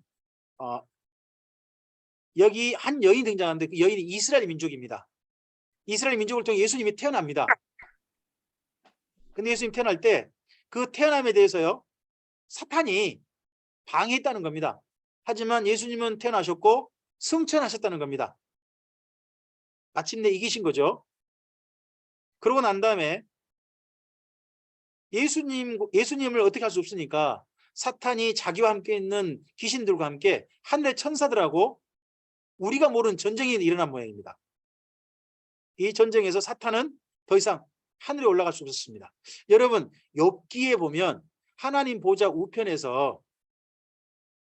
[SPEAKER 1] 여기 한 여인이 등장하는데 그 여인이 이스라엘 민족입니다. 이스라엘 민족을 통해 예수님이 태어납니다. 근데 예수님 태어날 때 그 태어남에 대해서요, 사탄이 방해했다는 겁니다. 하지만 예수님은 태어나셨고 승천하셨다는 겁니다. 마침내 이기신 거죠. 그러고 난 다음에 예수님을 어떻게 할 수 없으니까 사탄이 자기와 함께 있는 귀신들과 함께 하늘의 천사들하고 우리가 모르는 전쟁이 일어난 모양입니다. 이 전쟁에서 사탄은 더 이상 하늘에 올라갈 수 없었습니다. 여러분, 욥기에 보면 하나님 보좌 우편에서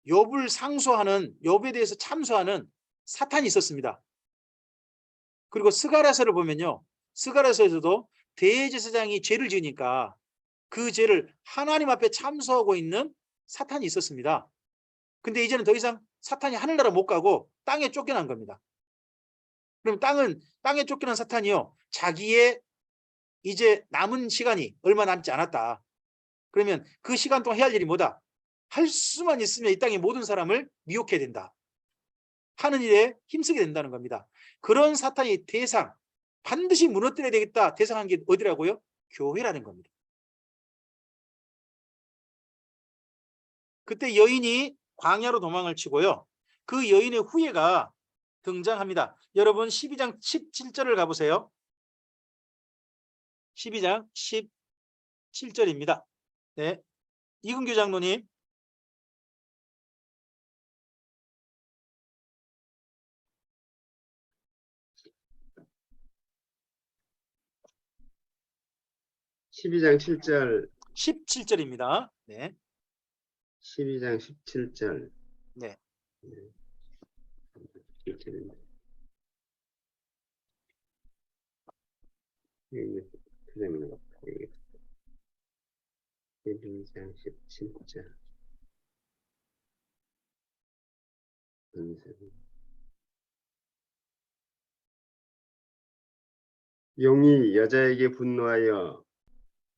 [SPEAKER 1] 욥을 상소하는, 욥에 대해서 참소하는 사탄이 있었습니다. 그리고 스가랴서를 보면요, 스가랴서에서도 대제사장이 죄를 지으니까 그 죄를 하나님 앞에 참소하고 있는 사탄이 있었습니다. 근데 이제는 더 이상 사탄이 하늘나라 못 가고 땅에 쫓겨난 겁니다. 그럼 땅에 쫓겨난 사탄이요, 자기의 이제 남은 시간이 얼마 남지 않았다. 그러면 그 시간 동안 해야 할 일이 뭐다? 할 수만 있으면 이 땅의 모든 사람을 미혹해야 된다. 하는 일에 힘쓰게 된다는 겁니다. 그런 사탄이 대상, 반드시 무너뜨려야 되겠다 대상한 게 어디라고요? 교회라는 겁니다. 그때 여인이 광야로 도망을 치고요, 그 여인의 후예가 등장합니다. 여러분 12장 17절을 가보세요. 12장 17절입니다. 네, 이근규 장로님.
[SPEAKER 5] (12장 7절)
[SPEAKER 1] 17절입니다. 네.
[SPEAKER 5] 12장 17절.
[SPEAKER 1] 네.
[SPEAKER 5] 그러면 12장 17절. 용이 여자에게 분노하여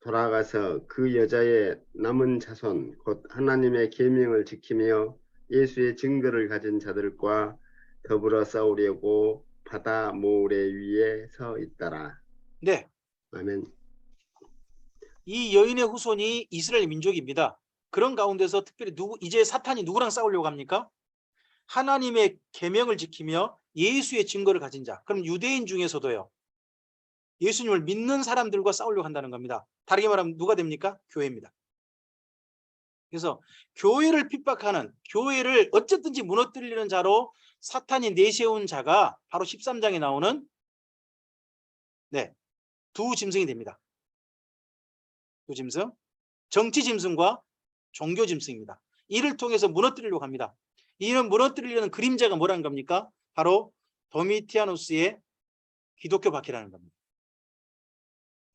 [SPEAKER 5] 돌아가서 그 여자의 남은 자손 곧 하나님의 계명을 지키며 예수의 증거를 가진 자들과 더불어 싸우려고 바다 모래 위에 서 있더라.
[SPEAKER 1] 네.
[SPEAKER 5] 아멘.
[SPEAKER 1] 이 여인의 후손이 이스라엘 민족입니다. 그런 가운데서 특별히 이제 사탄이 누구랑 싸우려고 합니까? 하나님의 계명을 지키며 예수의 증거를 가진 자. 그럼 유대인 중에서도요, 예수님을 믿는 사람들과 싸우려고 한다는 겁니다. 다르게 말하면 누가 됩니까? 교회입니다. 그래서 교회를 핍박하는, 교회를 어쨌든지 무너뜨리는 자로 사탄이 내세운 자가 바로 13장에 나오는 두 짐승이 됩니다. 두 짐승, 정치 짐승과 종교 짐승입니다. 이를 통해서 무너뜨리려고 합니다. 이는 무너뜨리려는 그림자가 뭐라는 겁니까? 바로 도미티아누스의 기독교 박해라는 겁니다.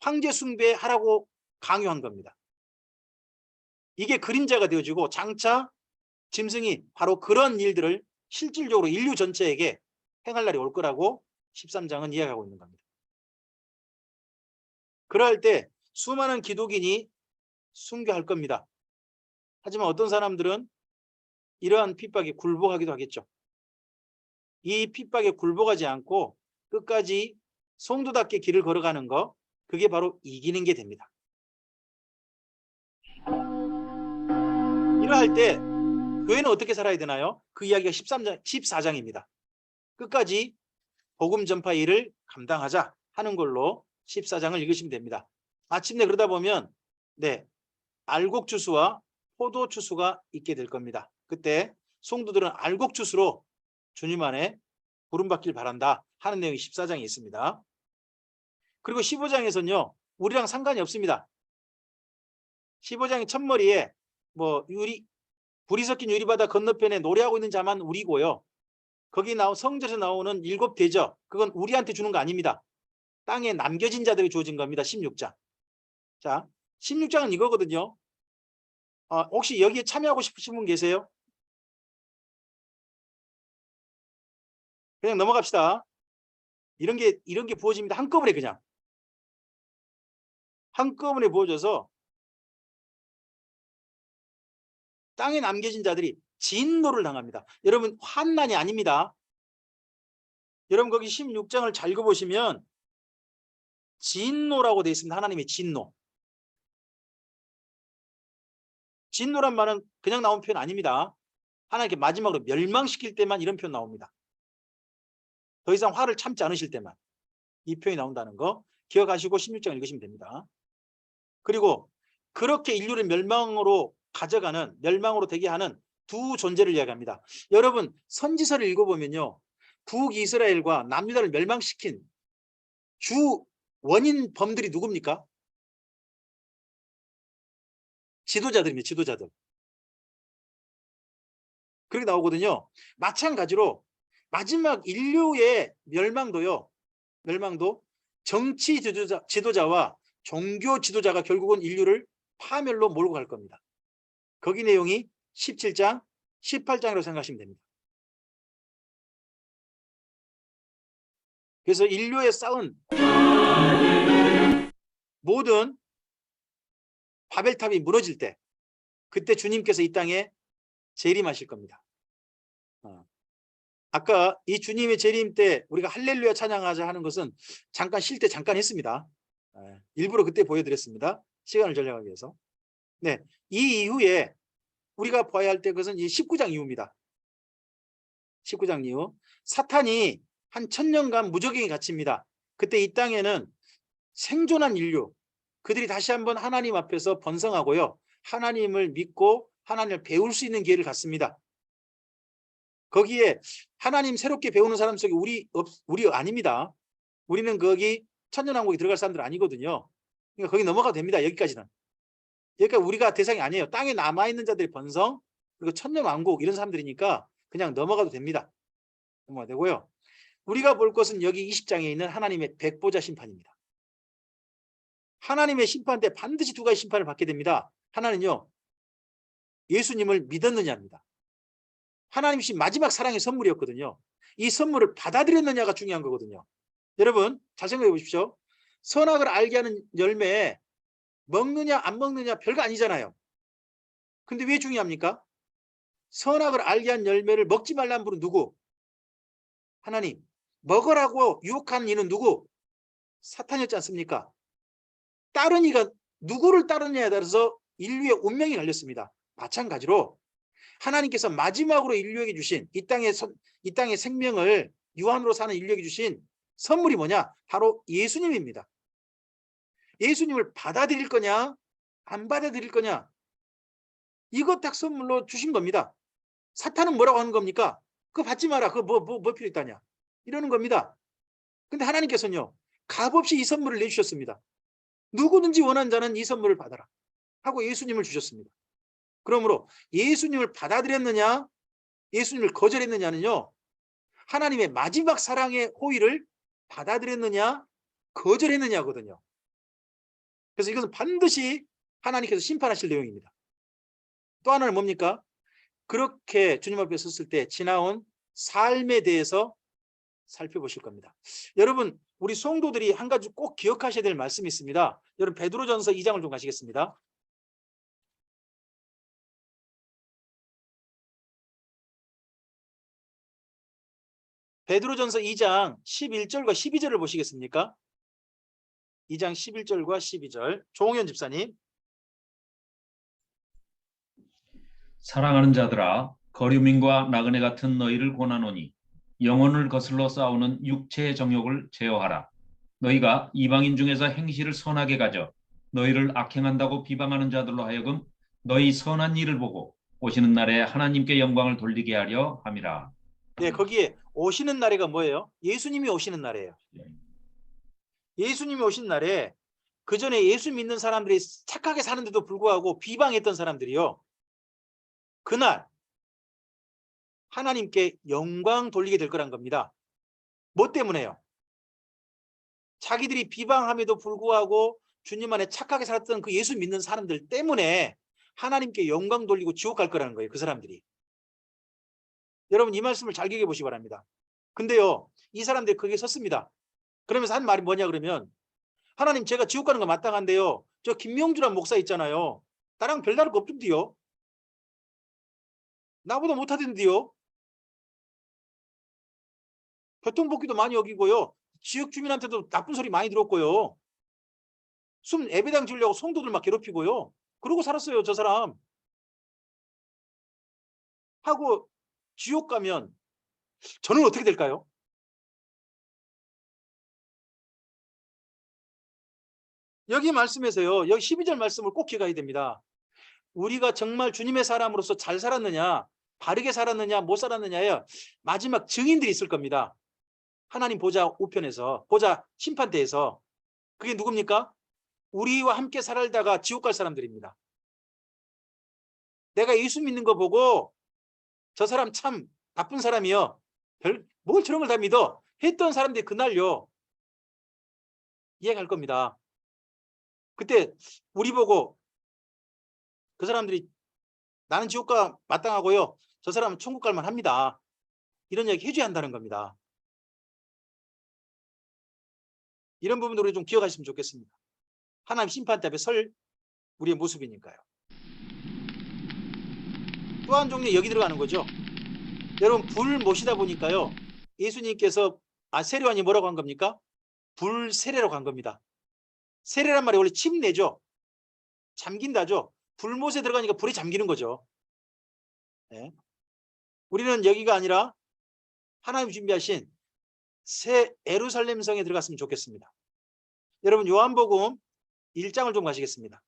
[SPEAKER 1] 황제 숭배하라고 강요한 겁니다. 이게 그림자가 되어지고 장차 짐승이 바로 그런 일들을 실질적으로 인류 전체에게 행할 날이 올 거라고 13장은 이야기하고 있는 겁니다. 그럴 때 수많은 기독인이 순교할 겁니다. 하지만 어떤 사람들은 이러한 핍박에 굴복하기도 하겠죠. 이 핍박에 굴복하지 않고 끝까지 성도답게 길을 걸어가는 거, 그게 바로 이기는 게 됩니다. 이러할 때 교회는 어떻게 살아야 되나요? 그 이야기가 14장입니다. 끝까지 복음 전파 일을 감당하자 하는 걸로 14장을 읽으시면 됩니다. 마침내 그러다 보면 알곡주수와 포도주수가 있게 될 겁니다. 그때 성도들은 알곡주수로 주님 안에 부름받길 바란다 하는 내용이 14장에 있습니다. 그리고 15장에서는요, 우리랑 상관이 없습니다. 15장의 첫머리에 불이 섞인 유리바다 건너편에 노래하고 있는 자만 우리고요. 거기 성전에서 나오는 7 대접, 그건 우리한테 주는 거 아닙니다. 땅에 남겨진 자들이 주어진 겁니다. 16장. 자, 16장은 이거거든요. 혹시 여기에 참여하고 싶으신 분 계세요? 그냥 넘어갑시다. 이런 게 부어집니다. 한꺼번에 그냥. 한꺼번에 부어져서 땅에 남겨진 자들이 진노를 당합니다. 여러분 환난이 아닙니다. 여러분 거기 16장을 잘 읽어보시면 진노라고 되어 있습니다. 하나님의 진노. 진노란 말은 그냥 나온 표현 아닙니다. 하나님께 마지막으로 멸망시킬 때만 이런 표현 나옵니다. 더 이상 화를 참지 않으실 때만 이 표현이 나온다는 거 기억하시고 16장 읽으시면 됩니다. 그리고 그렇게 인류를 멸망으로 가져가는, 멸망으로 되게 하는 두 존재를 이야기합니다. 여러분 선지서를 읽어보면요, 북이스라엘과 남유다를 멸망시킨 주 원인 범들이 누굽니까? 지도자들입니다. 지도자들. 그렇게 나오거든요. 마찬가지로 마지막 인류의 멸망도요, 멸망도 정치 지도자와 종교 지도자가 결국은 인류를 파멸로 몰고 갈 겁니다. 거기 내용이 17장, 18장이라고 생각하시면 됩니다. 그래서 인류에 쌓은 모든 바벨탑이 무너질 때 그때 주님께서 이 땅에 재림하실 겁니다. 아까 이 주님의 재림 때 우리가 할렐루야 찬양하자 하는 것은 잠깐 쉴 때 잠깐 했습니다. 일부러 그때 보여드렸습니다. 시간을 절약하기 위해서. 네, 이 이후에 우리가 봐야 할 때 그것은 이 19장 이후입니다. 19장 이후 사탄이 한 1000년간 무적행에 갇힙니다. 그때 이 땅에는 생존한 인류, 그들이 다시 한번 하나님 앞에서 번성하고요, 하나님을 믿고 하나님을 배울 수 있는 기회를 갖습니다. 거기에 하나님 새롭게 배우는 사람 속에 우리 아닙니다. 우리는 거기 천년왕국에 들어갈 사람들 아니거든요. 그러니까 거기 넘어가도 됩니다. 여기까지는. 그러니까 우리가 대상이 아니에요. 땅에 남아있는 자들의 번성, 그리고 천년왕국 이런 사람들이니까 그냥 넘어가도 됩니다. 넘어가도 되고요. 우리가 볼 것은 여기 20장에 있는 하나님의 백보자 심판입니다. 하나님의 심판 때 반드시 두 가지 심판을 받게 됩니다. 하나는요, 예수님을 믿었느냐입니다. 하나님이신 마지막 사랑의 선물이었거든요. 이 선물을 받아들였느냐가 중요한 거거든요. 여러분 잘 생각해 보십시오. 선악을 알게 하는 열매 먹느냐 안 먹느냐 별거 아니잖아요. 근데 왜 중요합니까? 선악을 알게 한 열매를 먹지 말라는 분은 누구? 하나님. 먹으라고 유혹한 이는 누구? 사탄이었지 않습니까? 따른 이가 누구를 따르느냐에 따라서 인류의 운명이 갈렸습니다. 마찬가지로 하나님께서 마지막으로 인류에게 주신 이 땅의 생명을 유한으로 사는 인류에게 주신 선물이 뭐냐? 바로 예수님입니다. 예수님을 받아들일 거냐 안 받아들일 거냐, 이것 딱 선물로 주신 겁니다. 사탄은 뭐라고 하는 겁니까? 그거 받지 마라. 그거 뭐 필요 있다냐 이러는 겁니다. 근데 하나님께서는요, 값없이 이 선물을 내주셨습니다. 누구든지 원하는 자는 이 선물을 받아라 하고 예수님을 주셨습니다. 그러므로 예수님을 받아들였느냐 예수님을 거절했느냐는요, 하나님의 마지막 사랑의 호의를 받아들였느냐 거절했느냐거든요. 그래서 이것은 반드시 하나님께서 심판하실 내용입니다. 또 하나는 뭡니까? 그렇게 주님 앞에 섰을 때 지나온 삶에 대해서 살펴보실 겁니다. 여러분 우리 성도들이 한 가지 꼭 기억하셔야 될 말씀이 있습니다. 여러분 베드로전서 2장을 좀 가시겠습니다. 베드로전서 2장 11절과 12절을 보시겠습니까? 2장 11절과 12절 조홍현 집사님.
[SPEAKER 4] 사랑하는 자들아, 거류민과 나그네 같은 너희를 권하노니 영혼을 거슬러 싸우는 육체의 정욕을 제어하라. 너희가 이방인 중에서 행실을 선하게 가져 너희를 악행한다고 비방하는 자들로 하여금 너희 선한 일을 보고 오시는 날에 하나님께 영광을 돌리게 하려 함이라.
[SPEAKER 1] 네, 거기에 오시는 날에가 뭐예요? 예수님이 오시는 날이에요. 예수님이 오신 날에 그 전에 예수 믿는 사람들이 착하게 사는데도 불구하고 비방했던 사람들이요, 그날 하나님께 영광 돌리게 될 거란 겁니다. 뭐 때문에요? 자기들이 비방함에도 불구하고 주님 안에 착하게 살았던 그 예수 믿는 사람들 때문에 하나님께 영광 돌리고 지옥 갈 거라는 거예요. 그 사람들이. 여러분 이 말씀을 잘 기억해 보시기 바랍니다. 근데요, 이 사람들이 거기에 섰습니다. 그러면서 한 말이 뭐냐 그러면, 하나님 제가 지옥 가는 거 마땅한데요, 저 김명주란 목사 있잖아요, 나랑 별다를 거 없던데요. 나보다 못하던데요. 교통복귀도 많이 어기고요. 지역 주민한테도 나쁜 소리 많이 들었고요. 숨 예배당 지으려고 성도들 막 괴롭히고요. 그러고 살았어요, 저 사람. 하고 지옥 가면 저는 어떻게 될까요? 여기 말씀에서요. 여기 12절 말씀을 꼭 기억해야 됩니다. 우리가 정말 주님의 사람으로서 잘 살았느냐, 바르게 살았느냐, 못 살았느냐에 마지막 증인들이 있을 겁니다. 하나님 보좌 우편에서, 보좌 심판대에서. 그게 누굽니까? 우리와 함께 살다가 지옥 갈 사람들입니다. 내가 예수 믿는 거 보고 저 사람 참 나쁜 사람이요. 뭘 저런 걸 다 믿어. 했던 사람들이 그날요. 이해갈 겁니다. 그때 우리 보고 그 사람들이 나는 지옥 가 마땅하고요. 저 사람은 천국 갈만 합니다. 이런 얘기 해줘야 한다는 겁니다. 이런 부분들을 좀 기억하시면 좋겠습니다. 하나님 심판대 앞에 설 우리의 모습이니까요. 또 한 종류 여기 들어가는 거죠. 여러분 불 모시다 보니까요. 예수님께서 세례요한이 뭐라고 한 겁니까? 불 세례라고 한 겁니다. 세례란 말이 원래 침내죠. 잠긴다죠. 불못에 들어가니까 불이 잠기는 거죠. 네. 우리는 여기가 아니라 하나님 준비하신 새 예루살렘 성에 들어갔으면 좋겠습니다. 여러분 요한복음 1장을 좀 가시겠습니다.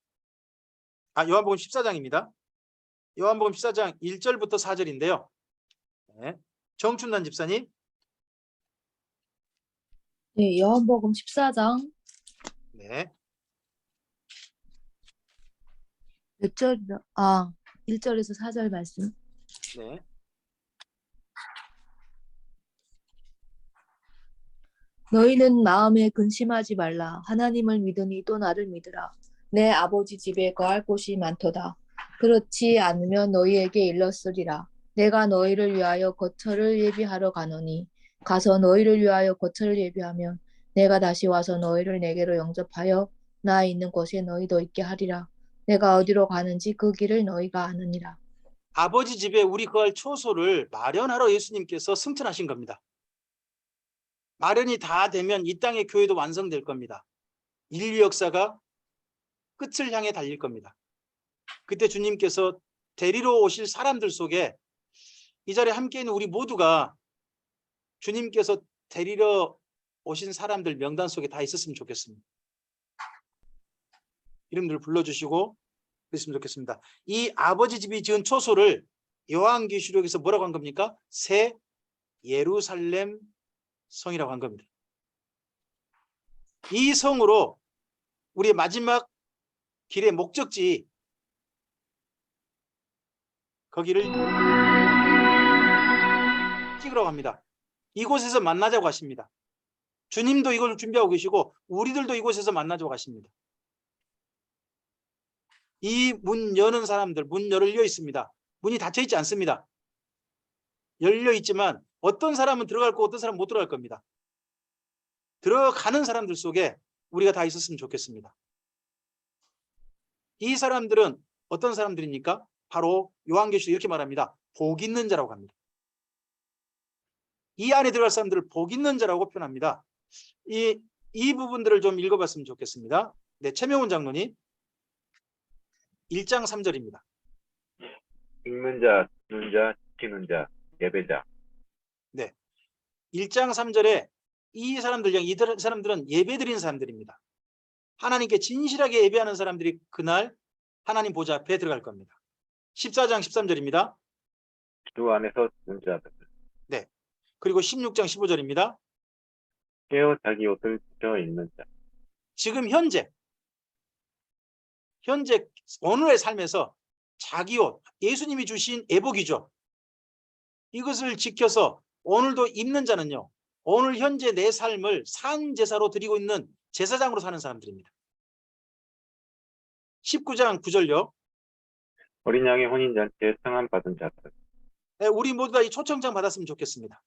[SPEAKER 1] 요한복음 14장입니다. 요한복음 14장 1절부터 4절인데요. 네. 정춘단 집사님.
[SPEAKER 11] 네, 요한복음 14장
[SPEAKER 1] 네.
[SPEAKER 11] 몇 절이요? 1절에서 4절 말씀.
[SPEAKER 1] 네.
[SPEAKER 11] 너희는 마음에 근심하지 말라. 하나님을 믿으니 또 나를 믿으라. 내 아버지 집에 거할 곳이 많도다. 그렇지 않으면 너희에게 일렀으리라. 내가 너희를 위하여 거처를 예비하러 가노니 가서 너희를 위하여 거처를 예비하면 내가 다시 와서 너희를 내게로 영접하여 나 있는 곳에 너희도 있게 하리라. 내가 어디로 가는지 그 길을 너희가 아느니라.
[SPEAKER 1] 아버지 집에 우리 거할 초소를 마련하러 예수님께서 승천하신 겁니다. 마련이 다 되면 이 땅의 교회도 완성될 겁니다. 인류 역사가 끝을 향해 달릴 겁니다. 그때 주님께서 데리러 오실 사람들 속에 이 자리에 함께 있는 우리 모두가 주님께서 데리러 오신 사람들 명단 속에 다 있었으면 좋겠습니다. 이름들 불러주시고 그랬으면 좋겠습니다. 이 아버지 집이 지은 초소를 요한계시록에서 뭐라고 한 겁니까? 새 예루살렘 성이라고 한 겁니다. 이 성으로 우리의 마지막 길의 목적지 거기를 찍으라고 합니다. 이곳에서 만나자고 하십니다. 주님도 이걸 준비하고 계시고 우리들도 이곳에서 만나자고 하십니다. 이 문 여는 사람들 문 열려 있습니다. 문이 닫혀 있지 않습니다. 열려 있지만 어떤 사람은 들어갈 거고 어떤 사람은 못 들어갈 겁니다. 들어가는 사람들 속에 우리가 다 있었으면 좋겠습니다. 이 사람들은 어떤 사람들입니까? 바로 요한계시록 이렇게 말합니다. 복 있는 자라고 합니다. 이 안에 들어갈 사람들을 복 있는 자라고 표현합니다. 이 부분들을 좀 읽어봤으면 좋겠습니다. 네, 최명훈 장로님 1장 3절입니다.
[SPEAKER 15] 읽는 자, 듣는 자, 지키는 자, 예배자.
[SPEAKER 1] 네, 1장 3절에 이 사람들은 예배드리는 사람들입니다. 하나님께 진실하게 예배하는 사람들이 그날 하나님 보좌 앞에 들어갈 겁니다. 14장 13절입니다.
[SPEAKER 15] 주 안에서 듣는 자들.
[SPEAKER 1] 네, 그리고 16장 15절입니다.
[SPEAKER 15] 깨어 자기 옷을 지켜 입는 자.
[SPEAKER 1] 지금 현재 오늘의 삶에서 자기 옷, 예수님이 주신 예복이죠. 이것을 지켜서 오늘도 입는 자는요. 오늘 현재 내 삶을 산제사로 드리고 있는 제사장으로 사는 사람들입니다. 19장 9절요.
[SPEAKER 15] 어린 양의 혼인잔치에 청함 받은 자들.
[SPEAKER 1] 네, 우리 모두 다 이 초청장 받았으면 좋겠습니다.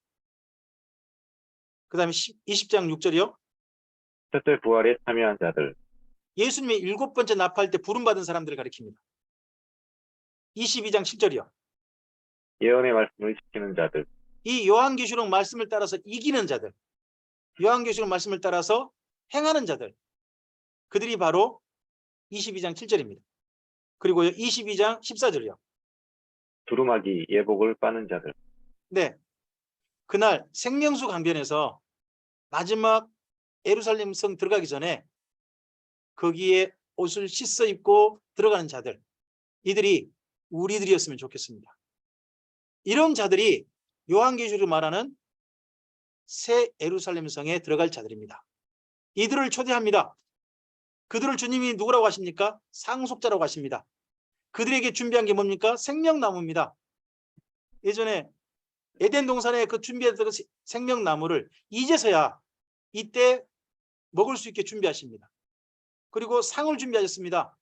[SPEAKER 1] 그 다음에 20장 6절이요.
[SPEAKER 15] 첫째 부활에 참여한 자들.
[SPEAKER 1] 예수님의 7번째 납할 때 부름받은 사람들을 가리킵니다. 22장 7절이요.
[SPEAKER 15] 예언의 말씀을 지키는 자들.
[SPEAKER 1] 이 요한계시록 말씀을 따라서 이기는 자들, 요한계시록 말씀을 따라서 행하는 자들, 그들이 바로 22장 7절입니다. 그리고 22장 14절이요.
[SPEAKER 15] 두루마기 예복을 빠는 자들.
[SPEAKER 1] 네, 그날 생명수 강변에서 마지막 예루살렘 성 들어가기 전에 거기에 옷을 씻어 입고 들어가는 자들, 이들이 우리들이었으면 좋겠습니다. 이런 자들이 요한계시록으로 말하는 새 예루살렘 성에 들어갈 자들입니다. 이들을 초대합니다. 그들을 주님이 누구라고 하십니까? 상속자라고 하십니다. 그들에게 준비한 게 뭡니까? 생명나무입니다. 예전에 에덴 동산에 그 준비했던 그 생명나무를 이제서야 이때 먹을 수 있게 준비하십니다. 그리고 상을 준비하셨습니다.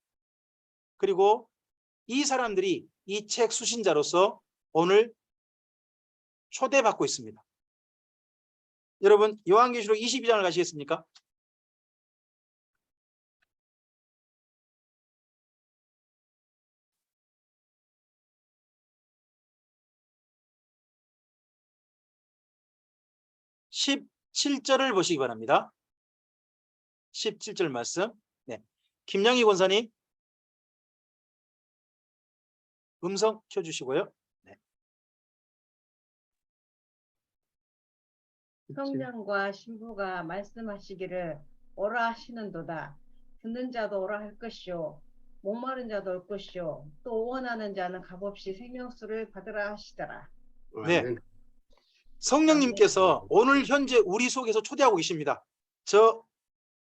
[SPEAKER 1] 그리고 이 사람들이 이 책 수신자로서 오늘 초대받고 있습니다. 여러분, 요한계시록 22장을 가시겠습니까? (17절을) 보시기 바랍니다. 17절 말씀. 네, 김양희 권사님 음성 켜주시고요. 네.
[SPEAKER 6] 성령과 신부가 말씀하시기를 오라 하시는도다. 듣는 자도 오라 할 것이요 목마른 자도 올 것이요 또 원하는 자는 값없이 생명수를 받으라 하시더라.
[SPEAKER 1] 네, 성령님께서 오늘 현재 우리 속에서 초대하고 계십니다. 저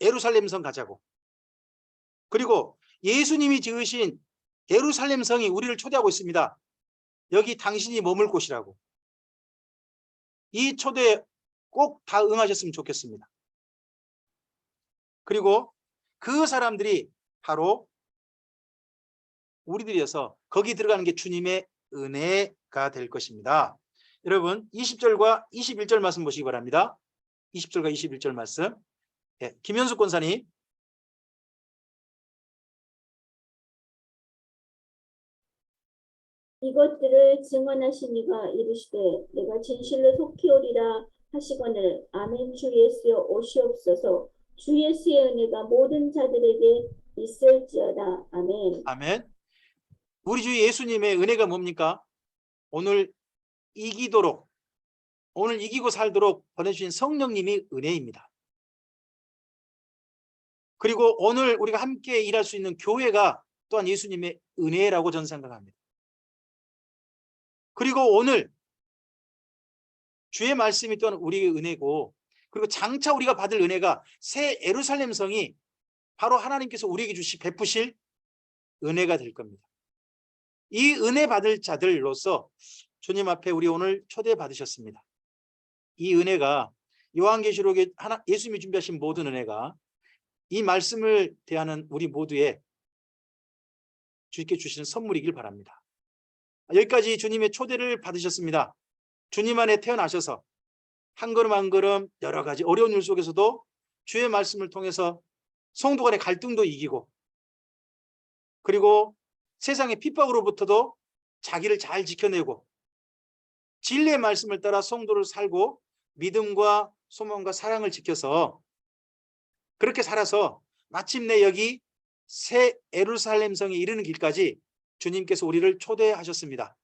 [SPEAKER 1] 예루살렘 성 가자고. 그리고 예수님이 지으신 예루살렘 성이 우리를 초대하고 있습니다. 여기 당신이 머물 곳이라고. 이 초대에 꼭 다 응하셨으면 좋겠습니다. 그리고 그 사람들이 바로 우리들이어서 거기 들어가는 게 주님의 은혜가 될 것입니다. 여러분, 20절과 21절 말씀 보시기 바랍니다. 20절과 21절 말씀. 네, 김현숙 권사님.
[SPEAKER 13] 이것들을 증언하신 이가 이르시되 내가 진실로 속히 오리라 하시거늘 아멘. 주 예수여 오시옵소서. 주 예수의 은혜가 모든 자들에게 있을지어다. 아멘.
[SPEAKER 1] 아멘. 우리 주 예수님의 은혜가 뭡니까? 오늘 이기도록, 오늘 이기고 살도록 보내주신 성령님이 은혜입니다. 그리고 오늘 우리가 함께 일할 수 있는 교회가 또한 예수님의 은혜라고 저는 생각합니다. 그리고 오늘 주의 말씀이 또한 우리의 은혜고, 그리고 장차 우리가 받을 은혜가 새 예루살렘 성이 바로 하나님께서 우리에게 베푸실 은혜가 될 겁니다. 이 은혜 받을 자들로서 주님 앞에 우리 오늘 초대받으셨습니다. 이 은혜가 요한계시록에 예수님이 준비하신 모든 은혜가 이 말씀을 대하는 우리 모두에 주님께 주시는 선물이길 바랍니다. 여기까지 주님의 초대를 받으셨습니다. 주님 안에 태어나셔서 한 걸음 한 걸음 여러 가지 어려운 일 속에서도 주의 말씀을 통해서 성도 간의 갈등도 이기고, 그리고 세상의 핍박으로부터도 자기를 잘 지켜내고 진리의 말씀을 따라 성도를 살고 믿음과 소망과 사랑을 지켜서 그렇게 살아서 마침내 여기 새 예루살렘 성에 이르는 길까지 주님께서 우리를 초대하셨습니다.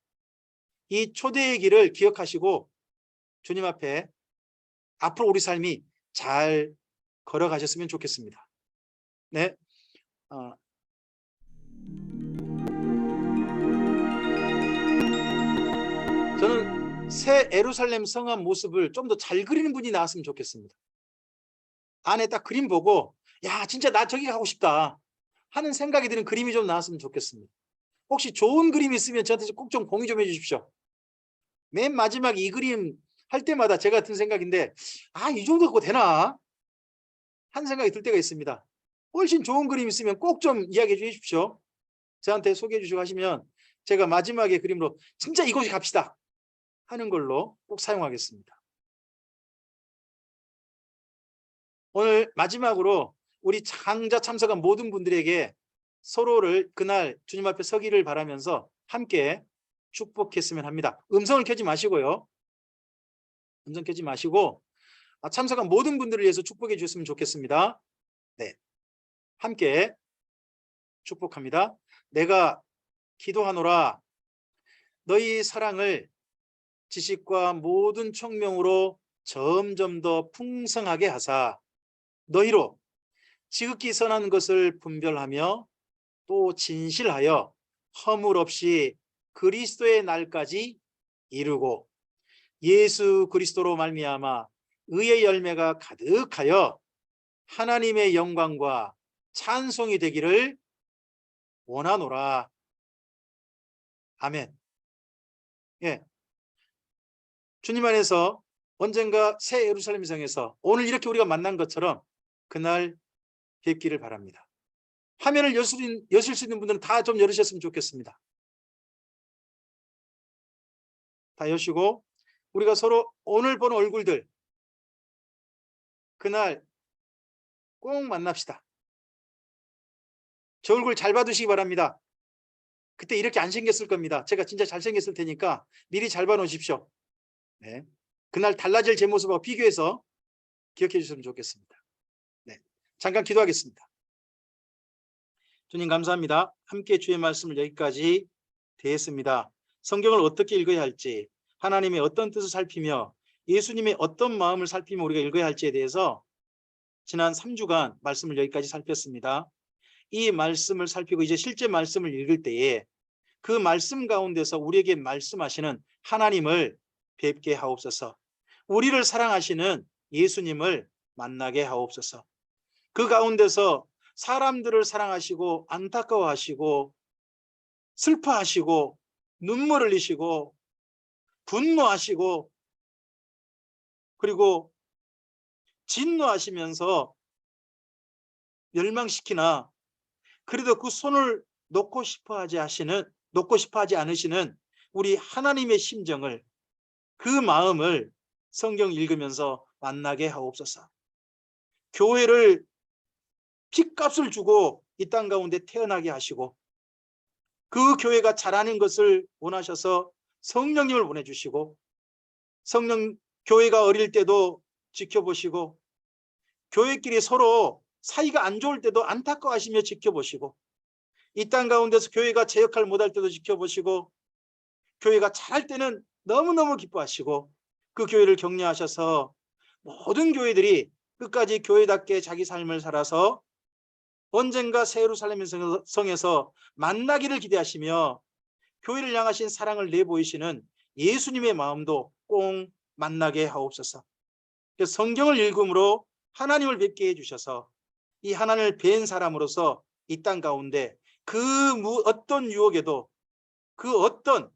[SPEAKER 1] 이 초대의 길을 기억하시고 주님 앞에 앞으로 우리 삶이 잘 걸어가셨으면 좋겠습니다. 네. 저는 새 예루살렘 성한 모습을 좀 더 잘 그리는 분이 나왔으면 좋겠습니다. 안에 딱 그림 보고 야 진짜 나 저기 가고 싶다 하는 생각이 드는 그림이 좀 나왔으면 좋겠습니다. 혹시 좋은 그림 있으면 저한테 꼭 좀 공유 좀 해주십시오. 맨 마지막 이 그림 할 때마다 제가 든 생각인데 이 정도 그거 되나 하는 생각이 들 때가 있습니다. 훨씬 좋은 그림 있으면 꼭 좀 이야기해 주십시오. 저한테 소개해 주시고 하시면 제가 마지막에 그림으로 진짜 이곳에 갑시다 하는 걸로 꼭 사용하겠습니다. 오늘 마지막으로 우리 강좌 참석한 모든 분들에게 서로를 그날 주님 앞에 서기를 바라면서 함께 축복했으면 합니다. 음성을 켜지 마시고요. 음성 켜지 마시고 참석한 모든 분들을 위해서 축복해 주셨으면 좋겠습니다. 네, 함께 축복합니다. 내가 기도하노라. 너희 사랑을 지식과 모든 총명으로 점점 더 풍성하게 하사 너희로 지극히 선한 것을 분별하며 또 진실하여 허물 없이 그리스도의 날까지 이루고 예수 그리스도로 말미암아 의의 열매가 가득하여 하나님의 영광과 찬송이 되기를 원하노라. 아멘. 예. 주님 안에서 언젠가 새 예루살렘 성에서 오늘 이렇게 우리가 만난 것처럼 그날 뵙기를 바랍니다. 화면을 여실 수 있는 분들은 다 좀 열으셨으면 좋겠습니다. 다 여시고 우리가 서로 오늘 본 얼굴들 그날 꼭 만납시다. 저 얼굴 잘 봐두시기 바랍니다. 그때 이렇게 안 생겼을 겁니다. 제가 진짜 잘생겼을 테니까 미리 잘 봐놓으십시오. 네. 그날 달라질 제 모습하고 비교해서 기억해 주셨으면 좋겠습니다. 네. 잠깐 기도하겠습니다. 주님 감사합니다. 함께 주의 말씀을 여기까지 대했습니다. 성경을 어떻게 읽어야 할지, 하나님의 어떤 뜻을 살피며 예수님의 어떤 마음을 살피며 우리가 읽어야 할지에 대해서 지난 3주간 말씀을 여기까지 살폈습니다. 이 말씀을 살피고 이제 실제 말씀을 읽을 때에 그 말씀 가운데서 우리에게 말씀하시는 하나님을 뵙게 하옵소서. 우리를 사랑하시는 예수님을 만나게 하옵소서. 그 가운데서 사람들을 사랑하시고 안타까워하시고 슬퍼하시고 눈물 흘리시고 분노하시고 그리고 진노하시면서 멸망시키나 그래도 그 손을 놓고 싶어 하지 않으시는 우리 하나님의 심정을, 그 마음을 성경 읽으면서 만나게 하옵소서. 교회를 핏값을 주고 이 땅 가운데 태어나게 하시고 그 교회가 자라는 것을 원하셔서 성령님을 보내주시고 교회가 어릴 때도 지켜보시고 교회끼리 서로 사이가 안 좋을 때도 안타까워하시며 지켜보시고 이 땅 가운데서 교회가 제 역할 못할 때도 지켜보시고 교회가 잘할 때는 너무너무 기뻐하시고 그 교회를 격려하셔서 모든 교회들이 끝까지 교회답게 자기 삶을 살아서 언젠가 새 예루살렘 성에서 만나기를 기대하시며 교회를 향하신 사랑을 내보이시는 예수님의 마음도 꼭 만나게 하옵소서. 성경을 읽음으로 하나님을 뵙게 해주셔서 이 하나님을 뵌 사람으로서 이 땅 가운데 그 어떤 유혹에도 그 어떤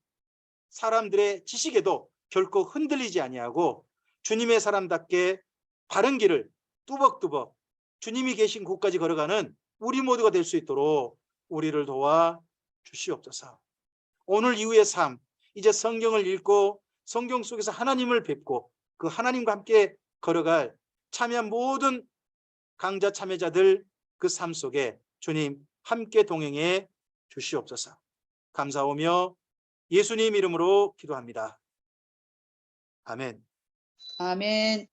[SPEAKER 1] 사람들의 지식에도 결코 흔들리지 아니하고 주님의 사람답게 바른 길을 뚜벅뚜벅 주님이 계신 곳까지 걸어가는 우리 모두가 될 수 있도록 우리를 도와 주시옵소서. 오늘 이후의 삶, 이제 성경을 읽고 성경 속에서 하나님을 뵙고 그 하나님과 함께 걸어갈 참여한 모든 강자 참여자들 그 삶 속에 주님 함께 동행해 주시옵소서. 감사하며 예수님 이름으로 기도합니다. 아멘.
[SPEAKER 16] 아멘.